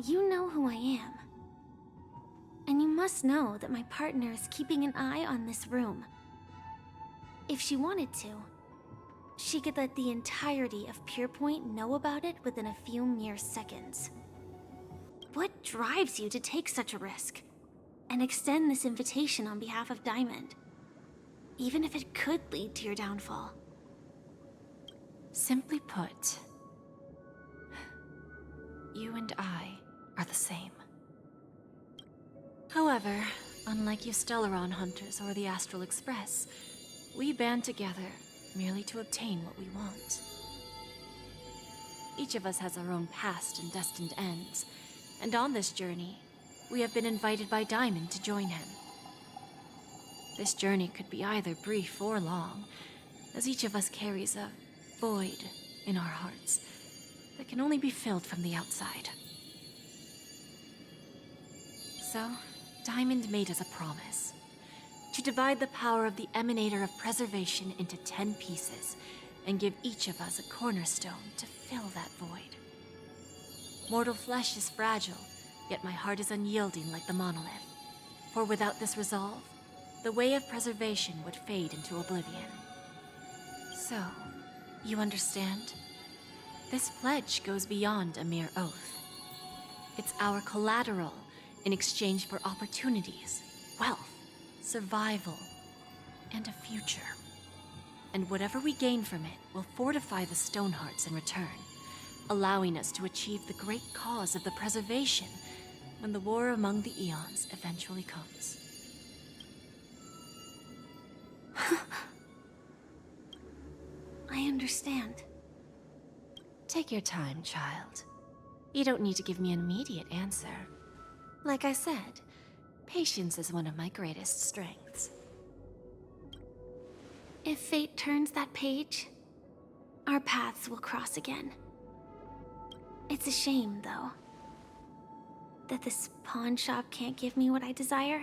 You know who I am. And you must know that my partner is keeping an eye on this room. If she wanted to, she could let the entirety of Pierpoint know about it within a few mere seconds. What drives you to take such a risk and extend this invitation on behalf of Diamond, even if it could lead to your downfall? Simply put, you and I are the same. However, unlike you Stellaron hunters or the Astral Express, we band together merely to obtain what we want. Each of us has our own past and destined ends, and on this journey, we have been invited by Diamond to join him. This journey could be either brief or long, as each of us carries a void in our hearts that can only be filled from the outside. So, Diamond made us a promise to divide the power of the Emanator of Preservation into 10 pieces and give each of us a cornerstone to fill that void. Mortal flesh is fragile, yet my heart is unyielding like the monolith. For without this resolve, the way of preservation would fade into oblivion. So, you understand? This pledge goes beyond a mere oath. It's our collateral in exchange for opportunities, wealth, survival, and a future. And whatever we gain from it will fortify the Stonehearts in return, allowing us to achieve the great cause of the preservation when the war among the Eons eventually comes. I understand. Take your time, child. You don't need to give me an immediate answer. Like I said, patience is one of my greatest strengths. If fate turns that page, our paths will cross again. It's a shame, though, that this pawn shop can't give me what I desire.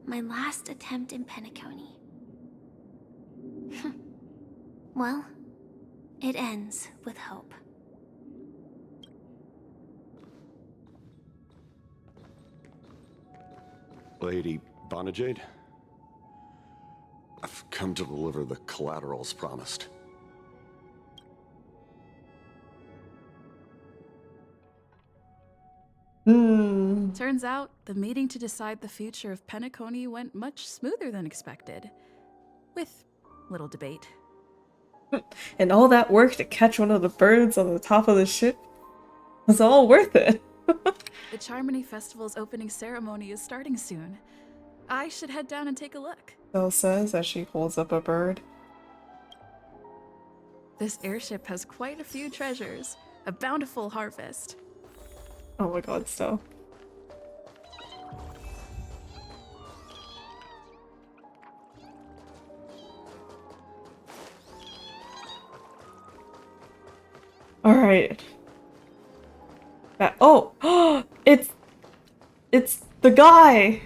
My last attempt in Penacony. Well, it ends with hope. Lady Bonajade? I've come to deliver the collaterals promised. Turns out, the meeting to decide the future of Penacony went much smoother than expected. With little debate. And all that work to catch one of the birds on the top of the ship was all worth it. The Charmony Festival's opening ceremony is starting soon. I should head down and take a look. Belle says as she holds up a bird. This airship has quite a few treasures. A bountiful harvest. Oh my god, Stell. Alright. Oh! It's the guy!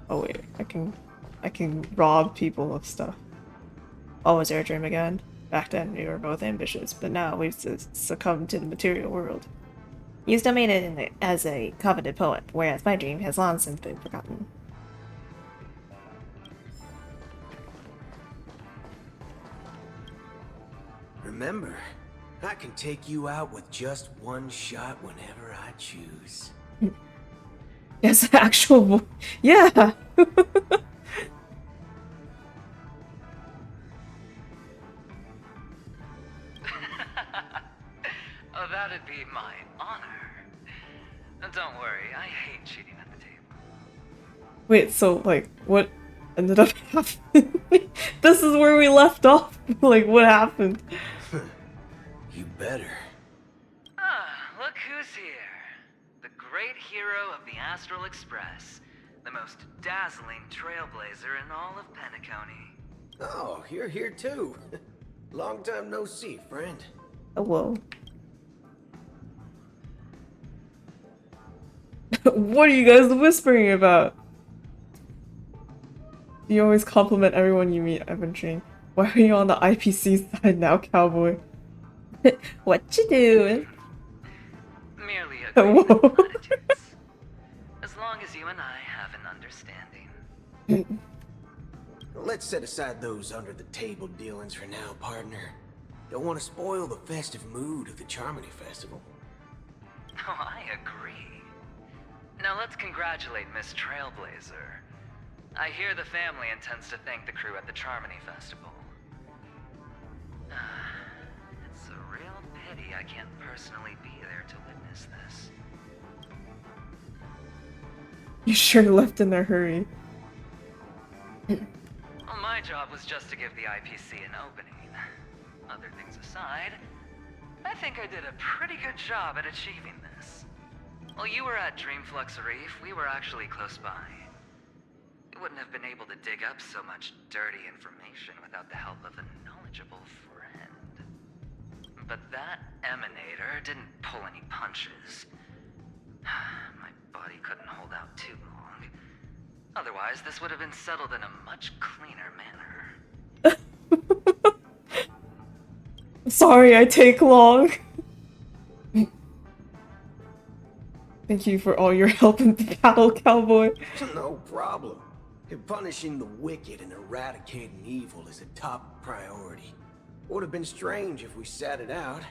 Oh wait, I can rob people of stuff. What was our dream again? Back then we were both ambitious, but now we've succumbed to the material world. You still made it as a coveted poet, whereas my dream has long since been forgotten. Remember, I can take you out with just one shot whenever I choose. Yes, actual. Yeah! Oh, that'd be my honor. Don't worry, I hate cheating at the table. Wait, so, like, what ended up happening? This is where we left off. Like, what happened? You better. Ah, look who's here. The great hero of the Astral Express. The most dazzling trailblazer in all of Penacony. Oh, you're here too. Long time no see, friend. Oh, whoa. What are you guys whispering about? You always compliment everyone you meet, Evan. Why are you on the IPC side now, cowboy? What you doing? Merely a great attitudes. As long as you and I have an understanding. Let's set aside those under-the-table dealings for now, partner. Don't want to spoil the festive mood of the Charmony Festival. Oh, I agree. Now let's congratulate Miss Trailblazer. I hear the family intends to thank the crew at the Charmony Festival. It's a real pity I can't personally be there to witness this. You sure left in a hurry. Well, my job was just to give the IPC an opening. Other things aside, I think I did a pretty good job at achieving this. While you were at Dreamflux Reef, we were actually close by. We wouldn't have been able to dig up so much dirty information without the help of a knowledgeable friend. But that emanator didn't pull any punches. My body couldn't hold out too long. Otherwise, this would have been settled in a much cleaner manner. Sorry, I take long. Thank you for all your help in the battle, cowboy. No problem. Punishing the wicked and eradicating evil is a top priority. Would have been strange if we sat it out.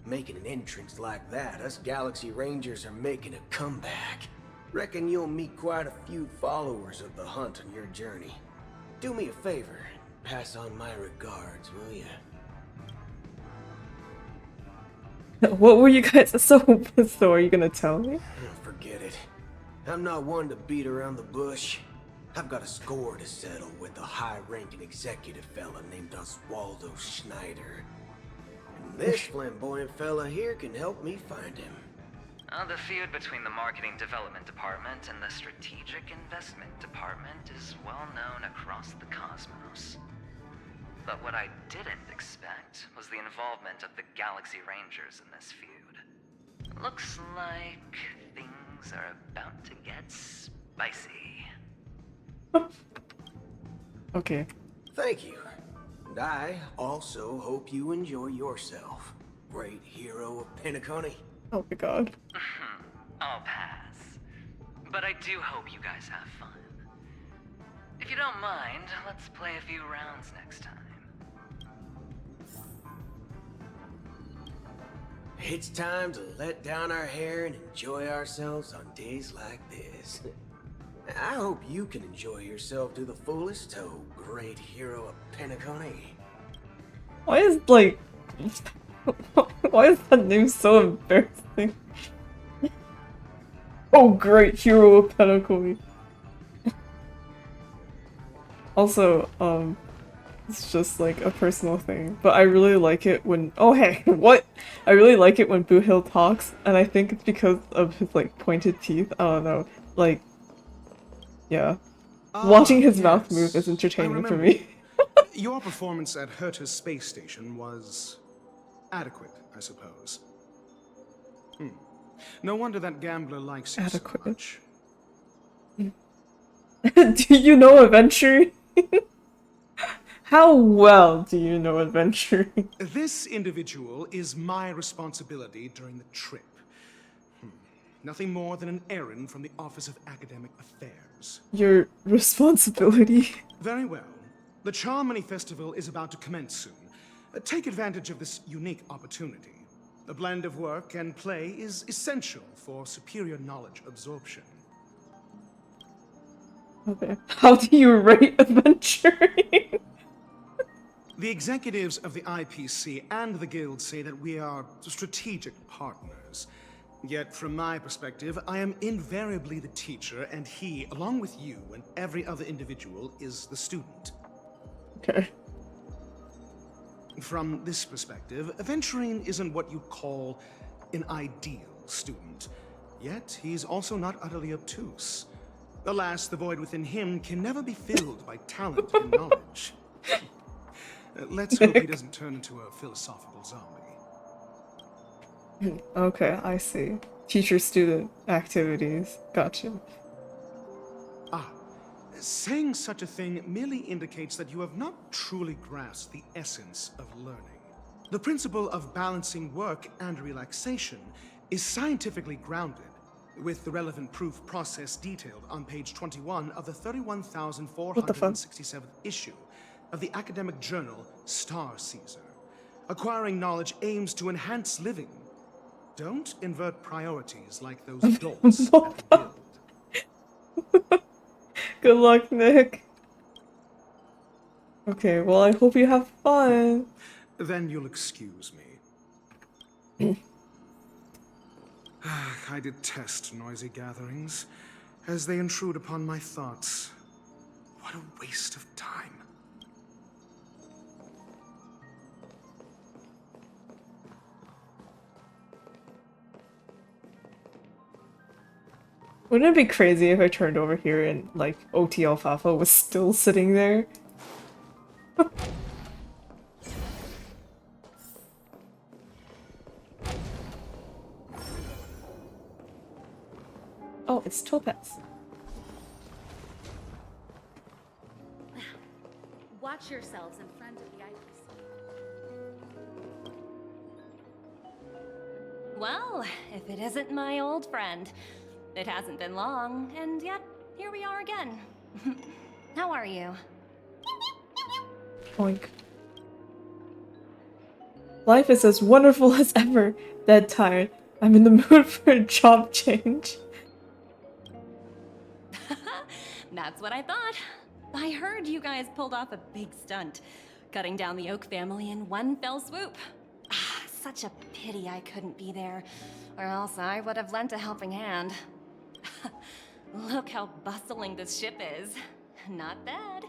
Making an entrance like that, us Galaxy Rangers are making a comeback. Reckon you'll meet quite a few followers of the hunt on your journey. Do me a favor, pass on my regards, will ya? What were you guys so are you gonna tell me? Forget it. I'm not one to beat around the bush. I've got a score to settle with a high-ranking executive fella named Oswaldo Schneider. And this flamboyant fella here can help me find him. The feud between the Marketing Development Department and the Strategic Investment Department is well known across the cosmos. But what I didn't expect was the involvement of the Galaxy Rangers in this feud. Looks like things are about to get spicy. Okay. Thank you. And I also hope you enjoy yourself, great hero of Penacony. Oh my god. I'll pass. But I do hope you guys have fun. If you don't mind, let's play a few rounds next time. It's time to let down our hair and enjoy ourselves on days like this. I hope you can enjoy yourself to the fullest, oh great hero of Penacony. Why is why is that name so embarrassing? Oh great hero of Penacony. Also, it's just like a personal thing, but I really like it when what? I really like it when Buhil talks, and I think it's because of his like pointed teeth. I don't know, like yeah. Watching his mouth move is entertaining for me. Your performance at Herta's space station was adequate, I suppose. No wonder that gambler likes you so much. Do you know adventuring? How well do you know adventuring? This individual is my responsibility during the trip. Nothing more than an errand from the Office of Academic Affairs. Your responsibility? Very well. The Charmony Festival is about to commence soon. Take advantage of this unique opportunity. A blend of work and play is essential for superior knowledge absorption. Okay. How do you rate adventuring? The executives of the IPC and the Guild say that we are strategic partners. Yet, from my perspective, I am invariably the teacher, and he, along with you and every other individual, is the student. Okay. From this perspective, Aventurine isn't what you'd call an ideal student. Yet, he's also not utterly obtuse. Alas, the void within him can never be filled by talent and knowledge. Let's hope he doesn't turn into a philosophical zombie. Okay, I see. Teacher-student activities. Gotcha. Saying such a thing merely indicates that you have not truly grasped the essence of learning. The principle of balancing work and relaxation is scientifically grounded, with the relevant proof process detailed on page 21 of the What the fuck? 31,467th issue of the academic journal Star Caesar. Acquiring knowledge aims to enhance living. Don't invert priorities like those adults at the guild. Good luck, Nick. Okay, well, I hope you have fun. Then you'll excuse me. I detest noisy gatherings, as they intrude upon my thoughts. What a waste of time. Wouldn't it be crazy if I turned over here and, like, OT Alfalfa was still sitting there? Oh, it's Topaz. Watch yourselves in front of the IPC. Well, if it isn't my old friend. It hasn't been long, and yet, here we are again. How are you? Oink. Life is as wonderful as ever. Dead tired. I'm in the mood for a job change. That's what I thought. I heard you guys pulled off a big stunt, cutting down the Oak family in one fell swoop. Ah, such a pity I couldn't be there, or else I would have lent a helping hand. Look how bustling this ship is. Not bad.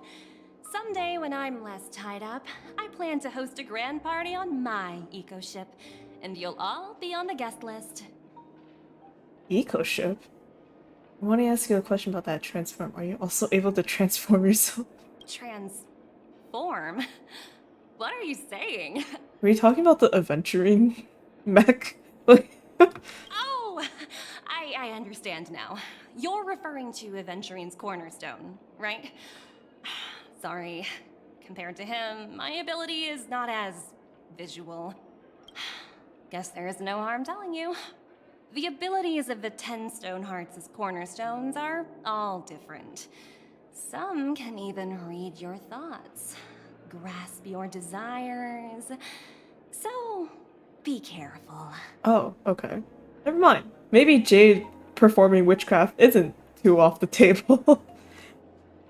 Someday when I'm less tied up, I plan to host a grand party on my eco-ship, and you'll all be on the guest list. Eco-ship? I want to ask you a question about that transform. Are you also able to transform yourself? Transform? What are you saying? Were you talking about the aventuring mech? Oh! I understand now. You're referring to Aventurine's cornerstone, right? Sorry. Compared to him, my ability is not as visual. Guess there is no harm telling you. The abilities of the 10 Stonehearts' cornerstones are all different. Some can even read your thoughts, grasp your desires. So, be careful. Oh, okay. Never mind. Maybe Jade performing witchcraft isn't too off the table.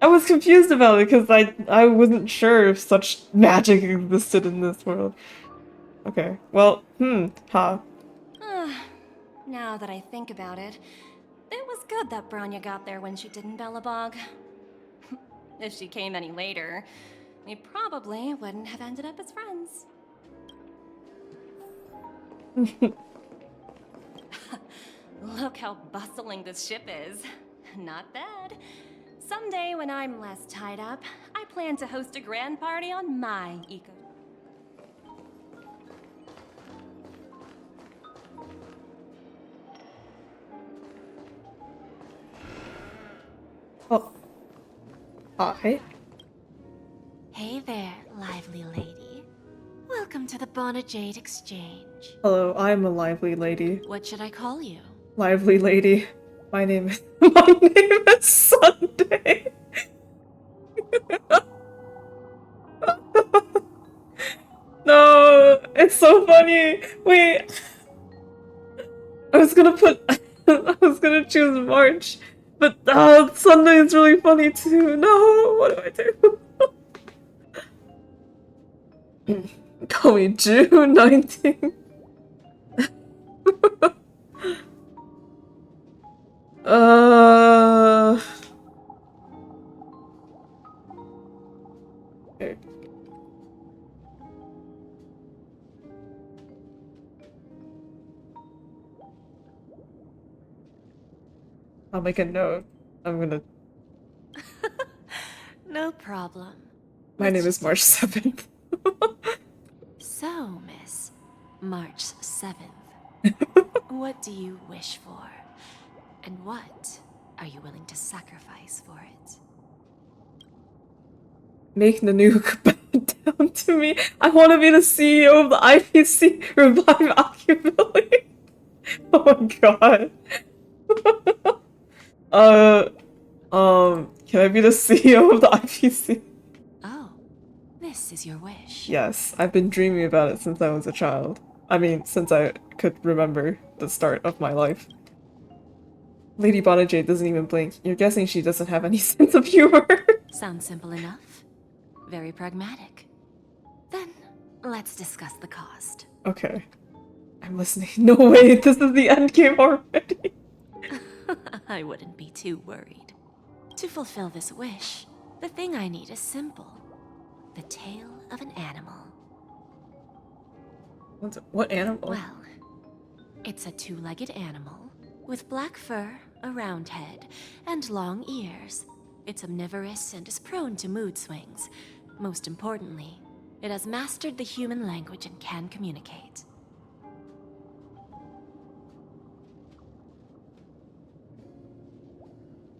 I was confused about it because I wasn't sure if such magic existed in this world. Okay, well, Now that I think about it, it was good that Bronya got there when she did in Belobog. If she came any later, we probably wouldn't have ended up as friends. Look how bustling this ship is. Not bad. Someday when I'm less tied up, I plan to host a grand party on my eco. Oh. Hi. Hey there, lively lady. Welcome to the Bonnet Jade Exchange. Hello, I'm a lively lady. What should I call you? Lively lady. My name is Sunday. No, it's so funny. Wait. I was gonna choose March, but Sunday is really funny too. No, what do I do? Call me June 19th. Okay. I'll make a note. I'm gonna... No problem. My name is March 7th. So, Miss March 7th, what do you wish for? And what are you willing to sacrifice for it? Make Nanook bow down to me. I want to be the CEO of the IPC. Revive Occupability. Oh my god. Can I be the CEO of the IPC? Oh, this is your wish. Yes, I've been dreaming about it since I was a child. I mean, since I could remember the start of my life. Lady Bonajade doesn't even blink. You're guessing she doesn't have any sense of humor. Sounds simple enough. Very pragmatic. Then, let's discuss the cost. Okay. I'm listening. No way, this is the end game already. I wouldn't be too worried. To fulfill this wish, the thing I need is simple. The tail of an animal. What animal? Well, it's a two-legged animal with black fur, a round head, and long ears. It's omnivorous and is prone to mood swings. Most importantly, it has mastered the human language and can communicate.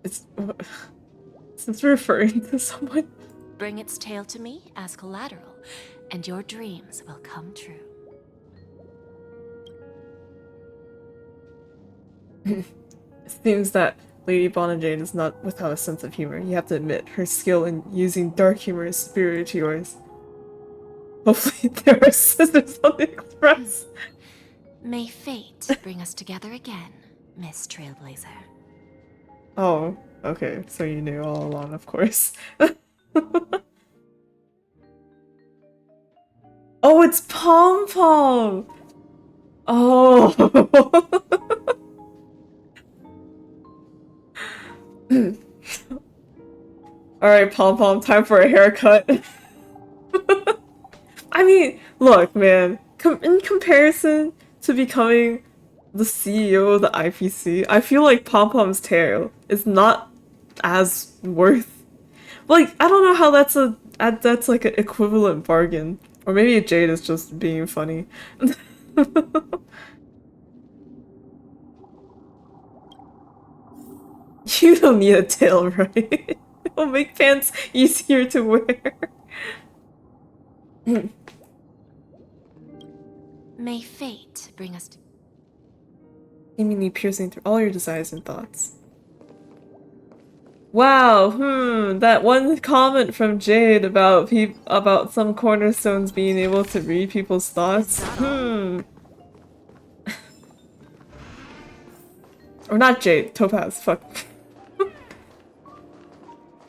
Is this referring to someone? Bring its tail to me as collateral, and your dreams will come true. It seems that Lady Bonajade is not without a sense of humor. You have to admit, her skill in using dark humor is superior to yours. Hopefully there are scissors on the express. May fate bring us together again, Miss Trailblazer. Oh, okay. So you knew all along, of course. Oh, it's Pom Pom! Oh! Alright, Pom Pom, time for a haircut. I mean, look, man. In comparison to becoming the CEO of the IPC, I feel like Pom Pom's tail is not as worth. Like, I don't know how that's like an equivalent bargain. Or maybe Jade is just being funny. You don't need a tail, right? It'll make pants easier to wear. May fate bring us to Seemingly piercing through all your desires and thoughts. Wow, that one comment from Jade about about some cornerstones being able to read people's thoughts. Or not Jade, Topaz, fuck.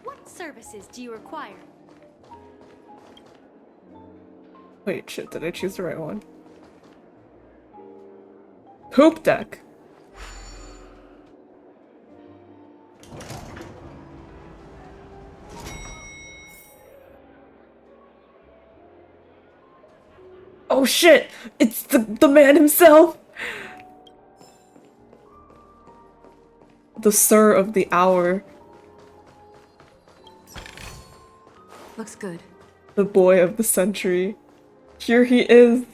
What services do you require? Wait, shit, did I choose the right one? Poop deck. Oh shit! It's the man himself! The Sir of the Hour. Looks good. The boy of the century. Here he is.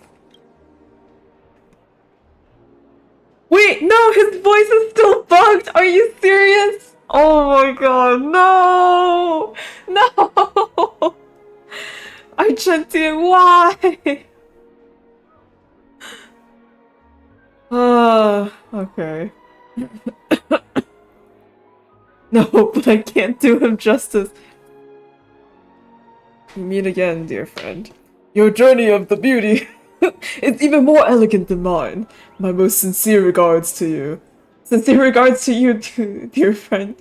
Wait, no! His voice is still bugged! Are you serious? Oh my god, no! No! Argentine, why? Okay. No, but I can't do him justice. We meet again, dear friend. Your journey of the beauty is even more elegant than mine. My most sincere regards to you. Sincere regards to you, dear friend.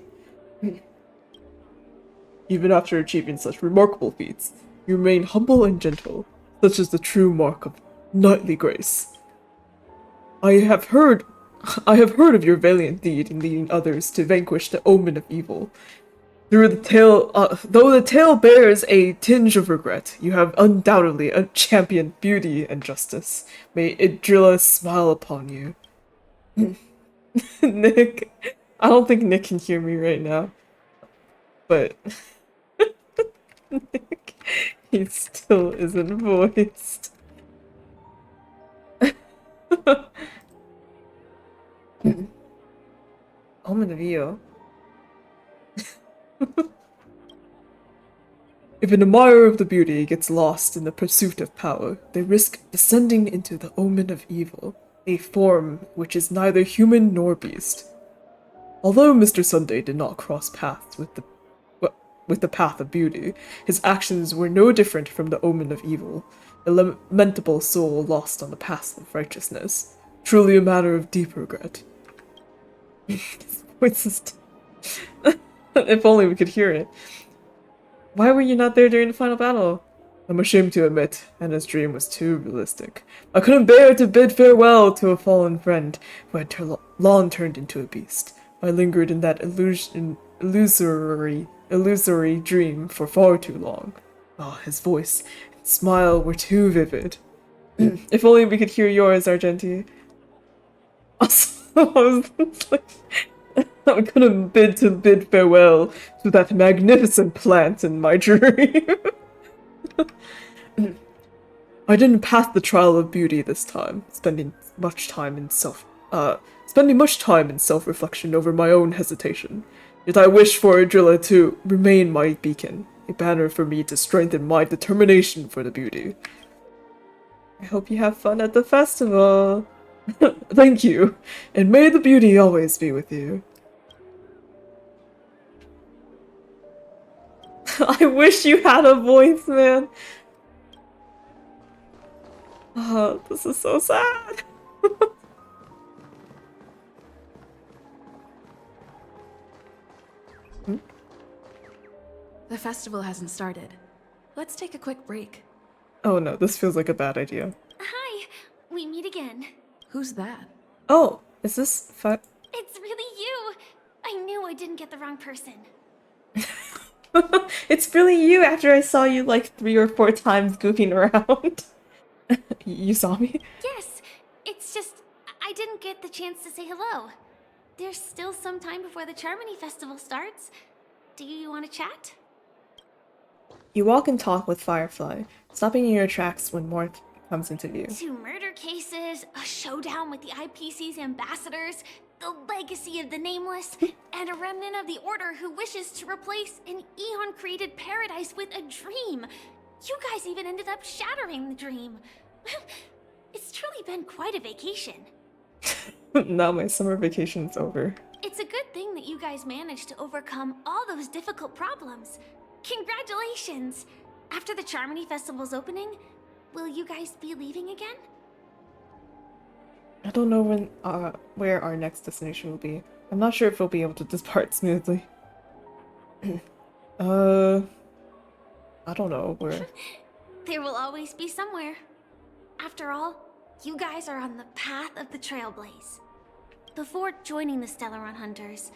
Even after achieving such remarkable feats, you remain humble and gentle, such is the true mark of knightly grace. I have heard of your valiant deed in leading others to vanquish the omen of evil. Though the tale bears a tinge of regret, you have undoubtedly championed beauty and justice. May Idrilla smile upon you. Nick, I don't think Nick can hear me right now, but Nick, he still isn't voiced. Omen of Io. If an admirer of the beauty gets lost in the pursuit of power, they risk descending into the omen of evil, a form which is neither human nor beast. Although Mr. Sunday did not cross paths with the path of beauty, his actions were no different from the omen of evil, a lamentable soul lost on the path of righteousness. Truly a matter of deep regret. His voice is if only we could hear it. Why were you not there during the final battle? I'm ashamed to admit, Anna's dream was too realistic. I couldn't bear to bid farewell to a fallen friend who had long turned into a beast. I lingered in that illusory dream for far too long. Oh, his voice and smile were too vivid. If only we could hear yours, Argenti. Also, I was like, I couldn't bid farewell to that magnificent plant in my dream. I didn't pass the trial of beauty this time, spending much time in self-reflection over my own hesitation. Yet I wish for Adrilla to remain my beacon, a banner for me to strengthen my determination for the beauty. I hope you have fun at the festival. Thank you, and may the beauty always be with you. I wish you had a voice, man. Oh, this is so sad. The festival hasn't started. Let's take a quick break. Oh no, this feels like a bad idea. Hi, we meet again. Who's that? Oh, is this It's really you. I knew I didn't get the wrong person. It's really you after I saw you like 3 or 4 times goofing around. You saw me? Yes, it's just I didn't get the chance to say hello. There's still some time before the Charmony Festival starts. Do you want to chat? You walk and talk with Firefly, stopping in your tracks when Morph comes into view. 2 murder cases, a showdown with the IPC's ambassadors, the legacy of the Nameless, and a remnant of the Order who wishes to replace an Eon-created paradise with a dream. You guys even ended up shattering the dream. It's truly been quite a vacation. Now my summer vacation's over. It's a good thing that you guys managed to overcome all those difficult problems. Congratulations! After the Charmony Festival's opening, will you guys be leaving again? I don't know where our next destination will be. I'm not sure if we'll be able to depart smoothly. I don't know where. There will always be somewhere. After all, you guys are on the path of the Trailblaze. Before joining the Stellaron Hunters,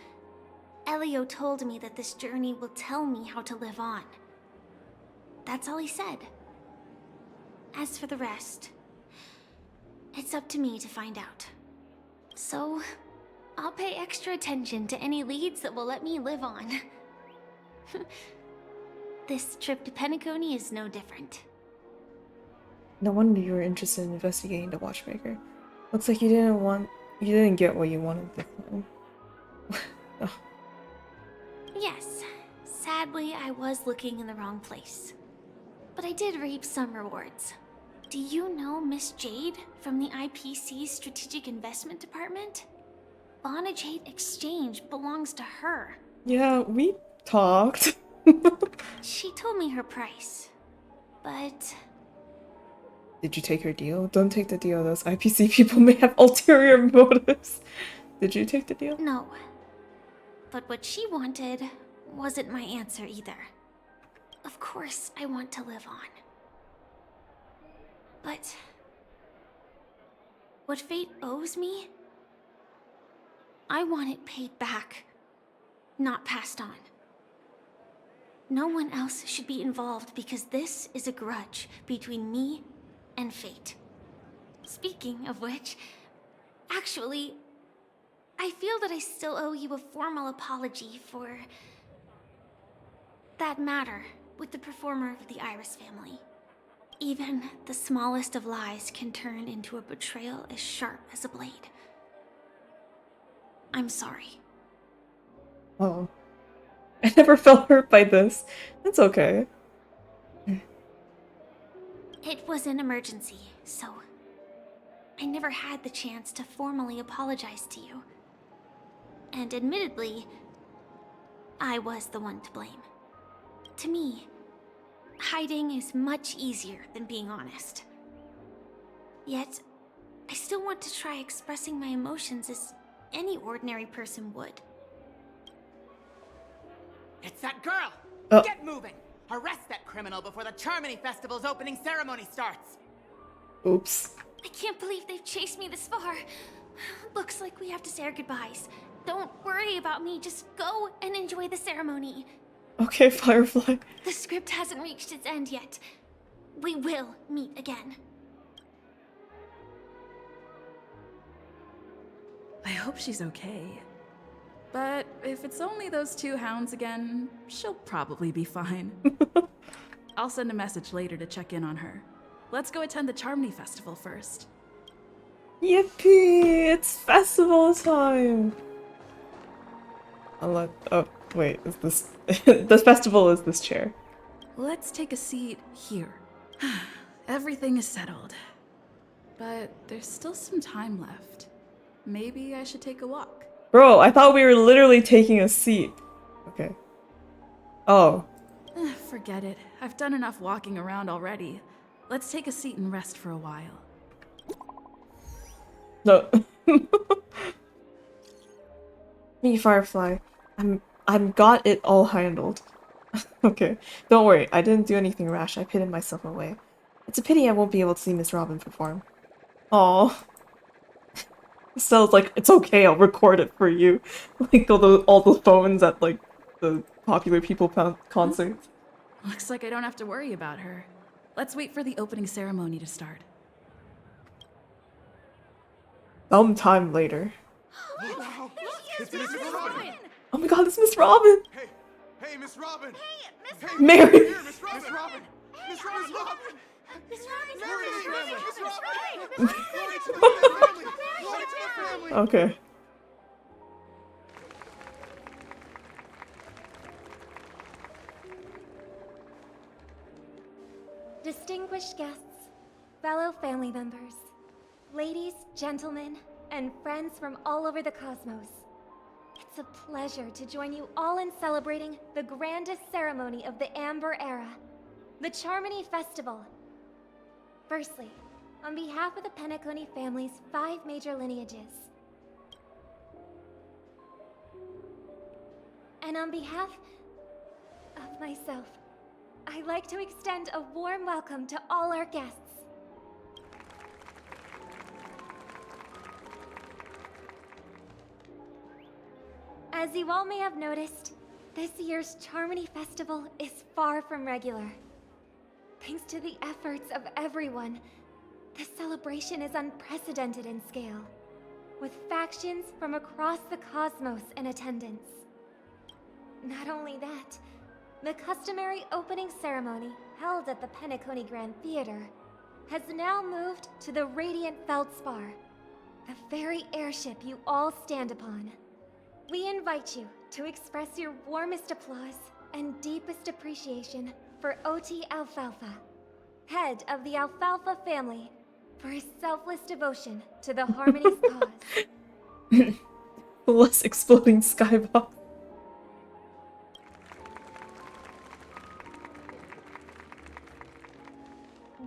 Elio told me that this journey will tell me how to live on. That's all he said. As for the rest, it's up to me to find out. So, I'll pay extra attention to any leads that will let me live on. This trip to Penacony is no different. No wonder you were interested in investigating the Watchmaker. Looks like you didn't get what you wanted this time. Oh. Yes, sadly I was looking in the wrong place. But I did reap some rewards. Do you know Miss Jade from the IPC's Strategic Investment Department? Bonajade Exchange belongs to her. Yeah, we talked. She told me her price, but... Did you take her deal? Don't take the deal. Those IPC people may have ulterior motives. Did you take the deal? No. But what she wanted wasn't my answer either. Of course, I want to live on. But... what fate owes me? I want it paid back, not passed on. No one else should be involved because this is a grudge between me and fate. Speaking of which, actually, I feel that I still owe you a formal apology for that matter with the performer of the Iris family. Even the smallest of lies can turn into a betrayal as sharp as a blade. I'm sorry. Oh. I never felt hurt by this. It's okay. It was an emergency, so I never had the chance to formally apologize to you. And admittedly, I was the one to blame. To me, hiding is much easier than being honest. Yet, I still want to try expressing my emotions as any ordinary person would. It's that girl! Oh. Get moving! Arrest that criminal before the Charmony Festival's opening ceremony starts! Oops. I can't believe they've chased me this far. Looks like we have to say our goodbyes. Don't worry about me, just go and enjoy the ceremony. Okay, Firefly. The script hasn't reached its end yet. We will meet again. I hope she's okay. But if it's only those two hounds again, she'll probably be fine. I'll send a message later to check in on her. Let's go attend the Charmony Festival first. Yippee! It's festival time! Oh, wait, is this... the festival is this chair. Let's take a seat here. Everything is settled. But there's still some time left. Maybe I should take a walk. Bro, I thought we were literally taking a seat. Okay. Oh. Forget it. I've done enough walking around already. Let's take a seat and rest for a while. No. Me, Firefly. I'm got it all handled. Okay. Don't worry, I didn't do anything rash. I pitted myself away. It's a pity I won't be able to see Miss Robin perform. Aww. Estelle's like, it's okay, I'll record it for you. Like all the phones at like the Popular People concert. Looks like I don't have to worry about her. Let's wait for the opening ceremony to start. Sometime later. Wow! It's Miss Robin! Oh my god, it's Miss Robin! Hey, Miss Robin! Hey, Mary! Here, Miss Robin! Miss Robin! Miss Robin! Okay. Distinguished guests, fellow family members, ladies, gentlemen, and friends from all over the cosmos. It's a pleasure to join you all in celebrating the grandest ceremony of the Amber Era, the Charmony Festival. Firstly, on behalf of the Penacony family's 5 major lineages, and on behalf of myself, I'd like to extend a warm welcome to all our guests. As you all may have noticed, this year's Charmony Festival is far from regular. Thanks to the efforts of everyone, this celebration is unprecedented in scale, with factions from across the cosmos in attendance. Not only that, the customary opening ceremony held at the Penacony Grand Theater has now moved to the Radiant Feldspar, the very airship you all stand upon. We invite you to express your warmest applause and deepest appreciation for Oti Alfalfa, head of the Alfalfa family, for his selfless devotion to the Harmony's cause. Less exploding skybox.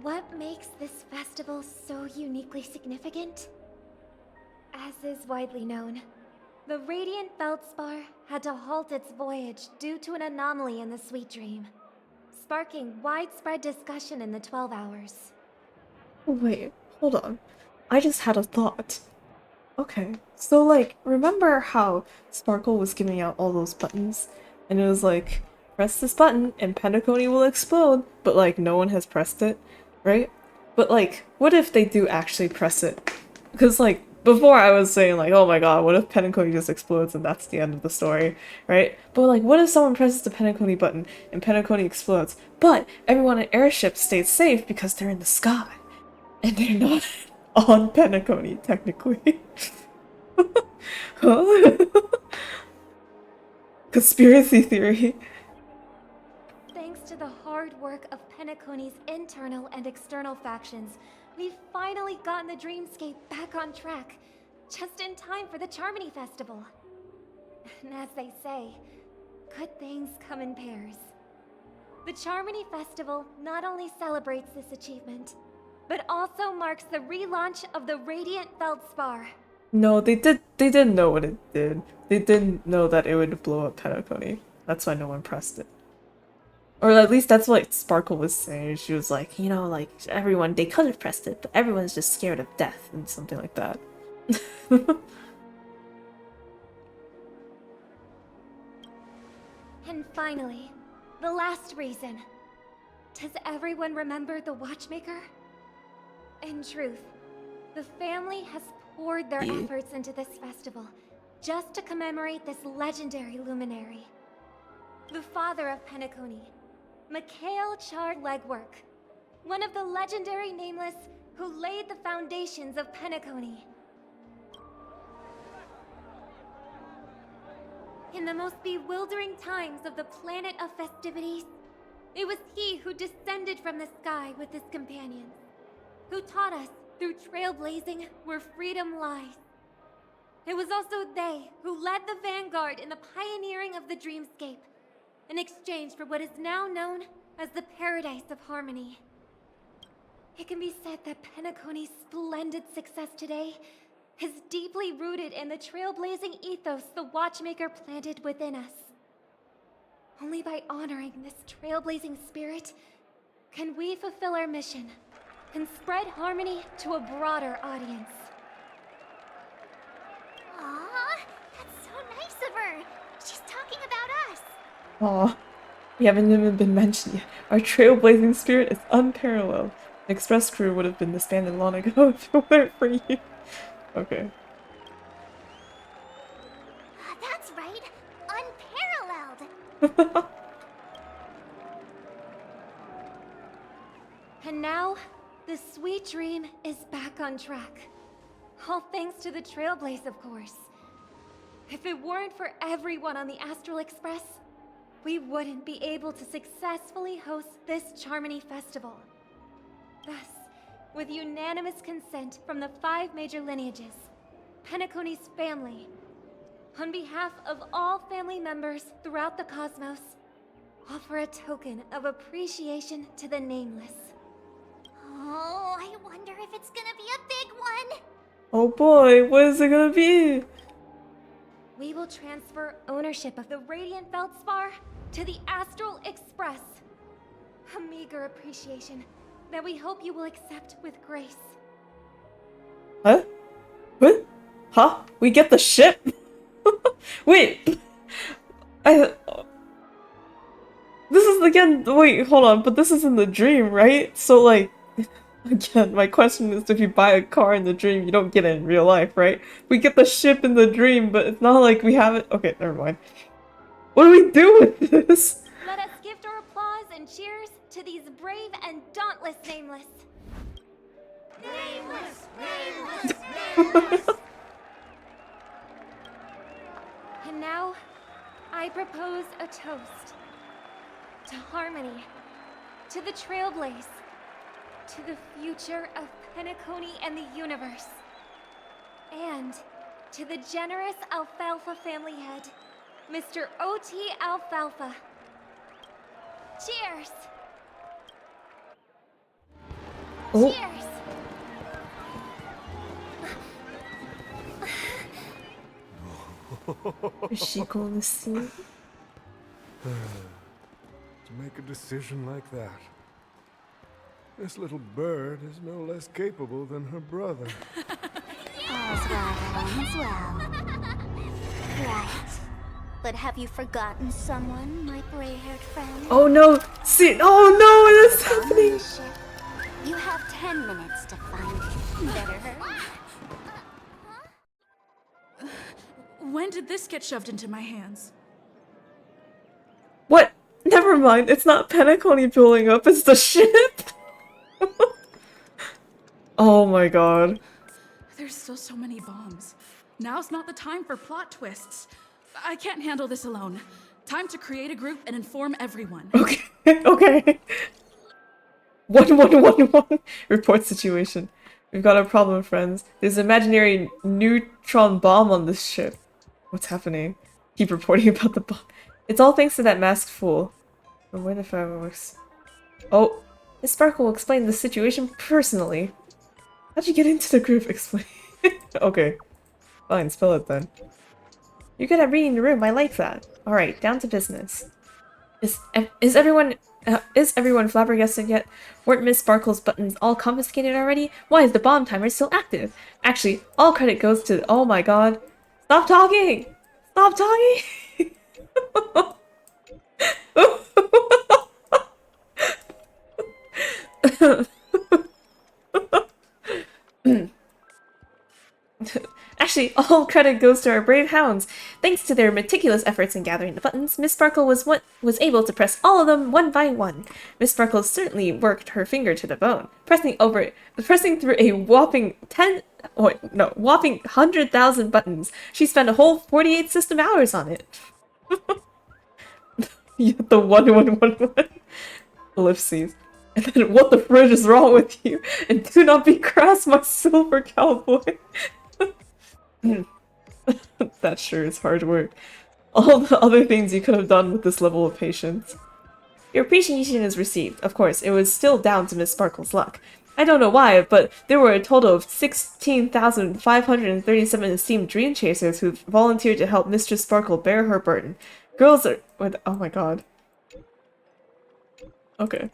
What makes this festival so uniquely significant? As is widely known, the Radiant Feldspar had to halt its voyage due to an anomaly in the Sweet Dream, sparking widespread discussion in the 12 Hours. Wait, hold on. I just had a thought. Okay, so like, remember how Sparkle was giving out all those buttons? And it was like, press this button and Penacony will explode, but like, no one has pressed it, right? But like, what if they do actually press it? Because like, before I was saying like, oh my god, what if Penacony just explodes and that's the end of the story, right? But like, what if someone presses the Penacony button and Penacony explodes, but everyone in airship stays safe because they're in the sky, and they're not on Penacony, technically. Huh? Conspiracy theory. Thanks to the hard work of Penacony's internal and external factions, we've finally gotten the Dreamscape back on track, just in time for the Charmony Festival. And as they say, good things come in pairs. The Charmony Festival not only celebrates this achievement, but also marks the relaunch of the Radiant Feldspar. No, they didn't know what it did. They didn't know that it would blow up Penacony. That's why no one pressed it. Or at least that's what Sparkle was saying. She was like, you know, like, everyone, they could have pressed it, but everyone's just scared of death and something like that. And finally, the last reason. Does everyone remember the Watchmaker? In truth, the family has poured their efforts into this festival just to commemorate this legendary luminary. The father of Penacony, Mikhail Char Legwork, one of the legendary Nameless who laid the foundations of Penacony. In the most bewildering times of the Planet of Festivities, it was he who descended from the sky with his companions, who taught us through trailblazing where freedom lies. It was also they who led the vanguard in the pioneering of the dreamscape, in exchange for what is now known as the Paradise of Harmony. It can be said that Penacony's splendid success today is deeply rooted in the trailblazing ethos the Watchmaker planted within us. Only by honoring this trailblazing spirit can we fulfill our mission and spread harmony to a broader audience. Aw, that's so nice of her. She's talking about us. Aw, we haven't even been mentioned yet. Our trailblazing spirit is unparalleled. The Express crew would have been disbanded long ago if it weren't for you. Okay. That's right. Unparalleled. And now, the sweet dream is back on track. All thanks to the Trailblaze, of course. If it weren't for everyone on the Astral Express, we wouldn't be able to successfully host this Charmony Festival. Thus, with unanimous consent from the 5 major lineages, Penacony's family, on behalf of all family members throughout the cosmos, offer a token of appreciation to the Nameless. Oh, I wonder if it's gonna be a big one. Oh boy, what is it gonna be? We will transfer ownership of the Radiant Feldspar to the Astral Express. A meager appreciation that we hope you will accept with grace. Huh? What? Huh? We get the ship? Wait! This is again- wait, hold on, but this is in the dream, right? So like, again, my question is if you buy a car in the dream, you don't get it in real life, right? We get the ship in the dream, but it's not like we have it- okay, never mind. What do we do with this? Let us gift our applause and cheers to these brave and dauntless Nameless. Nameless! Nameless! Nameless! And now, I propose a toast. To harmony. To the Trailblaze. To the future of Penacony and the universe. And to the generous Alfalfa family head, Mr. O.T. Alfalfa. Cheers! Oh. Cheers! Is she going to see? To make a decision like that. This little bird is no less capable than her brother. All's well that ends well. Right. But have you forgotten someone, my gray-haired friend? Oh no! See- oh no, what is happening? You have 10 minutes to find it. Better hurry. When did this get shoved into my hands? What? Never mind, it's not Penacony pulling up, it's the ship! Oh my god. There's still so many bombs. Now's not the time for plot twists. I can't handle this alone. Time to create a group and inform everyone. Okay, okay. 1111 report situation. We've got a problem, friends. There's an imaginary neutron bomb on this ship. What's happening? Keep reporting about the bomb. It's all thanks to that masked fool. But where the fireworks? Oh, Miss Sparkle will explain the situation personally. How'd you get into the group? Explain. Okay. Fine, spell it then. You're good at reading the room, I like that. Alright, down to business. Is everyone flabbergasted yet? Weren't Miss Sparkle's buttons all confiscated already? Why is the bomb timer still active? Actually, all credit goes to— oh my god. Stop talking! Stop talking! Actually, all credit goes to our brave hounds. Thanks to their meticulous efforts in gathering the buttons, Miss Sparkle was able to press all of them one by one. Miss Sparkle certainly worked her finger to the bone, pressing through a whopping 100,000 buttons. She spent a whole 48 system hours on it. The 1111 ellipses. And then, what the fridge is wrong with you? And do not be crass, my silver cowboy. That sure is hard work. All the other things you could have done with this level of patience. Your appreciation is received. Of course, it was still down to Miss Sparkle's luck. I don't know why, but there were a total of 16,537 esteemed dream chasers who volunteered to help Mistress Sparkle bear her burden. Girls are— with— oh my god. Okay.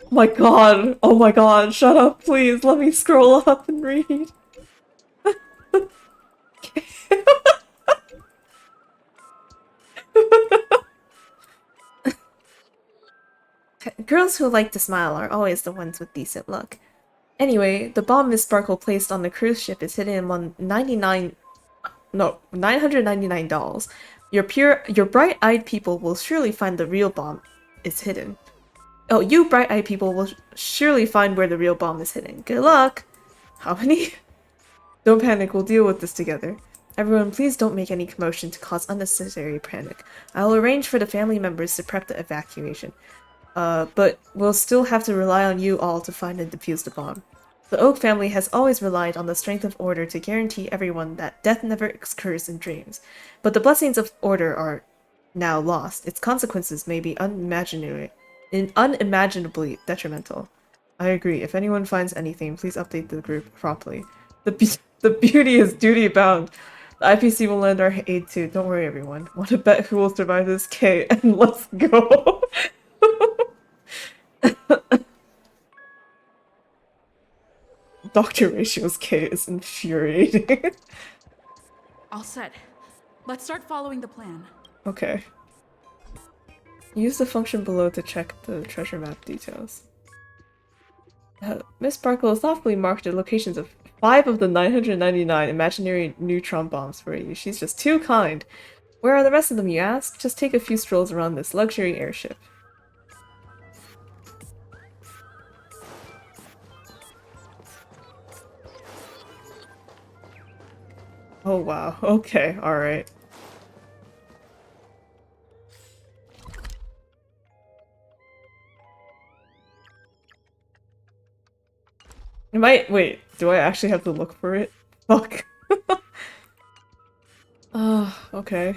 Oh my god! Oh my god! Shut up, please! Let me scroll up and read! Girls who like to smile are always the ones with decent luck. Anyway, the bomb Miss Sparkle placed on the cruise ship is hidden among $999. Your bright-eyed people will surely find the real bomb is hidden. Oh, you bright-eyed people will surely find where the real bomb is hidden. Good luck! How many? Don't panic, we'll deal with this together. Everyone, please don't make any commotion to cause unnecessary panic. I will arrange for the family members to prep the evacuation. But we'll still have to rely on you all to find and defuse the bomb. The Oak family has always relied on the strength of order to guarantee everyone that death never occurs in dreams. But the blessings of order are now lost. Its consequences may be unimaginably detrimental. I agree. If anyone finds anything, please update the group promptly. The beauty is duty bound. The IPC will lend our aid too. Don't worry, everyone. Want to bet who will survive this? K, and let's go. Dr. Ratio's K is infuriating. All set. Let's start following the plan. Okay. Use the function below to check the treasure map details. Miss Sparkle thoughtfully marked the locations of 5 of the 999 imaginary neutron bombs for you. She's just too kind. Where are the rest of them, you ask? Just take a few strolls around this luxury airship. Oh wow, okay, alright. Wait, do I actually have to look for it? Fuck. Okay.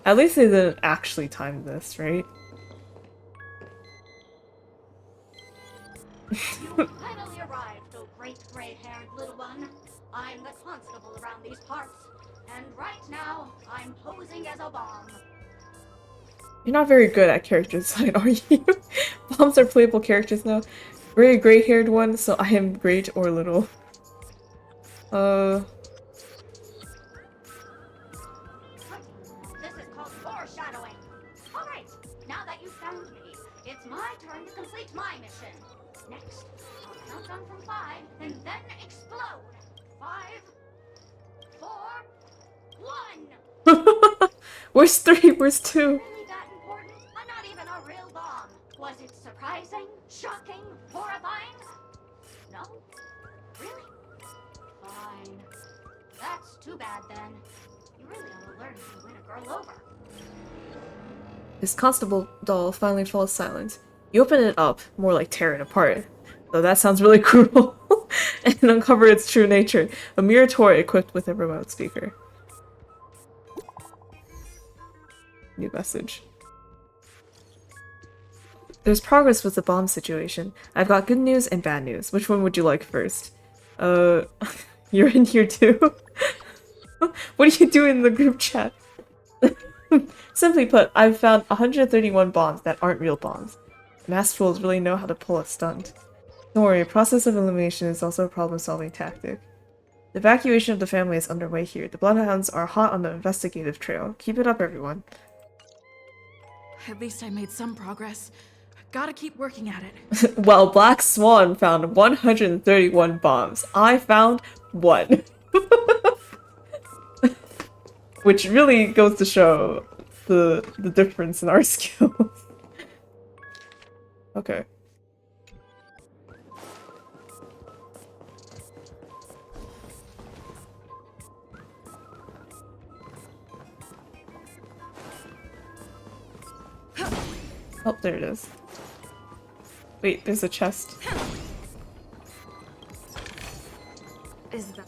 At least they didn't actually time this, right? Finally arrived, oh great gray-haired little one. I'm the constable around these parts, and right now, I'm posing as a bomb. You're not very good at character design, are you? Bombs are playable characters now. We're a gray-haired one, so I am great or little. This is called foreshadowing. Alright, now that you've found me, it's my turn to complete my mission. Next, I'll count down from 5 and then explode. 5, 4, 1. Where's 3? Where's 2? Really that important? I'm not even a real bomb. Was it surprising? Shocking? Horrifying? No? Really? Fine. That's too bad then. You really ought to learn how to win a girl over. This constable doll finally falls silent. You open it up, more like tear it apart. Though that sounds really cruel. and uncover its true nature. A mere toy equipped with a remote speaker. New message. There's progress with the bomb situation. I've got good news and bad news. Which one would you like first? You're in here too? What are you doing in the group chat? Simply put, I've found 131 bombs that aren't real bombs. Masked fools really know how to pull a stunt. Don't worry, process of elimination is also a problem-solving tactic. The evacuation of the family is underway here. The Bloodhounds are hot on the investigative trail. Keep it up, everyone. At least I made some progress. Gotta keep working at it. Well, Black Swan found 131 bombs. I found 1. Which really goes to show the difference in our skills. Okay. Oh, there it is. Wait, there's a chest. Is that...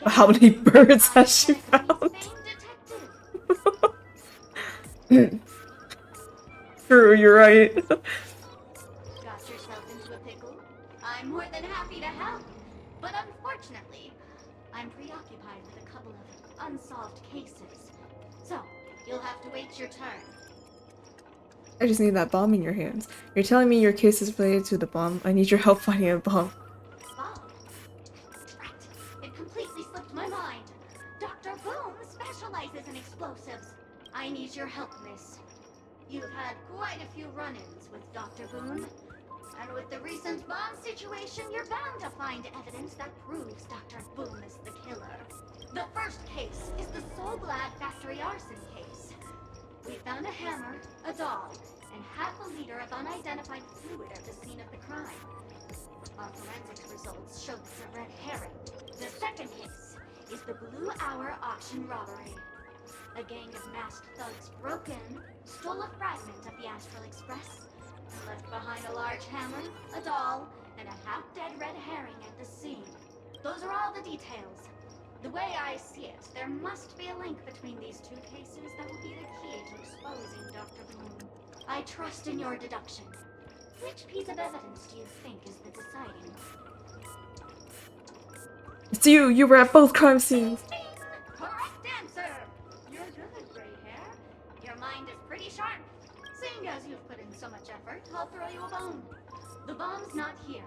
How many birds has she found? True, you're right. Got yourself into a pickle? I'm more than happy to help. But unfortunately, I'm preoccupied with a couple of unsolved cases. So, you'll have to wait your turn. I just need that bomb in your hands. You're telling me your case is related to the bomb. I need your help finding a bomb. Bomb? Right. It completely slipped my mind. Dr. Boom specializes in explosives. I need your help, miss. You've had quite a few run-ins with Dr. Boone. And with the recent bomb situation, you're bound to find evidence that proves Dr. Boone is the killer. The first case is the Soulglad factory arson case. We found a hammer, a doll, and half a liter of unidentified fluid at the scene of the crime. Our forensics results showed it's a red herring. The second case is the Blue Hour auction robbery. A gang of masked thugs broke in, stole a fragment of the Astral Express, and left behind a large hammer, a doll, and a half-dead red herring at the scene. Those are all the details. The way I see it, there must be a link between these two cases that will be the key to exposing Dr. Boone. I trust in your deduction. Which piece of evidence do you think is the deciding? It's you! You were at both crime scenes! Correct answer! You're good, gray hair. Your mind is pretty sharp. Seeing as you've put in so much effort, I'll throw you a bone. The bomb's not here.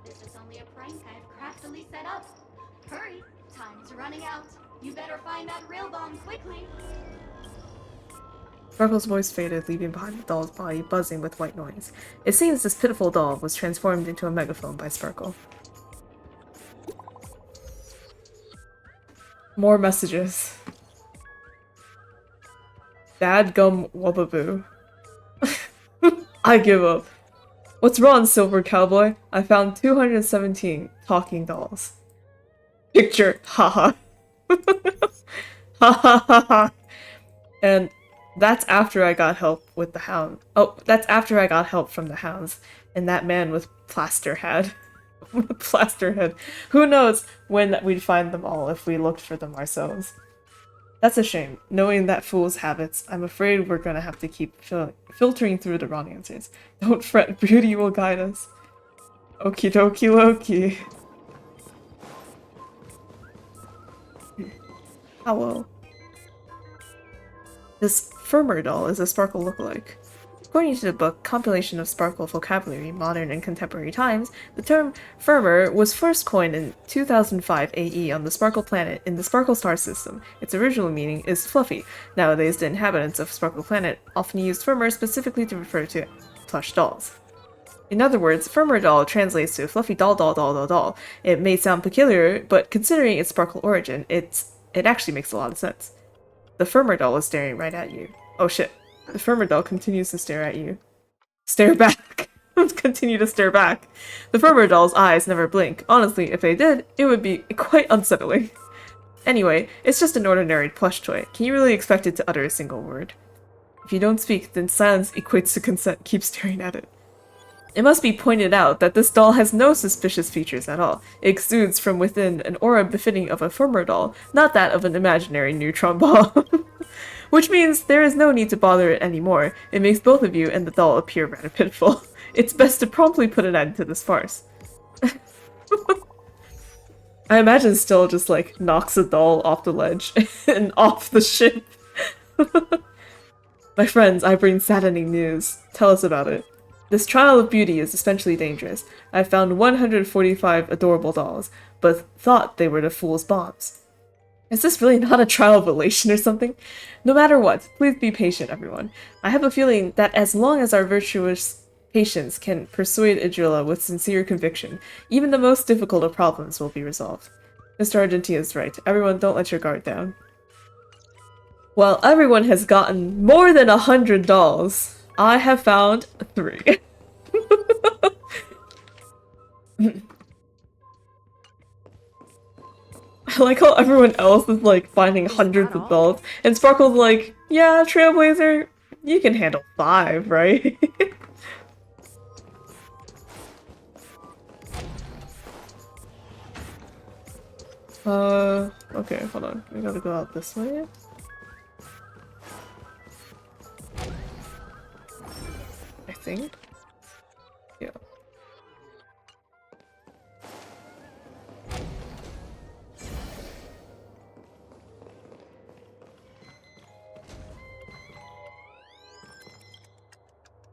This is only a prank I've craftily set up. Hurry! Time's running out. You better find that real bomb quickly. Sparkle's voice faded, leaving behind the doll's body buzzing with white noise. It seems this pitiful doll was transformed into a megaphone by Sparkle. More messages. Dadgum Wubbaboo. I give up. What's wrong, Silver Cowboy? I found 217 talking dolls. Picture, haha. Ha ha ha ha. And that's after I got help with the hound. Oh, that's after I got help from the hounds and that man with plaster head. Plaster head. Who knows when we'd find them all if we looked for them ourselves. That's a shame. Knowing that fool's habits, I'm afraid we're gonna have to keep filtering through the wrong answers. Don't fret, beauty will guide us. Okie dokie Loki. Hello. This Firmer doll is a Sparkle lookalike. According to the book Compilation of Sparkle Vocabulary, Modern and Contemporary Times, the term Firmer was first coined in 2005 AE on the Sparkle planet in the Sparkle star system. Its original meaning is fluffy. Nowadays, the inhabitants of Sparkle planet often use Firmer specifically to refer to plush dolls. In other words, Firmer doll translates to fluffy doll. It may sound peculiar, but considering its Sparkle origin, it actually makes a lot of sense. The Firmer doll is staring right at you. Oh shit. The Firmer doll continues to stare at you. Stare back! Continue to stare back. The Firmer doll's eyes never blink. Honestly, if they did, it would be quite unsettling. Anyway, it's just an ordinary plush toy. Can you really expect it to utter a single word? If you don't speak, then silence equates to consent. Keep staring at it. It must be pointed out that this doll has no suspicious features at all. It exudes from within an aura befitting of a former doll, not that of an imaginary neutron ball. Which means there is no need to bother it anymore. It makes both of you and the doll appear rather pitiful. It's best to promptly put an end to this farce. I imagine Still just like knocks the doll off the ledge and off the ship. My friends, I bring saddening news. Tell us about it. This trial of beauty is especially dangerous. I found 145 adorable dolls, but thought they were the fool's bombs. Is this really not a trial of elation or something? No matter what, please be patient, everyone. I have a feeling that as long as our virtuous patience can persuade Idrilla with sincere conviction, even the most difficult of problems will be resolved. Mr. Argenti is right. Everyone, don't let your guard down. Well, everyone has gotten more than 100 dolls. I have found 3. I like how everyone else is like finding hundreds of dolls, and Sparkle's like, yeah, Trailblazer, you can handle 5, right? Okay, hold on. We gotta go out this way. I think. Yeah.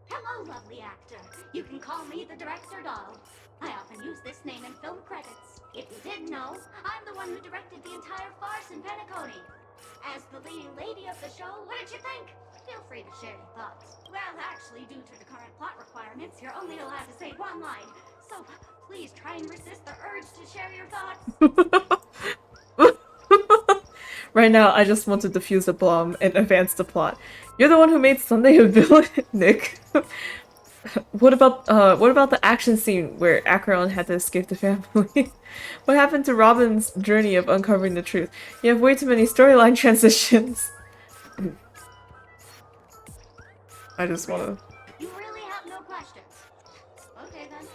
Hello, lovely actor. You can call me the Director Doll. I often use this name in film credits. If you didn't know, I'm the one who directed the entire farce in Penacony. As the leading lady of the show, what did you think? Feel free to share your thoughts. Well, actually, due to the current plot requirements, you're only allowed to say 1 line. So please try and resist the urge to share your thoughts. Right now, I just want to defuse a bomb and advance the plot. You're the one who made Sunday a villain, Nick. What about the action scene where Acheron had to escape the family? What happened to Robin's journey of uncovering the truth? You have way too many storyline transitions. I just wanna... You really have no questions. Okay then.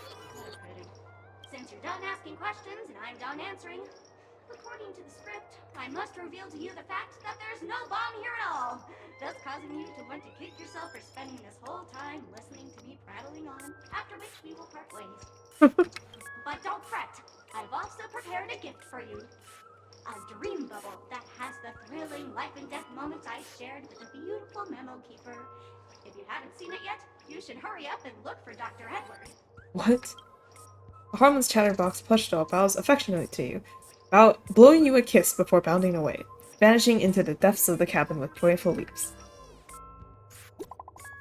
Since you're done asking questions and I'm done answering, according to the script, I must reveal to you the fact that there's no bomb here at all, thus causing you to want to kick yourself for spending this whole time listening to me prattling on, after which we will part ways. But don't fret, I've also prepared a gift for you. A dream bubble that has the thrilling life and death moments I shared with the beautiful Memo Keeper. If you haven't seen it yet, you should hurry up and look for Dr. Edward. What? A harmless chatterbox plush doll bows affectionately to you, blowing you a kiss before bounding away, vanishing into the depths of the cabin with joyful leaps.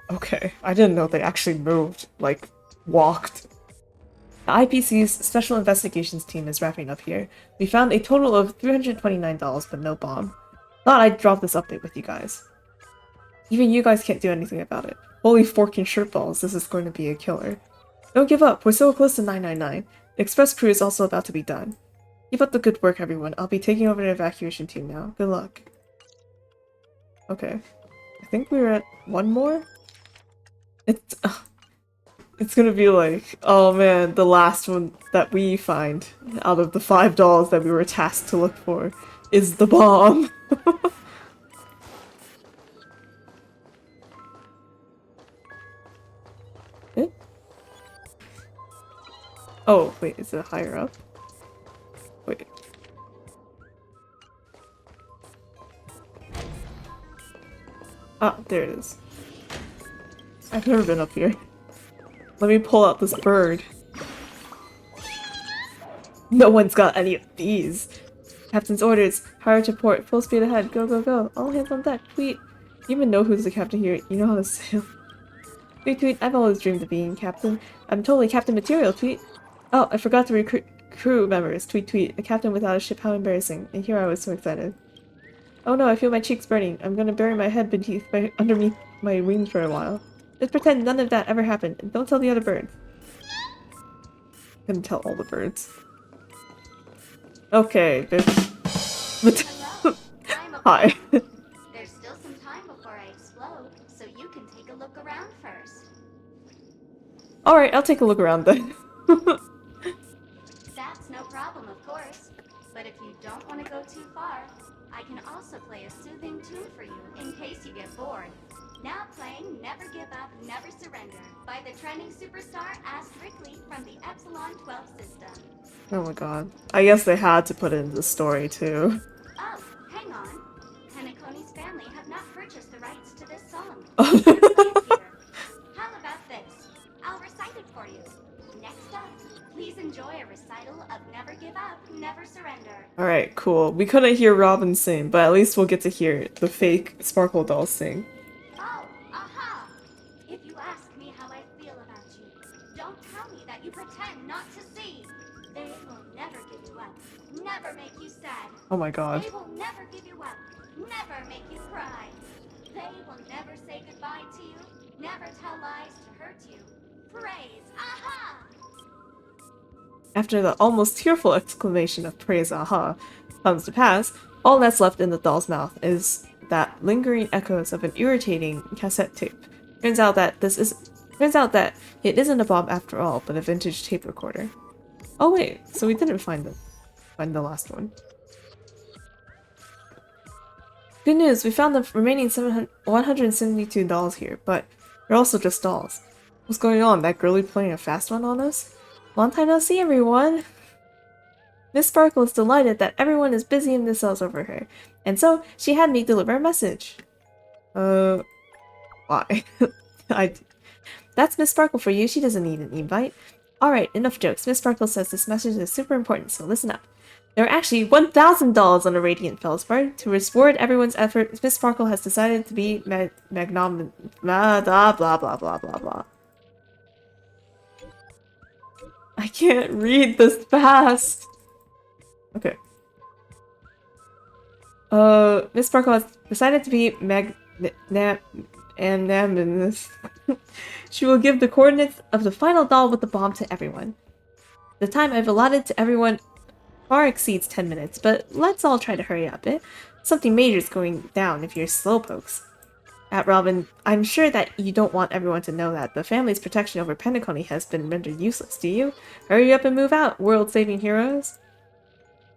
Okay, I didn't know they actually moved, like, walked. The IPC's Special Investigations team is wrapping up here. We found a total of 329 dolls, but no bomb. Thought I'd drop this update with you guys. Even you guys can't do anything about it. Holy fork and shirt balls, this is going to be a killer. Don't give up, we're so close to 999. The express crew is also about to be done. Keep up the good work, everyone. I'll be taking over the evacuation team now. Good luck. Okay. I think we're at 1 more? It's gonna be like, oh man, the last one that we find out of the 5 dolls that we were tasked to look for is the bomb. Eh? Oh, wait, is it higher up? Wait. Ah, there it is. I've never been up here. Let me pull out this bird. No one's got any of these. Captain's orders. Hire to port. Full speed ahead. Go, go, go. All hands on deck. Tweet. You even know who's the captain here. You know how to sail. Tweet, tweet. I've always dreamed of being captain. I'm totally captain material. Tweet. Oh, I forgot to recruit crew members. Tweet, tweet. A captain without a ship. How embarrassing. And here I was so excited. Oh no, I feel my cheeks burning. I'm gonna bury my head underneath my wings for a while. Just pretend none of that ever happened, and don't tell the other birds. I'm gonna tell all the birds. Okay, there's... Hi. There's still some time before I explode, so you can take a look around first. Alright, I'll take a look around then. That's no problem, of course. But if you don't want to go too far, I can also play a soothing tune for you in case you get bored. Now playing Never Give Up, Never Surrender by the trending superstar Astrictly from the Epsilon 12 system. Oh my god. I guess they had to put it in the story too. Oh, hang on. Penacony's family have not purchased the rights to this song. How about this? I'll recite it for you. Next up, please enjoy a recital of Never Give Up, Never Surrender. Alright, cool. We couldn't hear Robin sing, but at least we'll get to hear the fake Sparkle Doll sing. Oh, aha! If you ask me how I feel about you, don't tell me that you pretend not to see. They will never give you up, never make you sad. Oh my god. They will never give you up, never make you cry. They will never say goodbye to you, never tell lies to hurt you. Praise, aha! After the almost tearful exclamation of praise aha comes to pass, all that's left in the doll's mouth is that lingering echoes of an irritating cassette tape. Turns out that it isn't a bomb after all, but a vintage tape recorder. Oh wait, so we didn't find the last one. Good news, we found the remaining 172 dolls here, but they're also just dolls. What's going on? That girlie playing a fast one on us? Long time no see, everyone! Miss Sparkle is delighted that everyone is busy in the cells over her, and so she had me deliver a message. Why? That's Miss Sparkle for you, she doesn't need an invite. Alright, enough jokes. Miss Sparkle says this message is super important, so listen up. There are actually 1,000 dolls on a Radiant Feldspar. To reward everyone's effort, Miss Sparkle has decided to be blah blah blah blah blah blah. I can't read this fast. Okay. Miss Sparkle has decided to be magnanimous. She will give the coordinates of the final doll with the bomb to everyone. The time I've allotted to everyone far exceeds 10 minutes, but let's all try to hurry up it. Something major is going down if you're slowpokes. Robin, I'm sure that you don't want everyone to know that the family's protection over Penacony has been rendered useless, do you? Hurry up and move out, world-saving heroes!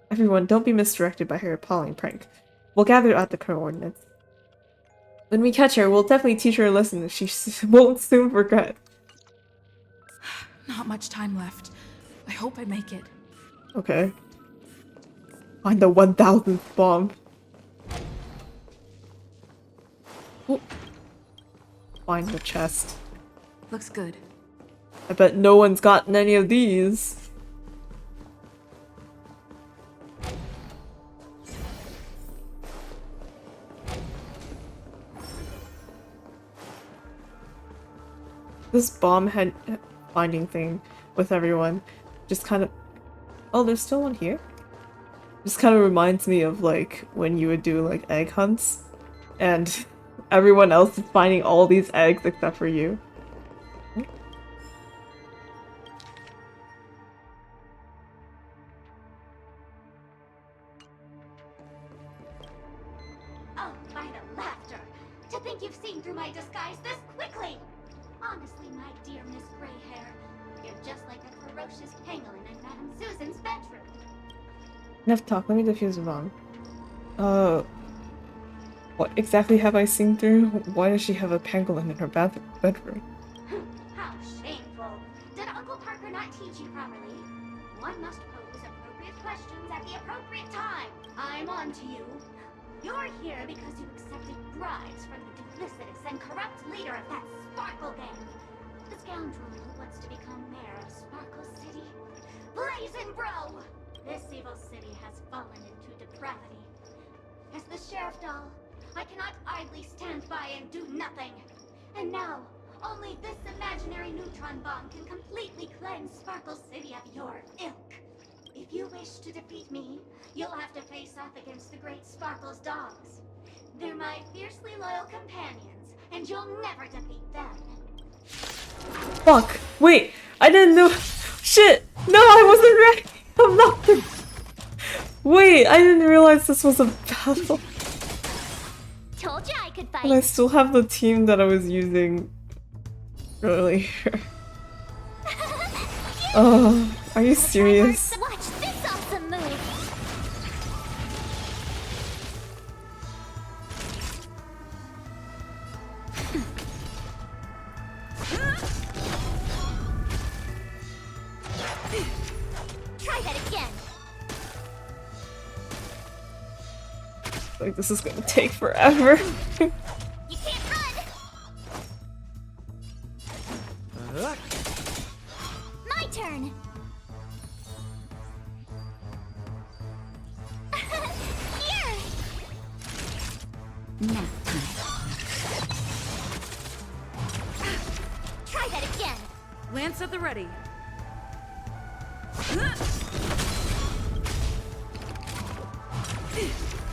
Everyone, don't be misdirected by her appalling prank. We'll gather out the coordinates. When we catch her, we'll definitely teach her a lesson that she won't soon forget. Not much time left. I hope I make it. Okay. Find the 1,000th bomb. Ooh. Find the chest. Looks good. I bet no one's gotten any of these. This bomb head finding thing with everyone just kind of... Oh, there's still one here? Just kind of reminds me of like when you would do like egg hunts and everyone else is finding all these eggs except for you. Oh, by the laughter! To think you've seen through my disguise this quickly! Honestly, my dear Miss Greyhair, you're just like a ferocious pangolin in Madame Susan's bedroom. Enough talk, let me defuse the bomb. What exactly have I seen through? Why does she have a pangolin in her bedroom? How shameful! Did Uncle Parker not teach you properly? One must pose appropriate questions at the appropriate time. I'm on to you. You're here because you accepted bribes from the duplicitous and corrupt leader of that Sparkle gang. The scoundrel who wants to become mayor of Sparkle City. Blazing Bro! This evil city has fallen into depravity. As the Sheriff Doll, I cannot idly stand by and do nothing. And now, only this imaginary neutron bomb can completely cleanse Sparkle City of your ilk. If you wish to defeat me, you'll have to face off against the great Sparkle's dogs. They're my fiercely loyal companions, and you'll never defeat them. Fuck! Wait! I didn't know- Shit! No, I wasn't ready! I'm not the- Wait, I didn't realize this was a battle. Told you I could fight. And I still have the team that I was using earlier. Oh, are you serious? Watch this awesome move. Try that again. Like, this is gonna take forever. You can't run. My turn. Here. Nap Try that again. Lance at the ready.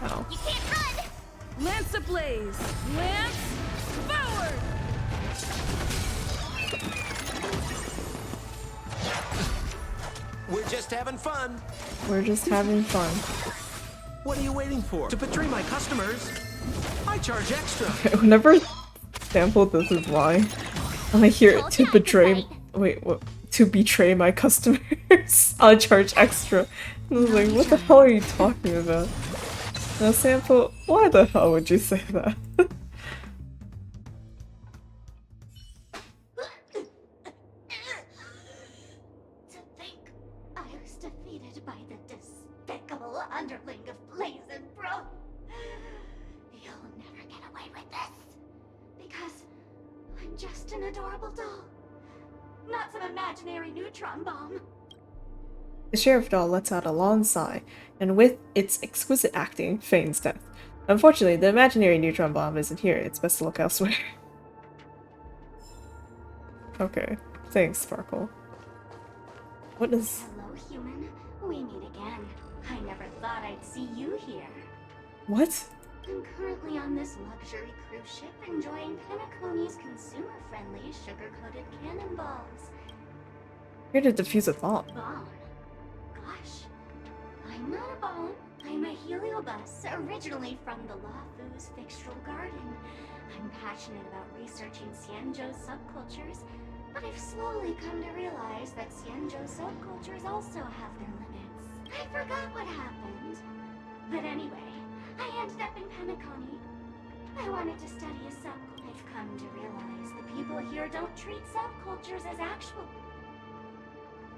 Oh. You can't run. Lance ablaze. Lance forward. We're just having fun. We're just having fun. What are you waiting for? To betray my customers? I charge extra. Whenever sample this is why I hear it to betray. Wait, what? To betray my customers, I'll charge extra. I was like, what the hell are you talking about? Now, sample, why the hell would you say that? To think I was defeated by the despicable underling of Blaze and Bro. You'll never get away with this. Because I'm just an adorable doll. Not some imaginary neutron bomb. The sheriff doll lets out a long sigh, and with its exquisite acting, feigns death. Unfortunately, the imaginary neutron bomb isn't here. It's best to look elsewhere. Okay. Thanks, Sparkle. What is... Hello, human. We meet again. I never thought I'd see you here. What? I'm currently on this luxury cruise ship enjoying Penacony's consumer-friendly sugar-coated cannonballs. Here to defuse a bomb. Bomb? Gosh. I'm not a bomb. I'm a heliobus, originally from the Lafu's Fixtural Garden. I'm passionate about researching Xianzhou's subcultures, but I've slowly come to realize that Xianzhou subcultures also have their limits. I forgot what happened. But anyway, I ended up in Penacony. I wanted to study a subculture. I've come to realize the people here don't treat subcultures as actual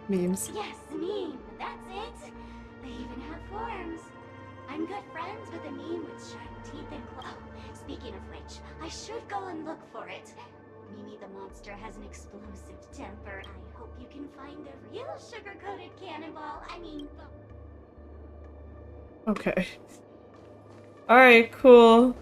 Memes. Yes, meme. That's it. They even have forms. I'm good friends with a meme with sharp teeth and claws. Oh, speaking of which, I should go and look for it. Mimi the monster has an explosive temper. I hope you can find a real sugar-coated cannonball. Okay. Alright, cool.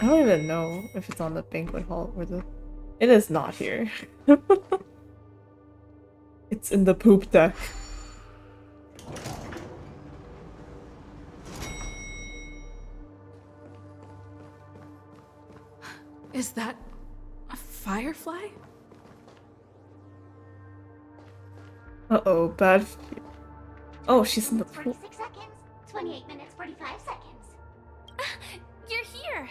I don't even know if it's on the banquet hall or the... It is not here. It's in the poop deck. Is that a firefly? Uh-oh, bad... Oh, she's in the pool. 46 seconds. 28 minutes, 45 seconds. You're here!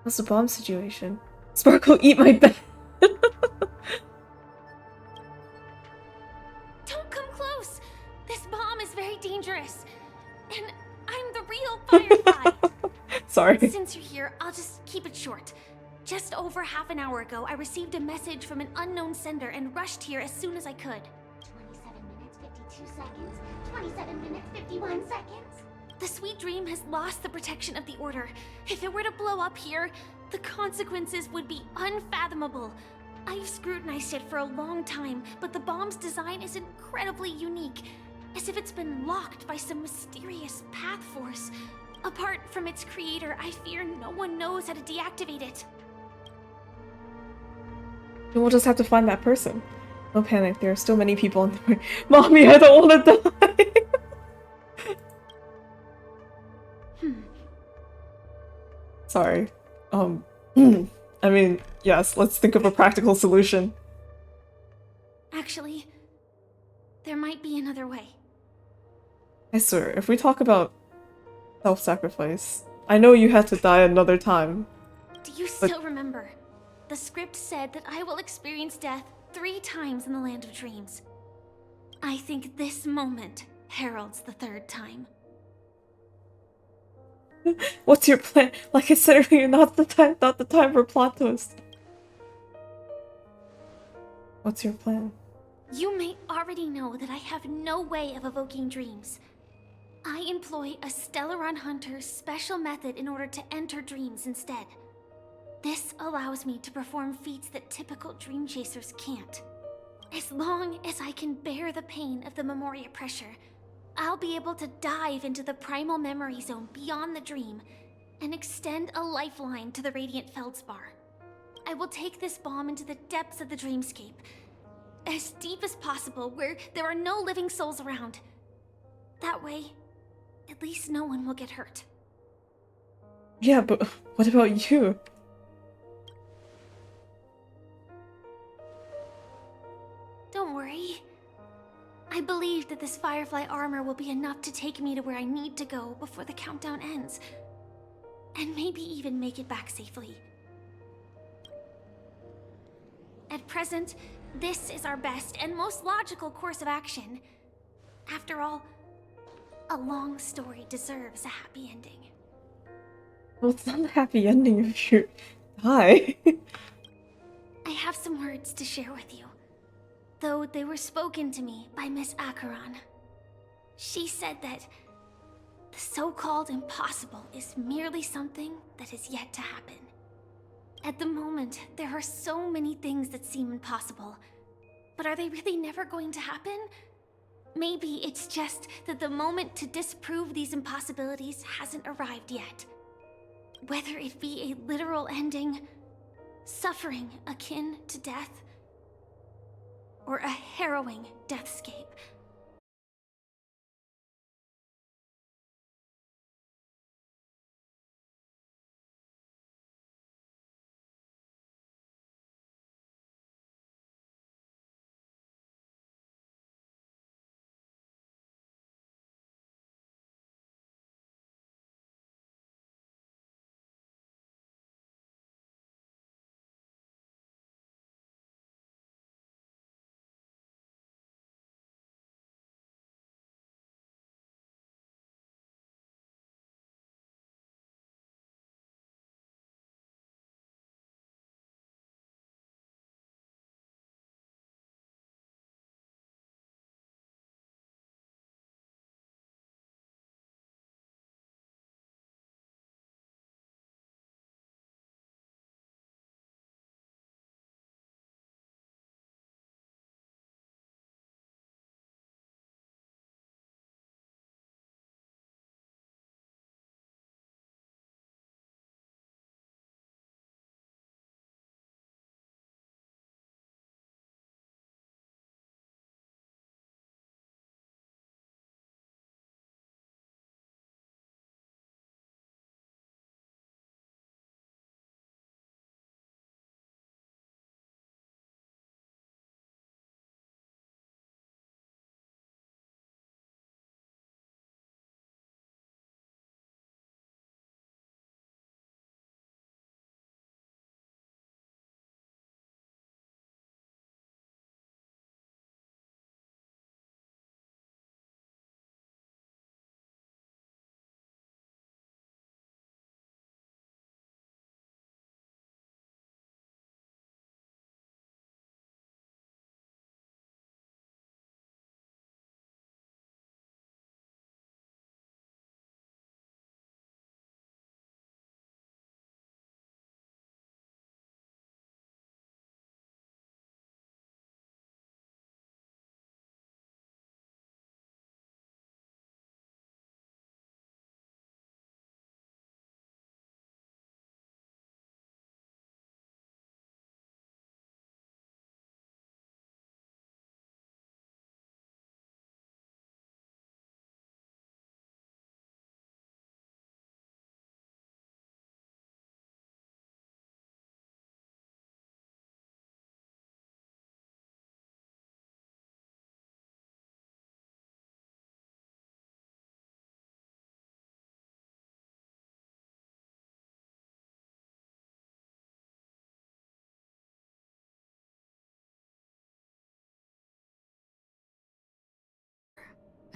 What's the bomb situation? Sparkle, eat my bed! Don't come close! This bomb is very dangerous. And I'm the real Firefly! Sorry. Since you're here, I'll just keep it short. Just over half an hour ago, I received a message from an unknown sender and rushed here as soon as I could. 27 minutes, 52 seconds. 27 minutes, 51 seconds. The Sweet Dream has lost the protection of the Order. If it were to blow up here, the consequences would be unfathomable. I've scrutinized it for a long time, but the bomb's design is incredibly unique, as if it's been locked by some mysterious path force. Apart from its creator, I fear no one knows how to deactivate it. Then we'll just have to find that person. No panic, there are still many people in the way. Mommy, I don't want to die! Sorry. I mean, yes, let's think of a practical solution. Actually, there might be another way. I swear, if we talk about self-sacrifice, I know you had to die another time. Do you still remember? The script said that I will experience death 3 times in the Land of Dreams. I think this moment heralds the 3rd time. What's your plan? Like I said earlier, not the time for plot twist. What's your plan? You may already know that I have no way of evoking dreams. I employ a Stellaron Hunter's special method in order to enter dreams instead. This allows me to perform feats that typical dream chasers can't. As long as I can bear the pain of the Memoria pressure, I'll be able to dive into the primal memory zone beyond the dream and extend a lifeline to the Radiant Feldspar. I will take this bomb into the depths of the dreamscape, as deep as possible where there are no living souls around. That way, at least no one will get hurt. Yeah, but what about you? Don't worry. I believe that this Firefly armor will be enough to take me to where I need to go before the countdown ends. And maybe even make it back safely. At present, this is our best and most logical course of action. After all, a long story deserves a happy ending. Well, it's not a happy ending if you die. I have some words to share with you, though they were spoken to me by Miss Acheron. She said that the so-called impossible is merely something that is yet to happen. At the moment, there are so many things that seem impossible, but are they really never going to happen? Maybe it's just that the moment to disprove these impossibilities hasn't arrived yet. Whether it be a literal ending, suffering akin to death, or a harrowing deathscape,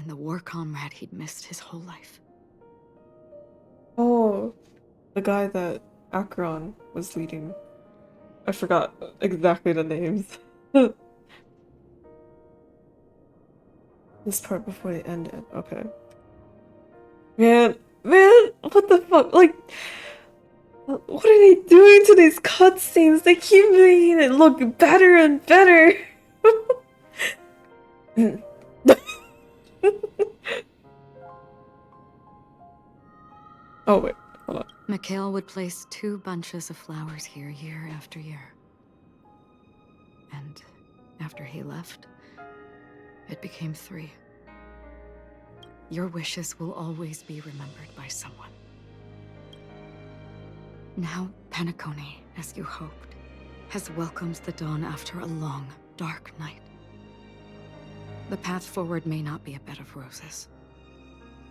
and the war comrade he'd missed his whole life. Oh, the guy that Acheron was leading. I forgot exactly the names. This part before they ended. Okay. Man, what the fuck? Like, what are they doing to these cutscenes? They keep making it look better and better. Oh wait, hold on. Mikhail would place 2 bunches of flowers here year after year. And after he left, it became 3. Your wishes will always be remembered by someone. Now, Penacony, as you hoped, has welcomed the dawn after a long, dark night. The path forward may not be a bed of roses,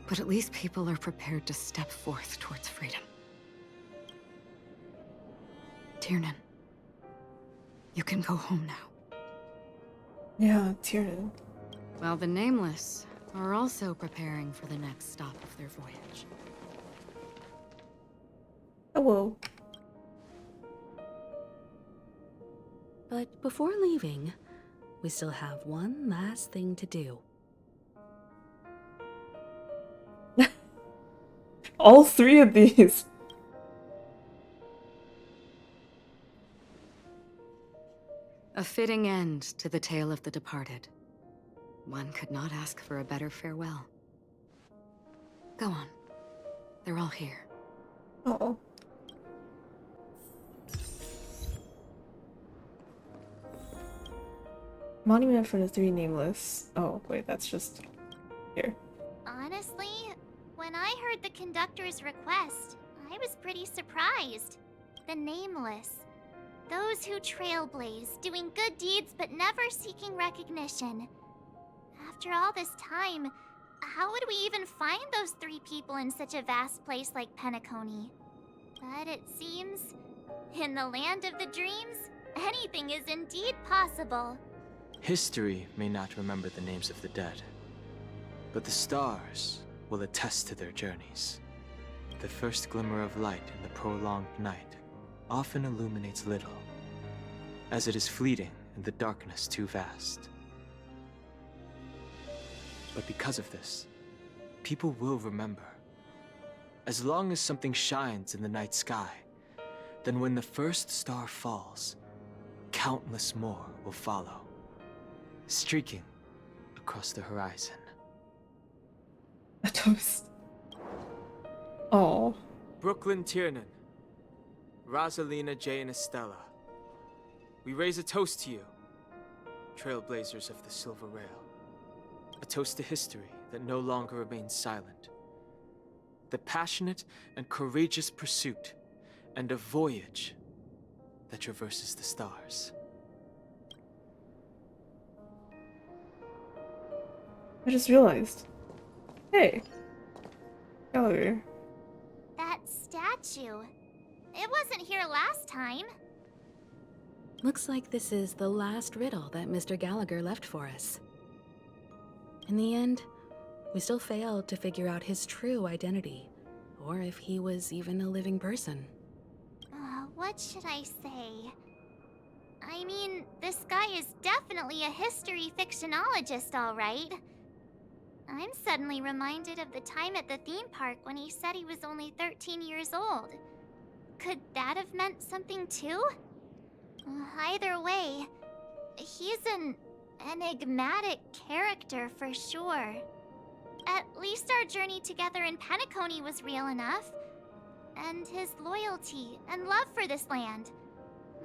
but at least people are prepared to step forth towards freedom. Tiernan, you can go home now. Yeah, Tiernan. While the Nameless are also preparing for the next stop of their voyage. Hello. But before leaving, we still have one last thing to do. All 3 of these. A fitting end to the tale of the departed. One could not ask for a better farewell. Go on. They're all here. Oh. Monument for the 3 Nameless. Oh, wait, that's just here. Honestly, when I heard the conductor's request, I was pretty surprised. The Nameless. Those who trailblaze, doing good deeds but never seeking recognition. After all this time, how would we even find those 3 people in such a vast place like Penacony? But it seems, in the land of the dreams, anything is indeed possible. History may not remember the names of the dead, but the stars will attest to their journeys. The first glimmer of light in the prolonged night often illuminates little, as it is fleeting and the darkness too vast. But because of this, people will remember. As long as something shines in the night sky, then when the first star falls, countless more will follow, streaking across the horizon. A toast. Oh. Brooklyn Tiernan, Rosalina Jane Estella, we raise a toast to you, trailblazers of the Silver Rail. A toast to history that no longer remains silent. The passionate and courageous pursuit, and a voyage that traverses the stars. I just realized. Hey. Gallagher. That statue. It wasn't here last time. Looks like this is the last riddle that Mr. Gallagher left for us. In the end, we still failed to figure out his true identity, or if he was even a living person. What should I say? I mean, this guy is definitely a history fictionologist, all right. I'm suddenly reminded of the time at the theme park when he said he was only 13 years old. Could that have meant something too? Either way, he's an enigmatic character for sure. At least our journey together in Penacony was real enough. And his loyalty and love for this land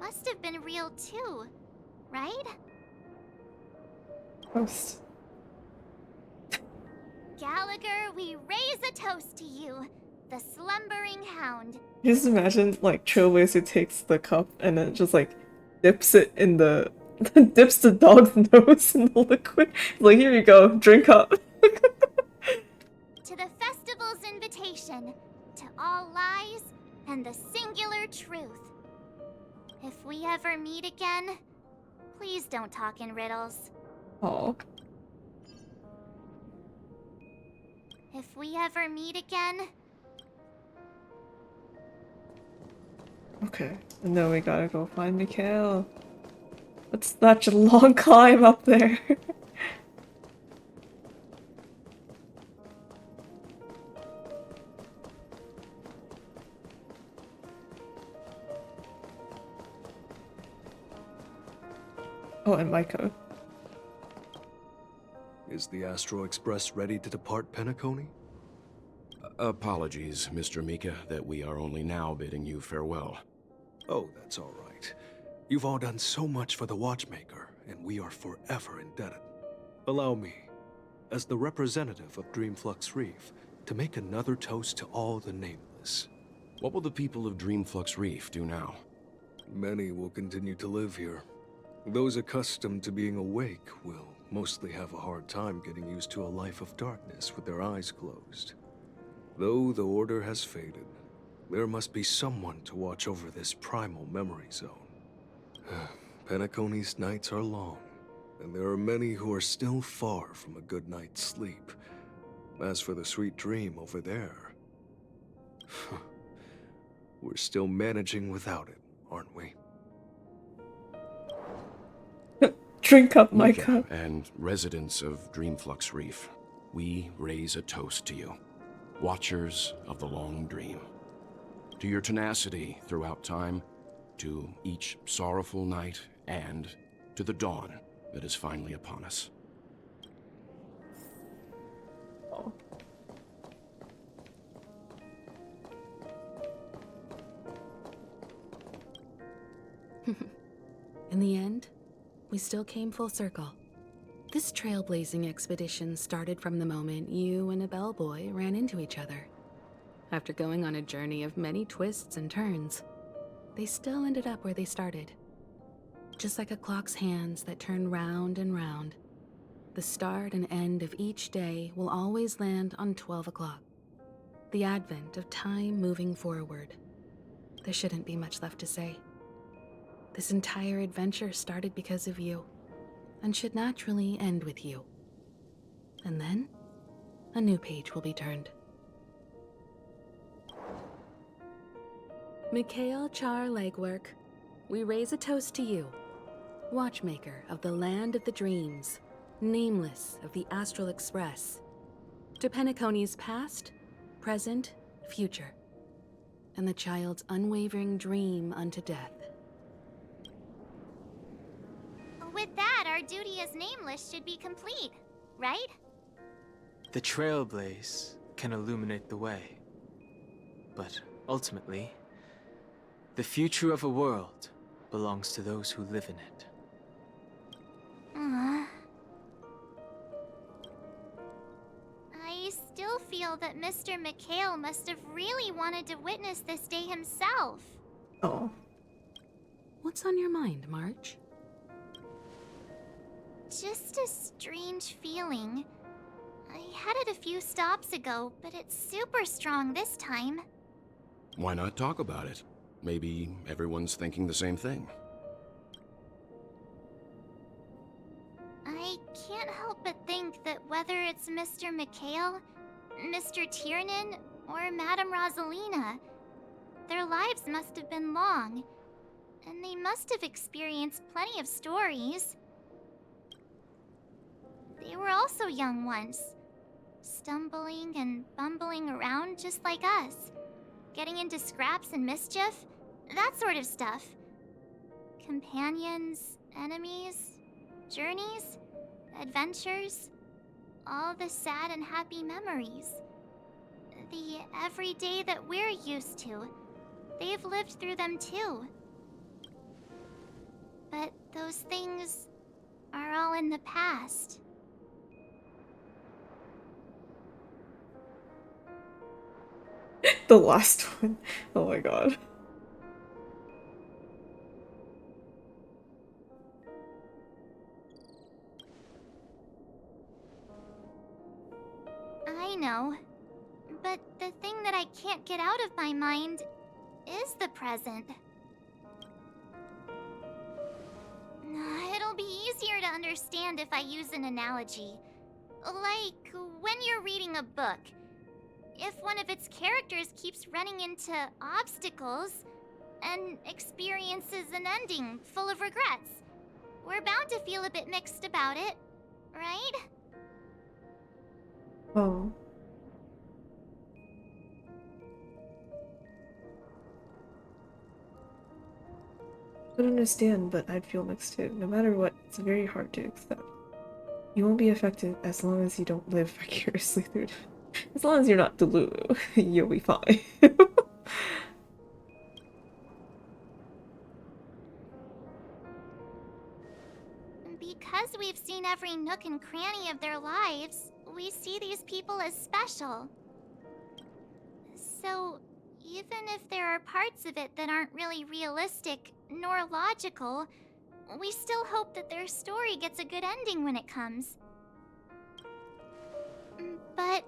must have been real too, right? Toast. Gallagher, we raise a toast to you, the slumbering hound. Just imagine, like, Trailblazer takes the cup and then just, like, dips it in the... dips the dog's nose in the liquid. Like, here you go, drink up. To the festival's invitation, to all lies and the singular truth. If we ever meet again, please don't talk in riddles. Oh. if we ever meet again. Okay, and then we gotta go find Mikhail. It's such a long climb up there. Oh, and Micah. Is the Astral Express ready to depart Penacony? Apologies, Mr. Mika, that we are only now bidding you farewell. Oh, that's all right. You've all done so much for the Watchmaker, and we are forever indebted. Allow me, as the representative of Dreamflux Reef, to make another toast to all the nameless. What will the people of Dreamflux Reef do now? Many will continue to live here. Those accustomed to being awake will mostly have a hard time getting used to a life of darkness with their eyes closed. Though the order has faded, there must be someone to watch over this primal memory zone. Penacony's nights are long, and there are many who are still far from a good night's sleep. As for the sweet dream over there, we're still managing without it, aren't we? Drink up, Micah. And residents of Dreamflux Reef, we raise a toast to you, watchers of the long dream. To your tenacity throughout time, to each sorrowful night, and to the dawn that is finally upon us. Oh. In the end, we still came full circle. This trailblazing expedition started from the moment you and a bellboy ran into each other. After going on a journey of many twists and turns, they still ended up where they started. Just like a clock's hands that turn round and round, the start and end of each day will always land on 12 o'clock. The advent of time moving forward. There shouldn't be much left to say. This entire adventure started because of you, and should naturally end with you. And then, a new page will be turned. Mikhail Char Legwork, we raise a toast to you, Watchmaker of the Land of the Dreams, Nameless of the Astral Express, to Penacony's past, present, future, and the child's unwavering dream unto death. With that, our duty as Nameless should be complete, right? The Trailblaze can illuminate the way. But ultimately, the future of a world belongs to those who live in it. I still feel that Mr. Mikhail must have really wanted to witness this day himself. Oh. What's on your mind, March? Just a strange feeling. I had it a few stops ago, but it's super strong this time. Why not talk about it? Maybe everyone's thinking the same thing. I can't help but think that whether it's Mr. Mikhail, Mr. Tiernan, or Madame Rosalina, their lives must have been long, and they must have experienced plenty of stories. They were also young once, stumbling and bumbling around just like us, getting into scraps and mischief, that sort of stuff. Companions, enemies, journeys, adventures, all the sad and happy memories. The everyday that we're used to, they've lived through them too. But those things are all in the past. The last one. Oh my god. I know. But the thing that I can't get out of my mind is the present. It'll be easier to understand if I use an analogy. Like when you're reading a book, if one of its characters keeps running into obstacles and experiences an ending full of regrets. We're bound to feel a bit mixed about it, right? Oh. I don't understand, but I'd feel mixed too. No matter what, it's very hard to accept. You won't be affected as long as you don't live vicariously through it. As long as you're not Delulu, you'll be fine. Because we've seen every nook and cranny of their lives, we see these people as special. So, even if there are parts of it that aren't really realistic nor logical, we still hope that their story gets a good ending when it comes. But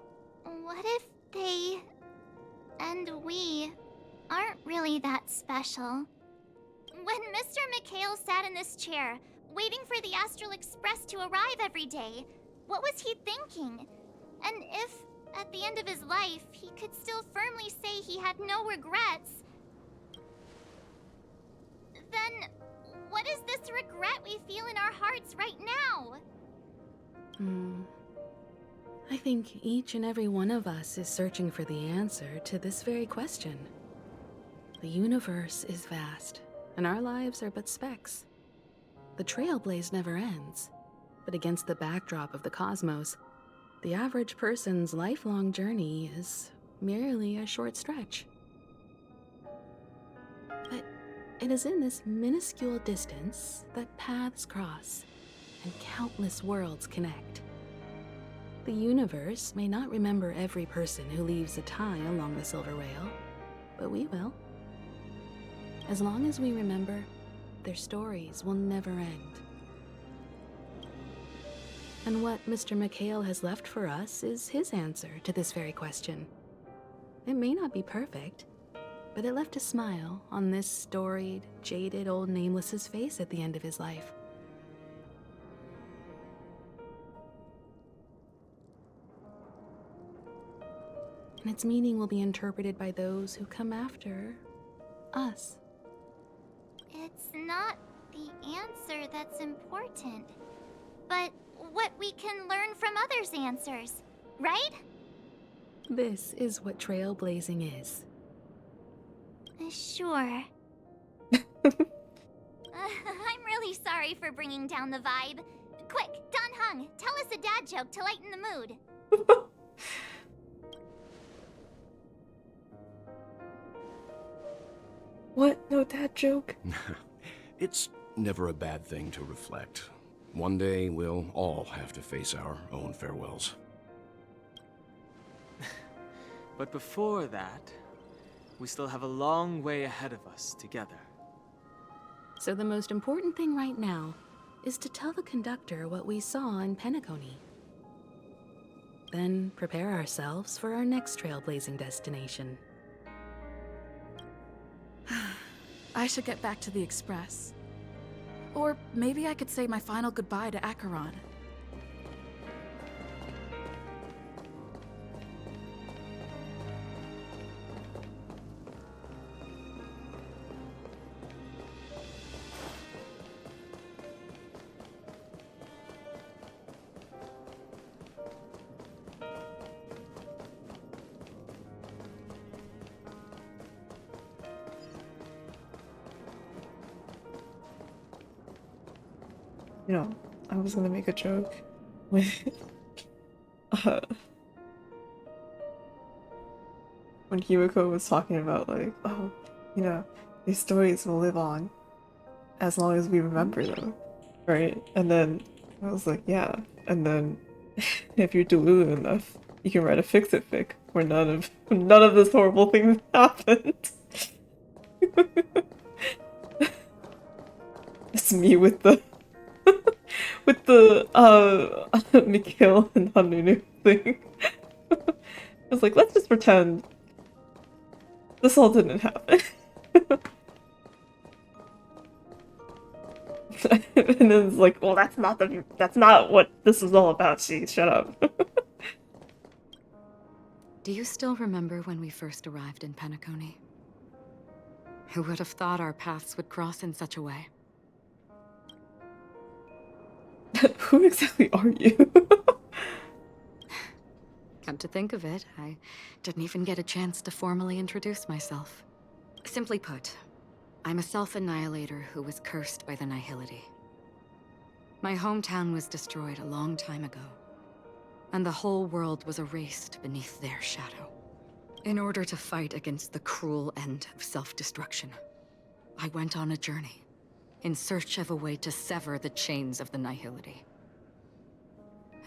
what if they and we aren't really that special? When Mr. Mikhail sat in this chair, waiting for the Astral Express to arrive every day, what was he thinking? And if, at the end of his life, he could still firmly say he had no regrets, then what is this regret we feel in our hearts right now? I think each and every one of us is searching for the answer to this very question. The universe is vast, and our lives are but specks. The trailblaze never ends, but against the backdrop of the cosmos, the average person's lifelong journey is merely a short stretch. But it is in this minuscule distance that paths cross and countless worlds connect. The universe may not remember every person who leaves a tie along the Silver Rail, but we will. As long as we remember, their stories will never end. And what Mr. Mikhail has left for us is his answer to this very question. It may not be perfect, but it left a smile on this storied, jaded old Nameless's face at the end of his life. And its meaning will be interpreted by those who come after us. It's not the answer that's important, but what we can learn from others' answers, right? This is what trailblazing is. Sure. I'm really sorry for bringing down the vibe. Quick, Dan Heng, tell us a dad joke to lighten the mood. What? No dad joke? It's never a bad thing to reflect. One day, we'll all have to face our own farewells. But before that, we still have a long way ahead of us together. So the most important thing right now is to tell the conductor what we saw in Penacony. Then prepare ourselves for our next trailblazing destination. I should get back to the Express. Or maybe I could say my final goodbye to Acheron. You know, I was gonna make a joke with when Himiko was talking about like, oh, you know, these stories will live on as long as we remember them, right? And then I was like, yeah, and then if you're delulu enough, you can write a fix-it fic where none of this horrible thing happened. It's me with the Mikhail and Hanunu thing. I was like, let's just pretend this all didn't happen. And then it's like, well, that's not what this is all about. Shut up. Do you still remember when we first arrived in Penacony? Who would have thought our paths would cross in such a way? Who exactly are you? Come to think of it, I didn't even get a chance to formally introduce myself. Simply put, I'm a self-annihilator who was cursed by the Nihility. My hometown was destroyed a long time ago, and the whole world was erased beneath their shadow. In order to fight against the cruel end of self-destruction, I went on a journey, in search of a way to sever the chains of the Nihility.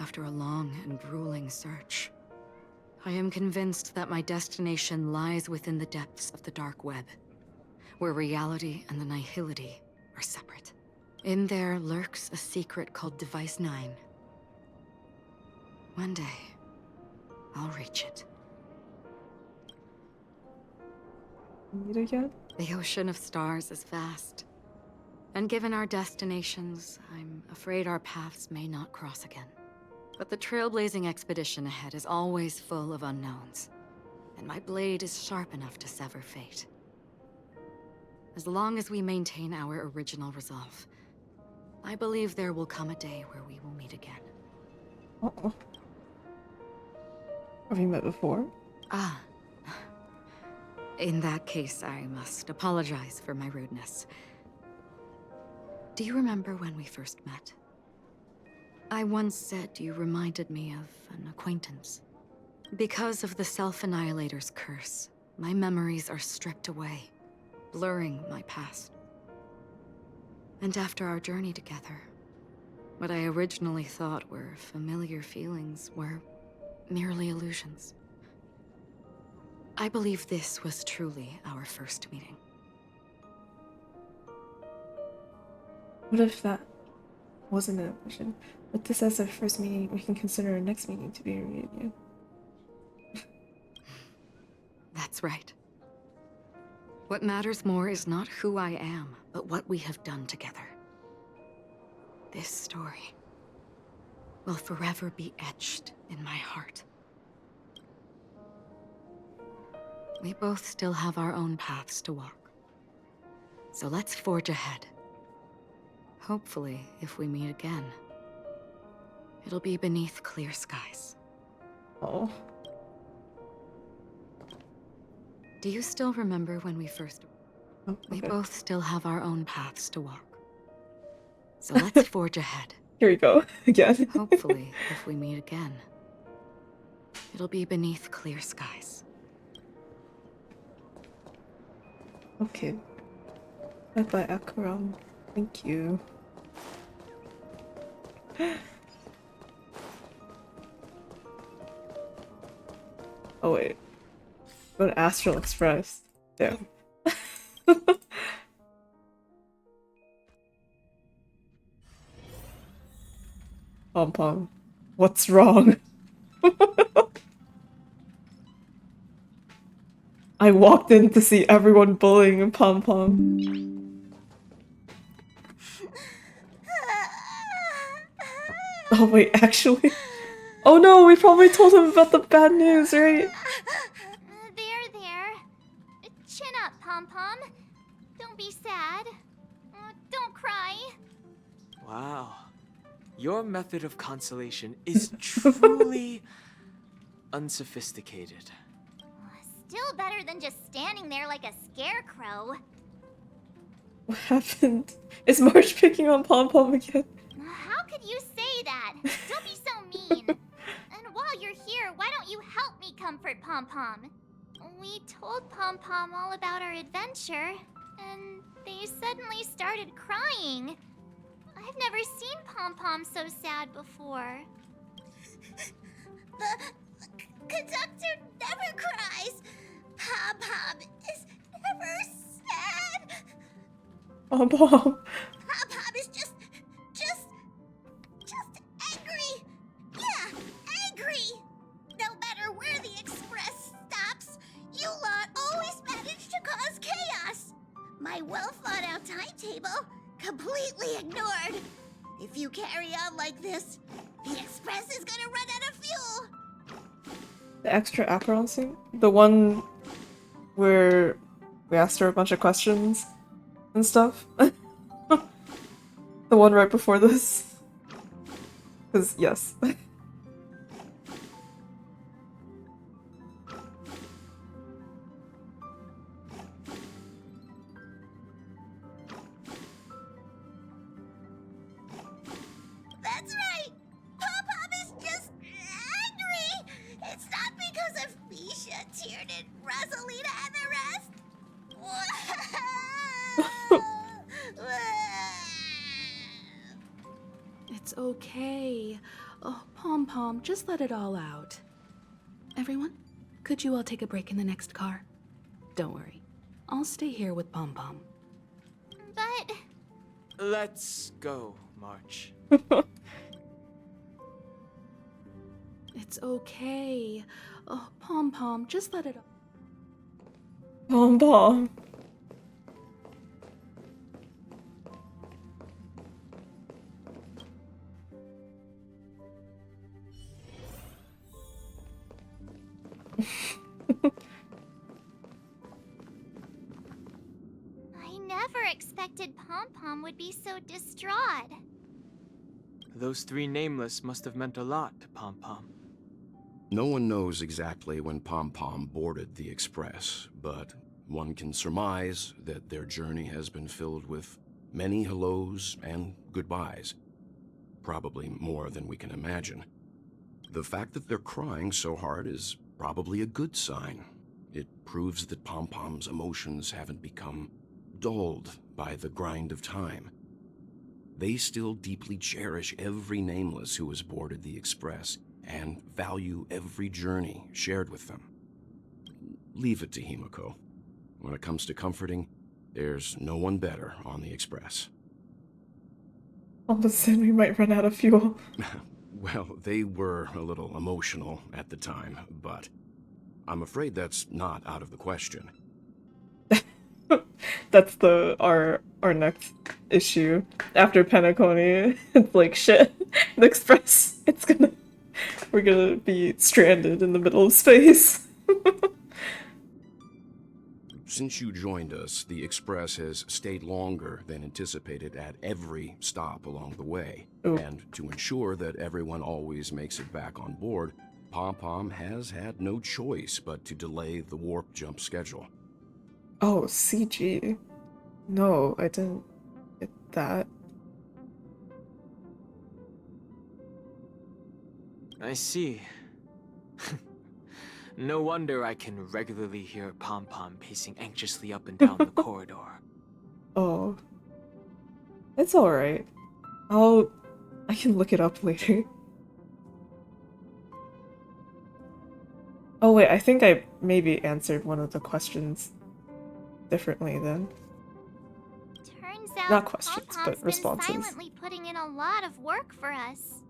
After a long and grueling search, I am convinced that my destination lies within the depths of the Dark Web, where reality and the Nihility are separate. In there lurks a secret called Device 9. One day, I'll reach it. Meet again? The ocean of stars is vast. And given our destinations, I'm afraid our paths may not cross again. But the trailblazing expedition ahead is always full of unknowns, and my blade is sharp enough to sever fate. As long as we maintain our original resolve, I believe there will come a day where we will meet again. Uh-oh. Have we met before? Ah. In that case, I must apologize for my rudeness. Do you remember when we first met? I once said you reminded me of an acquaintance. Because of the Self-Annihilator's curse, my memories are stripped away, blurring my past. And after our journey together, what I originally thought were familiar feelings were merely illusions. I believe this was truly our first meeting. What if that wasn't an illusion? But this as our first meeting, we can consider our next meeting to be a reunion. That's right. What matters more is not who I am, but what we have done together. This story will forever be etched in my heart. We both still have our own paths to walk. So let's forge ahead. Hopefully, if we meet again, it'll be beneath clear skies. Oh. Do you still remember when we first... Oh, okay. We both still have our own paths to walk. So let's forge ahead. Here we go, again. Hopefully, if we meet again, it'll be beneath clear skies. Okay. Bye-bye, Akram. Thank you. Oh wait. Go to Astral Express. Damn. Pom Pom. What's wrong? I walked in to see everyone bullying Pom Pom. Oh wait, actually? Oh no, we probably told him about the bad news, right? There. Chin up, Pom Pom. Don't be sad. Don't cry. Wow. Your method of consolation is truly unsophisticated. Still better than just standing there like a scarecrow. What happened? Is March picking on Pom Pom again? How could you say that? Don't be so mean. And while you're here, why don't you help me comfort Pom Pom? We told Pom Pom all about our adventure, and they suddenly started crying. I've never seen Pom Pom so sad before. The conductor never cries. Pom Pom is never sad. Pom Pom. Pom Pom is just angry. Yeah, angry. No matter where the express stops, you lot always manage to cause chaos. My well thought out timetable completely ignored. If you carry on like this, the express is gonna run out of fuel. The extra Aperon scene? The one where we asked her a bunch of questions and stuff? The one right before this? Because, yes. That's right! Pop-Pop is just angry! It's not because of Misha, Tiernan, Rosalina, and the rest! It's okay. Oh, Pom Pom, just let it all out. Everyone, could you all take a break in the next car? Don't worry. I'll stay here with Pom Pom. But... Let's go, March. It's okay. Oh, Pom Pom, just let it out. Pom Pom. I never expected Pom Pom would be so distraught. Those three nameless must have meant a lot to Pom Pom. No one knows exactly when Pom Pom boarded the Express, but one can surmise that their journey has been filled with many hellos and goodbyes. Probably more than we can imagine. The fact that they're crying so hard is probably a good sign. It proves that Pom Pom's emotions haven't become dulled by the grind of time. They still deeply cherish every nameless who has boarded the Express and value every journey shared with them. Leave it to Himiko. When it comes to comforting, there's no one better on the Express. All of a sudden we might run out of fuel. Well, they were a little emotional at the time, but I'm afraid that's not out of the question. That's our next issue. After Penacony, it's like shit. The Express, we're gonna be stranded in the middle of space. Since you joined us, the Express has stayed longer than anticipated at every stop along the way. Ooh. And to ensure that everyone always makes it back on board, Pom Pom has had no choice but to delay the warp jump schedule. Oh, CG. No, I didn't get that. I see. No wonder I can regularly hear Pom Pom pacing anxiously up and down the corridor. Oh. It's alright. I can look it up later. Oh wait, I think I maybe answered one of the questions differently then. Turns out Not questions, Pom but Pom's responses. been silently putting in a lot of work for us.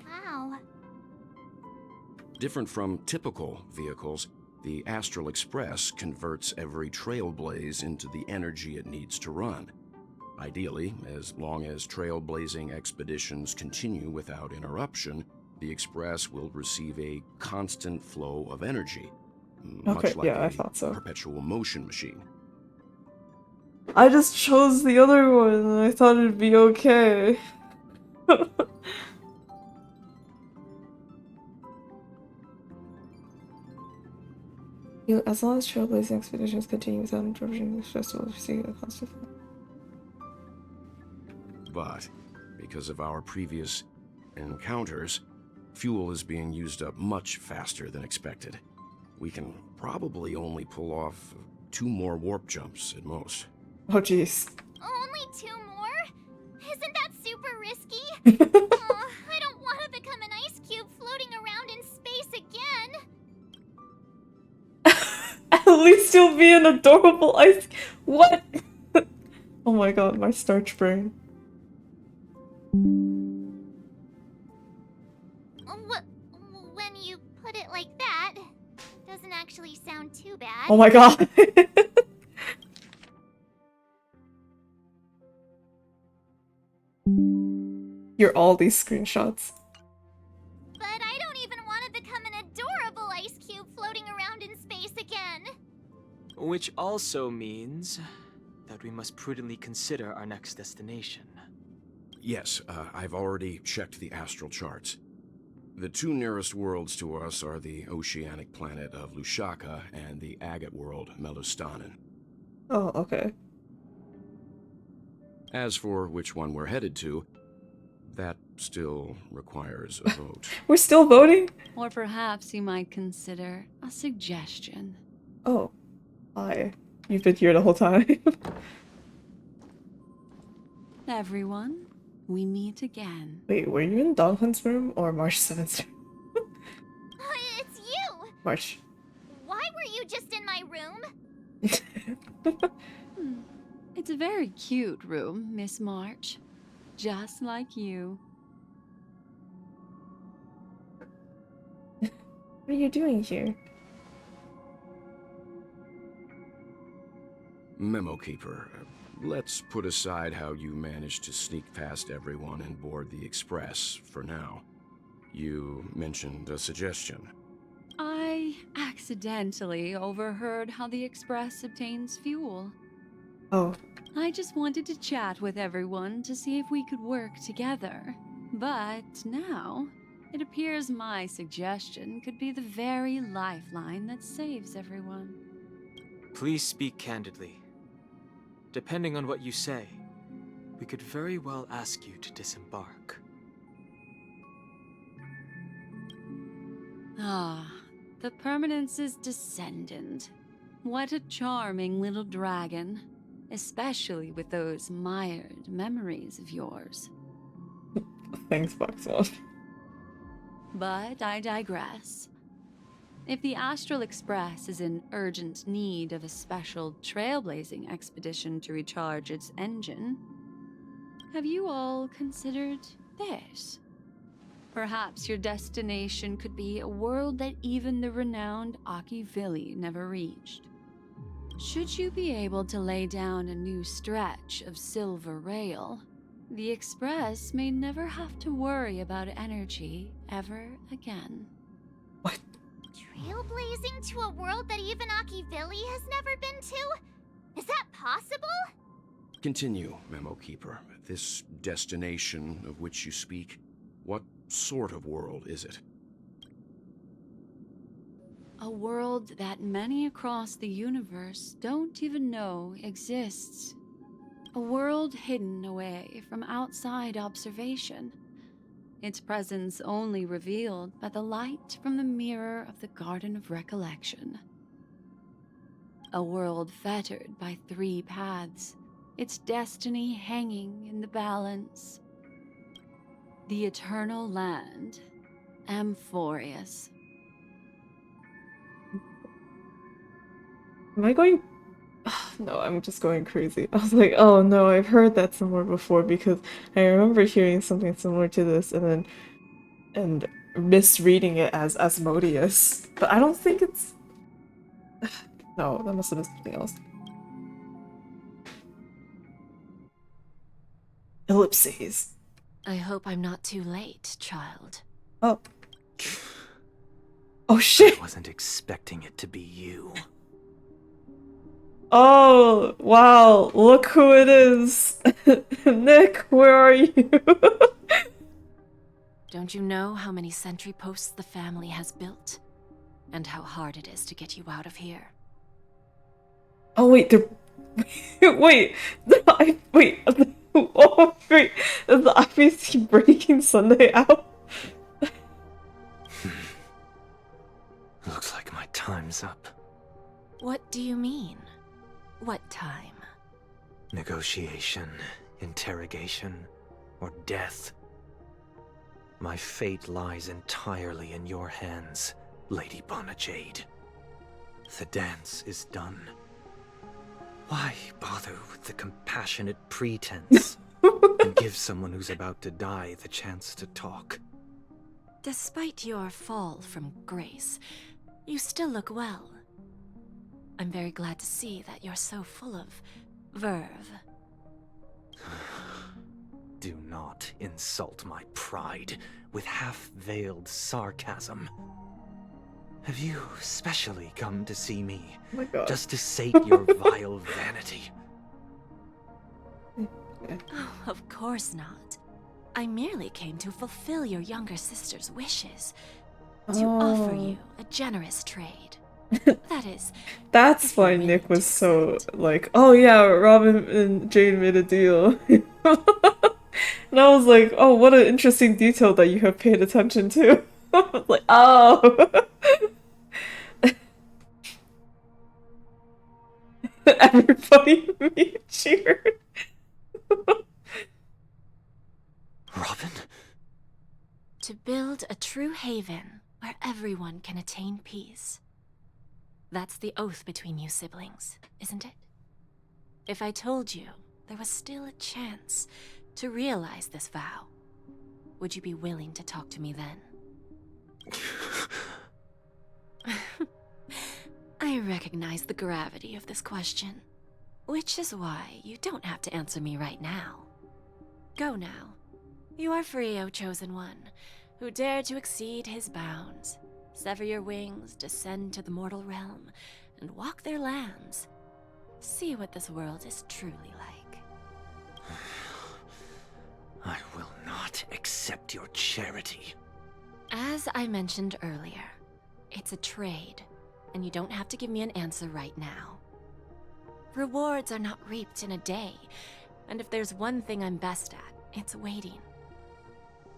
Wow. Different from typical vehicles, the Astral Express converts every trailblaze into the energy it needs to run. Ideally, as long as trailblazing expeditions continue without interruption, the Express will receive a constant flow of energy, much Okay, like yeah, I a thought so. perpetual motion machine. I just chose the other one and I thought it'd be okay. As long as trailblazing expeditions continue without interruption, the festival is receiving a constant flow. But because of our previous encounters, fuel is being used up much faster than expected. We can probably only pull off 2 more warp jumps at most. Oh jeez. Only 2 more? Isn't that super risky? Aw, I don't want to become an ice cube floating around in space again. At least you'll be an adorable ice. What? Oh my god, my starch brain. When you put it like that, doesn't actually sound too bad. Oh my god. You're all these screenshots. But I don't even want to become an adorable ice cube. Which also means that we must prudently consider our next destination. Yes, I've already checked the astral charts. The two nearest worlds to us are the oceanic planet of Lushaka and the agate world, Melustanen. Oh, okay. As for which one we're headed to, that still requires a vote. We're still voting? Or perhaps you might consider a suggestion. Oh, hi. You've been here the whole time. Everyone, we meet again. Wait, were you in Dog Hunt's room or March 7th? It's you! March. Why were you just in my room? It's a very cute room, Miss March. Just like you. What are you doing here? Memo Keeper, let's put aside how you managed to sneak past everyone and board the Express for now. You mentioned a suggestion. I accidentally overheard how the Express obtains fuel. Oh. I just wanted to chat with everyone to see if we could work together. But now, it appears my suggestion could be the very lifeline that saves everyone. Please speak candidly. Depending on what you say, we could very well ask you to disembark. Ah, the Permanence's descendant. What a charming little dragon. Especially with those mired memories of yours. Thanks, Boxwell. But I digress. If the Astral Express is in urgent need of a special trailblazing expedition to recharge its engine, have you all considered this? Perhaps your destination could be a world that even the renowned Akivili never reached. Should you be able to lay down a new stretch of silver rail, the Express may never have to worry about energy ever again. Trailblazing to a world that even Akivili has never been to? Is that possible? Continue, Memo Keeper. This destination of which you speak, what sort of world is it? A world that many across the universe don't even know exists. A world hidden away from outside observation. Its presence only revealed by the light from the mirror of the Garden of Recollection. A world fettered by 3 paths, its destiny hanging in the balance. The Eternal Land, Amphorius. Am I going? No, I'm just going crazy. I was like, oh no, I've heard that somewhere before because I remember hearing something similar to this and misreading it as Asmodeus. But I don't think it's... No, that must have been something else. Ellipses. I hope I'm not too late, child. Oh. Oh shit! I wasn't expecting it to be you. Oh, wow, look who it is! Nick, where are you? Don't you know how many sentry posts the family has built? And how hard it is to get you out of here? Oh wait, they're... wait, wait, oh wait, is the IPC breaking Sunday out? Looks like my time's up. What do you mean? What time? Negotiation, interrogation, or death. My fate lies entirely in your hands, Lady Bonajade. The dance is done. Why bother with the compassionate pretense and give someone who's about to die the chance to talk? Despite your fall from grace, you still look well. I'm very glad to see that you're so full of verve. Do not insult my pride with half-veiled sarcasm. Have you specially come to see me? Oh my God. Just to sate your vile vanity? Oh, of course not. I merely came to fulfill your younger sister's wishes. To offer you a generous trade. That is, That's why Nick was so like, oh yeah, Robin and Jade made a deal. And I was like, oh, what an interesting detail that you have paid attention to. Like, oh. Everybody cheered. Robin? to build a true haven where everyone can attain peace. That's the oath between you siblings, isn't it? If I told you there was still a chance to realize this vow, would you be willing to talk to me then? I recognize the gravity of this question, which is why you don't have to answer me right now. Go now. You are free, O Chosen One, who dare to exceed his bounds, sever your wings, descend to the mortal realm, and walk their lands. See what this world is truly like. I will not accept your charity. As I mentioned earlier, it's a trade, and you don't have to give me an answer right now. Rewards are not reaped in a day, and if there's one thing I'm best at, it's waiting.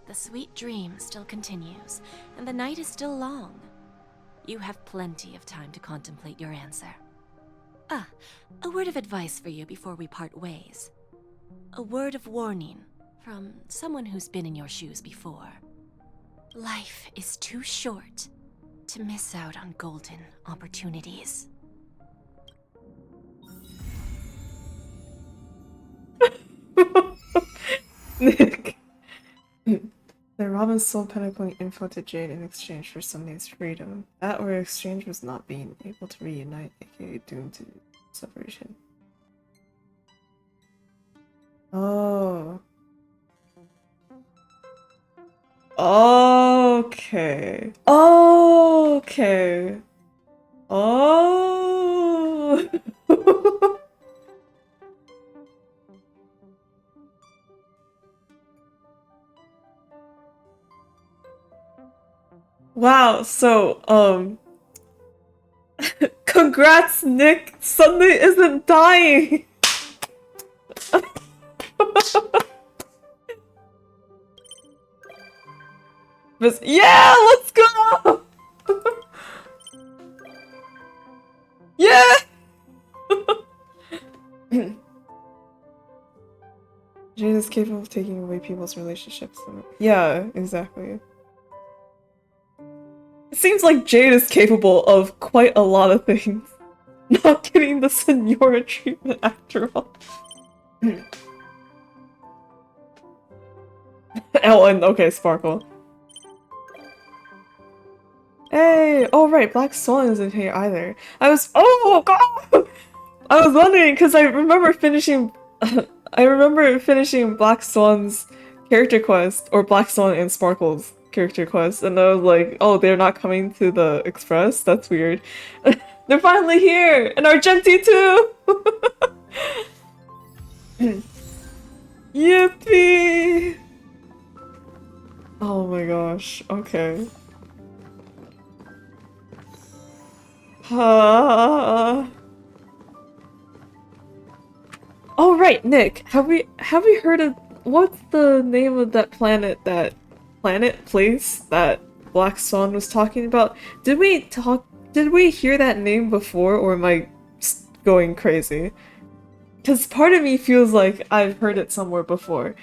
The sweet dream still continues, and the night is still long. You have plenty of time to contemplate your answer. Ah, a word of advice for you before we part ways. A word of warning from someone who's been in your shoes before. Life is too short to miss out on golden opportunities. Nick. The Robin sold Pinnacle info to Jade in exchange for Sunday's freedom. That or exchange was not being able to reunite, aka doomed to separation. Oh. Okay. Okay. Oh. Wow, so, congrats, Nick! Sunday isn't dying! Yeah, let's go! Yeah! Jade is capable of taking away people's relationships. Yeah, exactly. It seems like Jade is capable of quite a lot of things. Not getting the Senora treatment after all. Oh, and okay, Sparkle. Hey! Oh right, Black Swan isn't here either. Oh god! I was wondering because I remember finishing Black Swan's character quest, or Black Swan and Sparkle's character quest, and I was like, oh, they're not coming to the Express? That's weird. They're finally here! And Argenti too! Yippee! Oh my gosh, okay. Oh right, Nick, have we heard of what's the name of that place that Black Swan was talking about? Did we hear that name before, or am I going crazy? Because part of me feels like I've heard it somewhere before,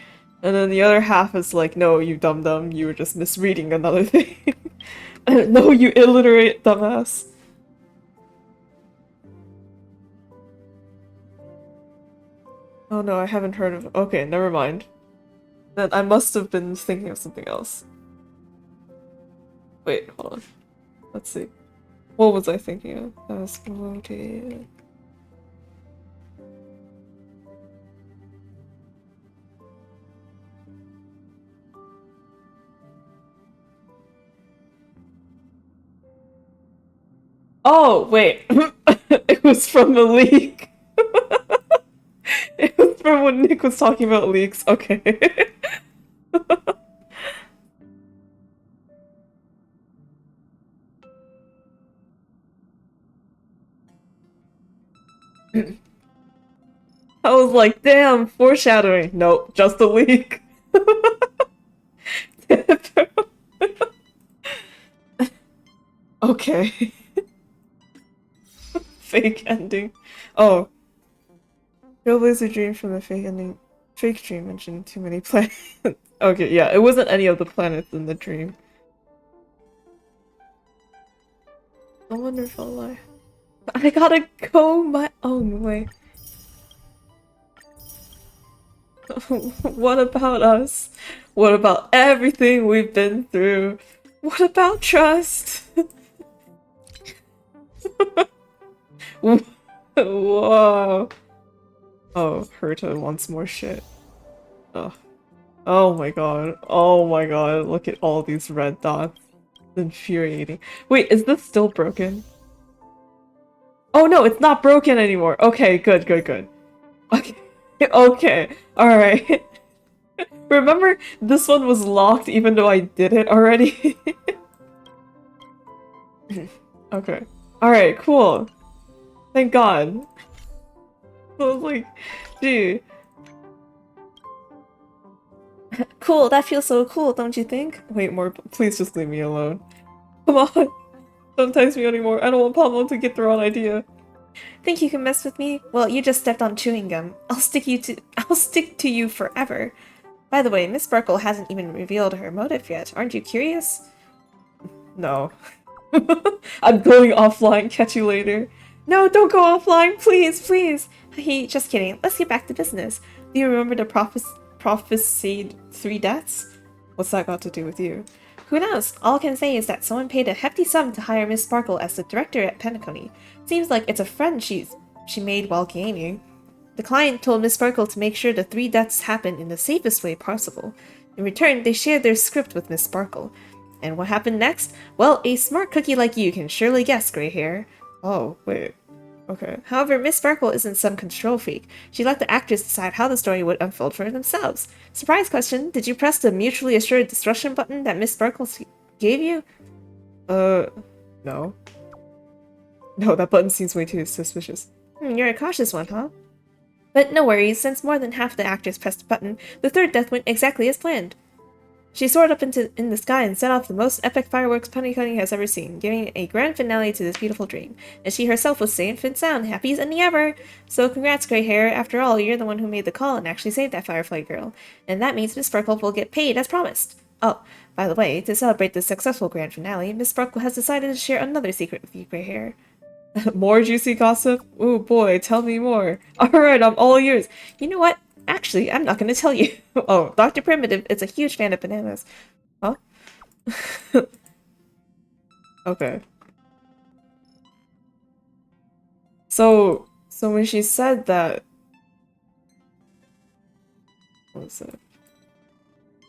and then the other half is like, no, you dum-dum, you were just misreading another thing. No, you illiterate dumbass. Oh no, I haven't heard of it. Okay, never mind. Then I must have been thinking of something else. Wait, hold on. Let's see. What was I thinking of? That was okay. Oh, wait. It was from a leak. It was from when Nick was talking about leaks. Okay. I was like, damn, foreshadowing. Nope, just a leak. Okay. Fake ending. Oh. Trailblazer dream from the fake ending. Fake dream mentioned too many planets. Okay, yeah, it wasn't any of the planets in the dream. I wonder if I'll lie. I gotta go my own way. What about us? What about everything we've been through? What about trust? Whoa. Oh, Herta wants more shit. Ugh. Oh my god. Oh my god. Look at all these red dots. It's infuriating. Wait, is this still broken? Oh no, it's not broken anymore. Okay, good, good, good. Okay. Okay. Alright. Remember, this one was locked even though I did it already? Okay. Alright, cool. Thank god. I was like, gee. Cool, that feels so cool, don't you think? Wait, more. Please just leave me alone. Come on. Don't text me anymore. I don't want Pablo to get the wrong idea. Think you can mess with me? Well, you just stepped on chewing gum. I'll stick to you forever. By the way, Miss Sparkle hasn't even revealed her motive yet. Aren't you curious? No. I'm going offline. Catch you later. No, don't go offline, please, please. Hey, just kidding. Let's get back to business. Do you remember the prophesied 3 deaths? What's that got to do with you? Who knows? All I can say is that someone paid a hefty sum to hire Miss Sparkle as the director at Penacony. Seems like it's a friend she made while gaming. The client told Miss Sparkle to make sure the 3 deaths happened in the safest way possible. In return, they shared their script with Miss Sparkle. And what happened next? Well, a smart cookie like you can surely guess, gray hair. Oh, wait. Okay. However, Miss Sparkle isn't some control freak. She let the actors decide how the story would unfold for themselves. Surprise question, did you press the mutually assured destruction button that Miss Sparkle gave you? No. No, that button seems way too suspicious. You're a cautious one, huh? But no worries, since more than half the actors pressed the button, the 3rd death went exactly as planned. She soared up in the sky and set off the most epic fireworks Penacony has ever seen, giving a grand finale to this beautiful dream. And she herself was safe and sound, happy as any ever! So congrats, Grey Hair. After all, you're the one who made the call and actually saved that Firefly girl. And that means Miss Sparkle will get paid as promised. Oh, by the way, to celebrate this successful grand finale, Miss Sparkle has decided to share another secret with you, Grey Hair. More juicy gossip? Ooh boy, tell me more. Alright, I'm all ears. You know what? Actually, I'm not going to tell you. Oh, Dr. Primitive is a huge fan of bananas. Huh? Okay. So when she said that... What was it?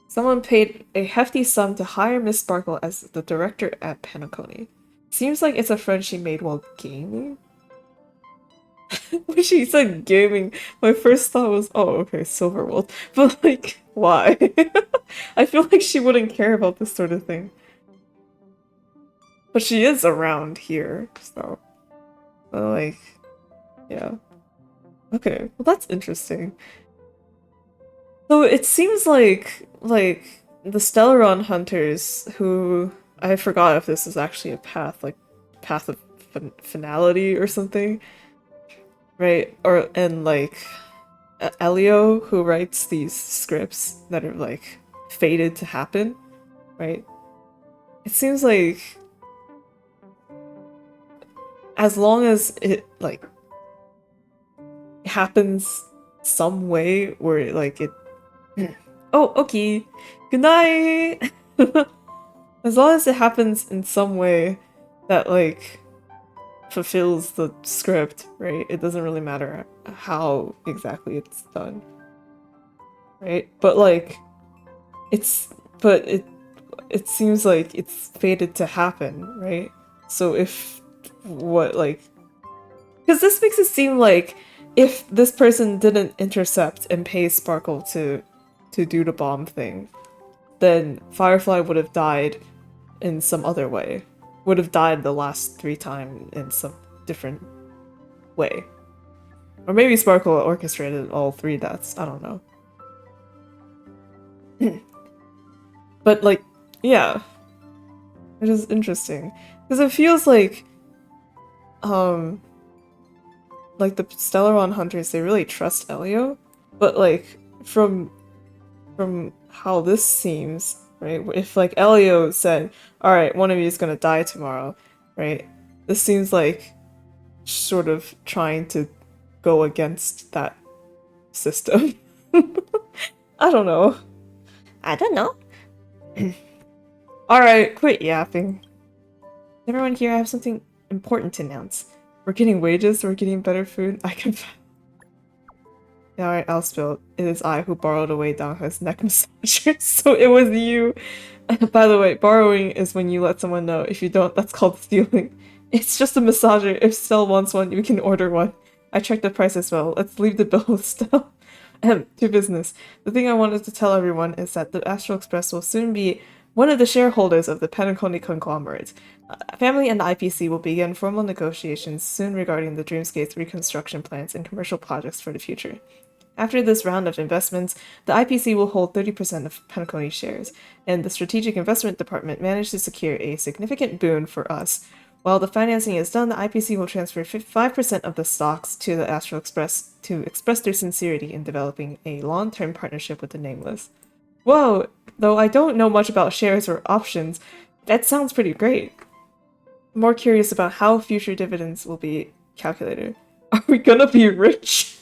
Someone paid a hefty sum to hire Miss Sparkle as the director at Penacony. Seems like it's a friend she made while gaming? When she said gaming, my first thought was, oh, okay, Silverworld. But, like, why? I feel like she wouldn't care about this sort of thing. But she is around here, so... But, like, yeah. Okay, well that's interesting. So it seems like the Stellaron hunters who... I forgot if this is actually a path, like, path of finality or something. Right, and like Elio, who writes these scripts that are like fated to happen, right? It seems like as long as it like happens some way where like it oh, okay, good night. As long as it happens in some way that like fulfills the script, right? It doesn't really matter how exactly it's done, right? But like it seems like it's fated to happen, right? So if what, like... Because this makes it seem like if this person didn't intercept and pay Sparkle to do the bomb thing, then Firefly would have died in some other way. Would have died the last 3 times in some different way. Or maybe Sparkle orchestrated all 3 deaths, I don't know. But, like, yeah. It is interesting. Because it feels like the Stellaron Hunters, they really trust Elio. But, like, from how this seems, right? If, like, Elio said, alright, one of you is gonna die tomorrow, right? This seems like sort of trying to go against that system. I don't know. Alright, quit yapping. Everyone here, I have something important to announce. We're getting wages, we're getting better food. I can... Alright, I'll spill. It is I who borrowed away Dangha's neck massager, so it was you. By the way, borrowing is when you let someone know. If you don't, that's called stealing. It's just a massager. If Stell wants one, you can order one. I checked the price as well. Let's leave the bill with Stell. To business. The thing I wanted to tell everyone is that the Astral Express will soon be one of the shareholders of the Penacony conglomerate. Family and the IPC will begin formal negotiations soon regarding the Dreamscape's reconstruction plans and commercial projects for the future. After this round of investments, the IPC will hold 30% of Penacony shares, and the Strategic Investment Department managed to secure a significant boon for us. While the financing is done, the IPC will transfer 5% of the stocks to the Astral Express to express their sincerity in developing a long-term partnership with the Nameless. Whoa! Though I don't know much about shares or options, that sounds pretty great. I'm more curious about how future dividends will be calculated. Are we gonna be rich?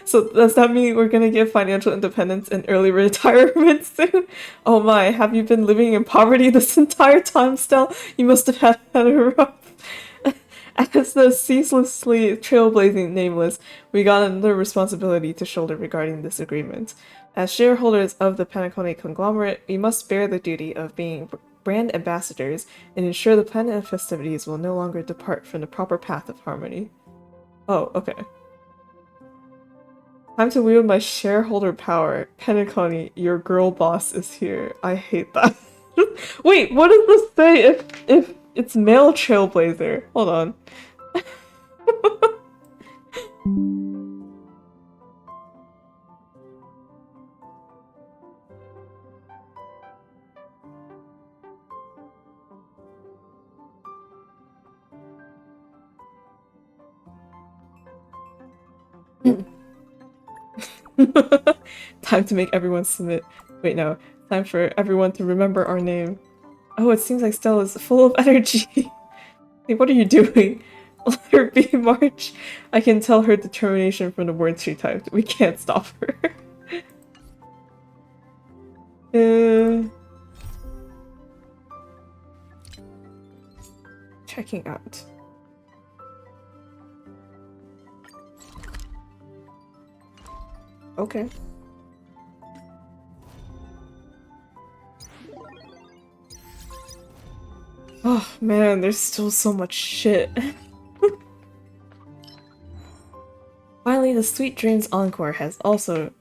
So does that mean we're gonna get financial independence and early retirement soon? Oh my, have you been living in poverty this entire time, Stell? You must have had it rough. As the ceaselessly trailblazing Nameless, we got another responsibility to shoulder regarding this agreement. As shareholders of the Penacony conglomerate, we must bear the duty of being brand ambassadors and ensure the planet of festivities will no longer depart from the proper path of harmony. Oh, okay. Time to wield my shareholder power. Penacony, your girl boss is here. I hate that. Wait, what does this say if it's male trailblazer? Hold on. Time to make everyone submit. Wait, no. Time for everyone to remember our name. Oh, it seems like Stella is full of energy. Hey, what are you doing? Let her be, March. I can tell her determination from the words she typed. We can't stop her. Checking out. Okay. Oh man, there's still so much shit. Finally, the Sweet Dreams Encore has also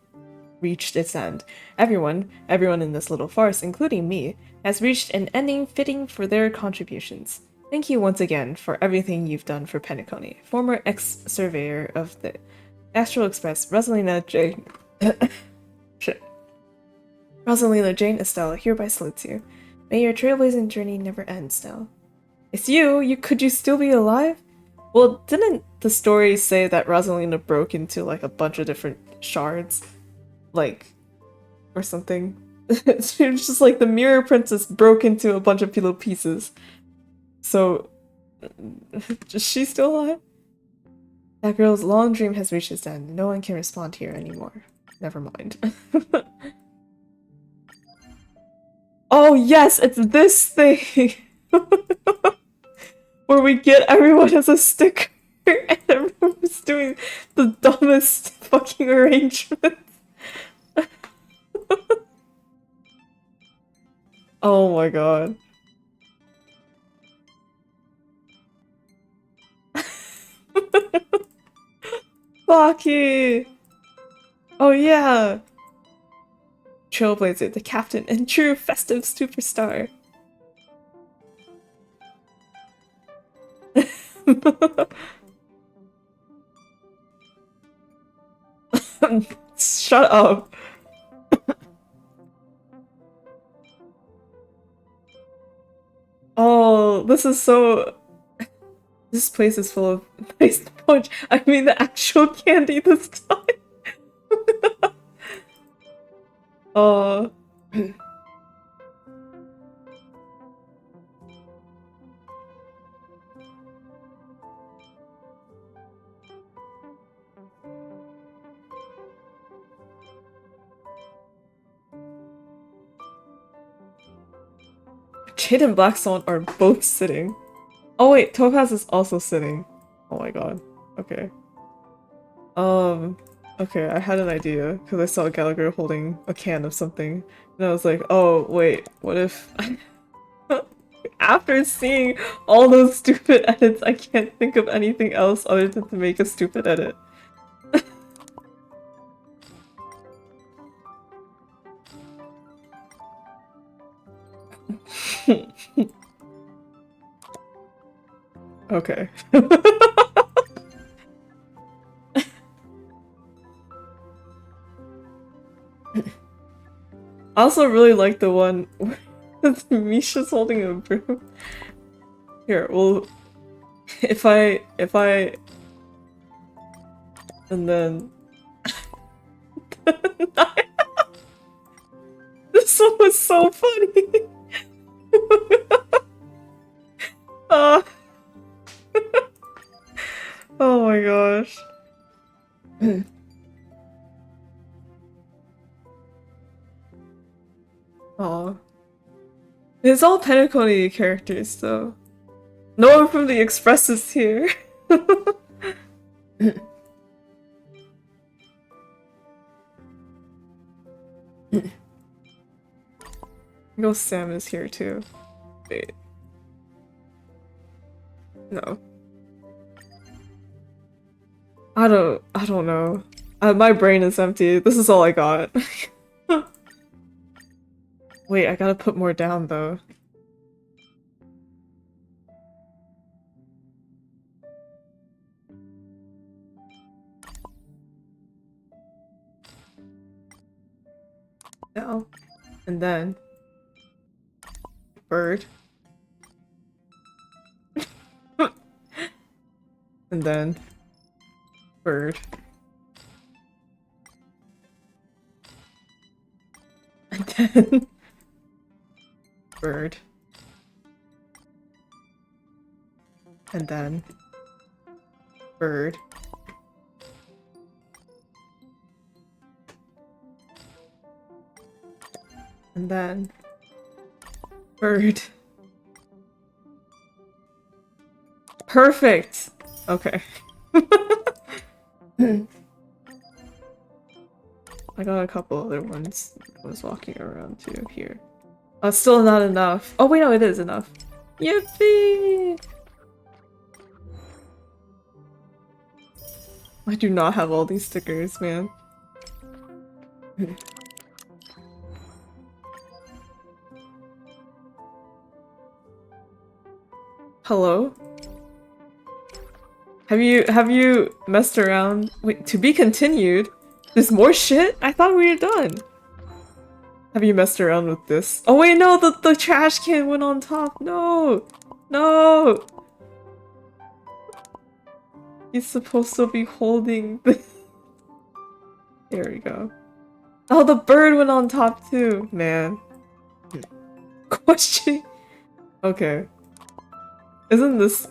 reached its end. Everyone in this little farce, including me, has reached an ending fitting for their contributions. Thank you once again for everything you've done for Penacony. Former ex-surveyor of the Astral Express, Rosalina Jane... Shit. Rosalina Jane Estella hereby salutes you. May your trailblazing journey never end, Stell. It's you! Could you still be alive? Well, didn't the story say that Rosalina broke into, like, a bunch of different shards? Like, or something? She was just like, the Mirror Princess broke into a bunch of little pieces. So, is she still alive? That girl's long dream has reached its end. No one can respond here anymore. Never mind. Oh yes, it's this thing! Where we get everyone as a sticker and everyone's doing the dumbest fucking arrangements. Oh my god. Baki! Oh yeah! Trailblazer, the captain and true festive superstar. Shut up. Oh, this is so... This place is full of nice punch. I mean the actual candy this time. Oh. Jade and Black Swan are both sitting. Oh wait, Topaz is also sitting. Oh my god. Okay. Okay, I had an idea because I saw Gallagher holding a can of something. And I was like, oh wait, what if... After seeing all those stupid edits, I can't think of anything else other than to make a stupid edit. Okay. I also really like the one where Misha's holding a broom. Here, well, if I and then this one was so funny. Oh my gosh. Aw. It's all Penacony characters though. No one from the Express is here. No, Sam is here too. Wait. No. I don't know. My brain is empty. This is all I got. Wait, I gotta put more down though. No. And then bird. And then bird. And then bird. And then bird. And then bird. Perfect! Okay. I got a couple other ones I was walking around too here. Oh, it's still not enough. Oh wait, no, it is enough. Yippee! I do not have all these stickers, man. Hello? Have you messed around? Wait, to be continued? There's more shit? I thought we were done. Have you messed around with this? Oh wait, no, the trash can went on top. No! No! He's supposed to be holding the... There we go. Oh, the bird went on top too, man. Question. Okay. Isn't this...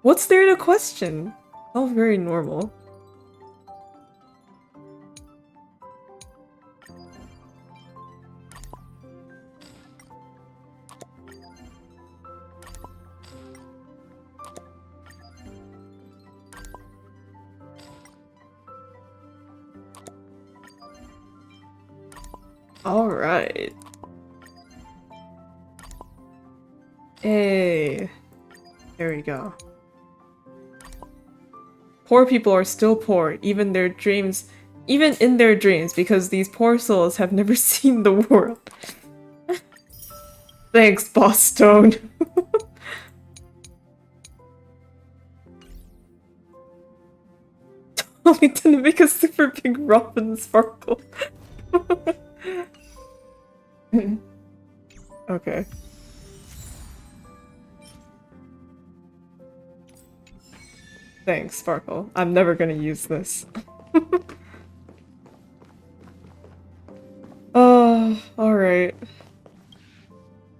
What's there to question? All very normal. All right. Hey. There we go. Poor people are still poor, even in their dreams, because these poor souls have never seen the world. Thanks, Boss Stone. Only to make a super big Robin Sparkle. Okay. Thanks, Sparkle. I'm never gonna use this. Alright.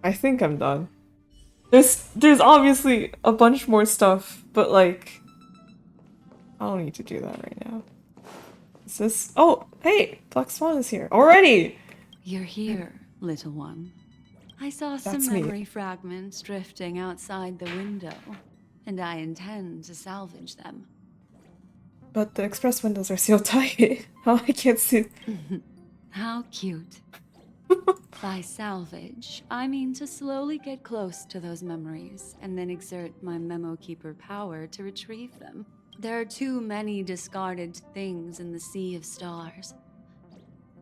I think I'm done. There's obviously a bunch more stuff, but like... I don't need to do that right now. Is this... Oh, hey! Black Swan is here. Already! You're here, little one. I saw some That's me. memory fragments drifting outside the window, and I intend to salvage them. But the express windows are sealed tight. How I can't see... How cute. By salvage, I mean to slowly get close to those memories and then exert my Memo Keeper power to retrieve them. There are too many discarded things in the sea of stars.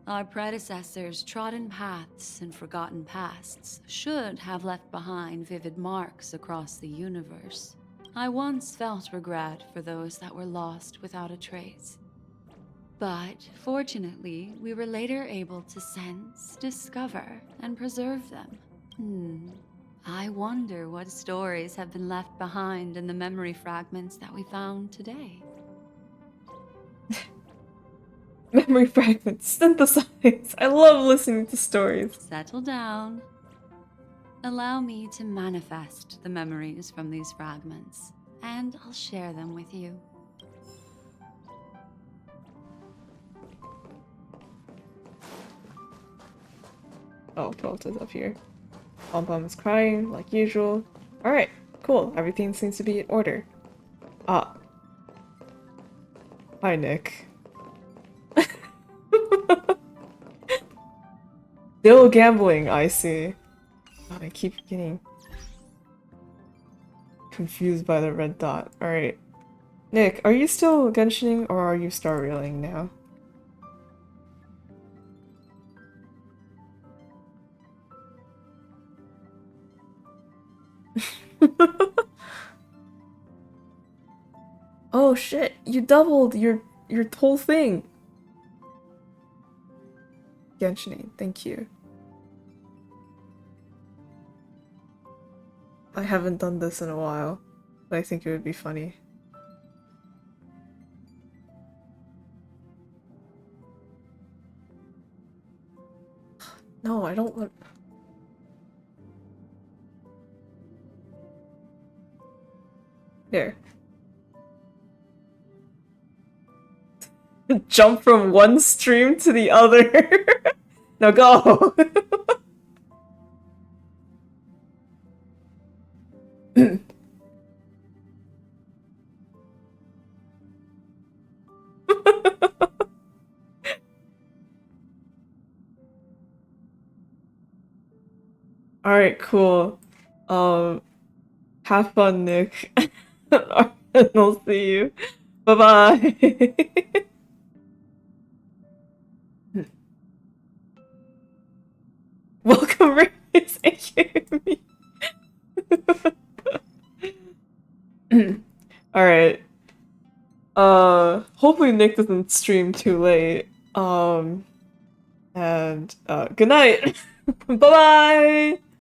Our predecessors' trodden paths and forgotten pasts should have left behind vivid marks across the universe. I once felt regret for those that were lost without a trace. But fortunately, we were later able to sense, discover, and preserve them. I wonder what stories have been left behind in the memory fragments that we found today. Memory fragments, synthesize. I love listening to stories. Settle down. Allow me to manifest the memories from these fragments, and I'll share them with you. Oh, Pelt is up here. Pom Pom is crying, like usual. Alright, cool. Everything seems to be in order. Ah. Hi, Nick. Still gambling, I see. God, I keep getting confused by the red dot. Alright. Nick, are you still Genshining or are you star reeling now? Oh shit, you doubled your whole thing. Genshining, thank you. I haven't done this in a while, but I think it would be funny. No, I don't want... There. Jump from one stream to the other. Now go. Alright, cool. Have fun, Nick. And I'll see you. Bye-bye. Welcome, Reyes, aka me. Alright. Hopefully Nick doesn't stream too late. And good night. Bye-bye.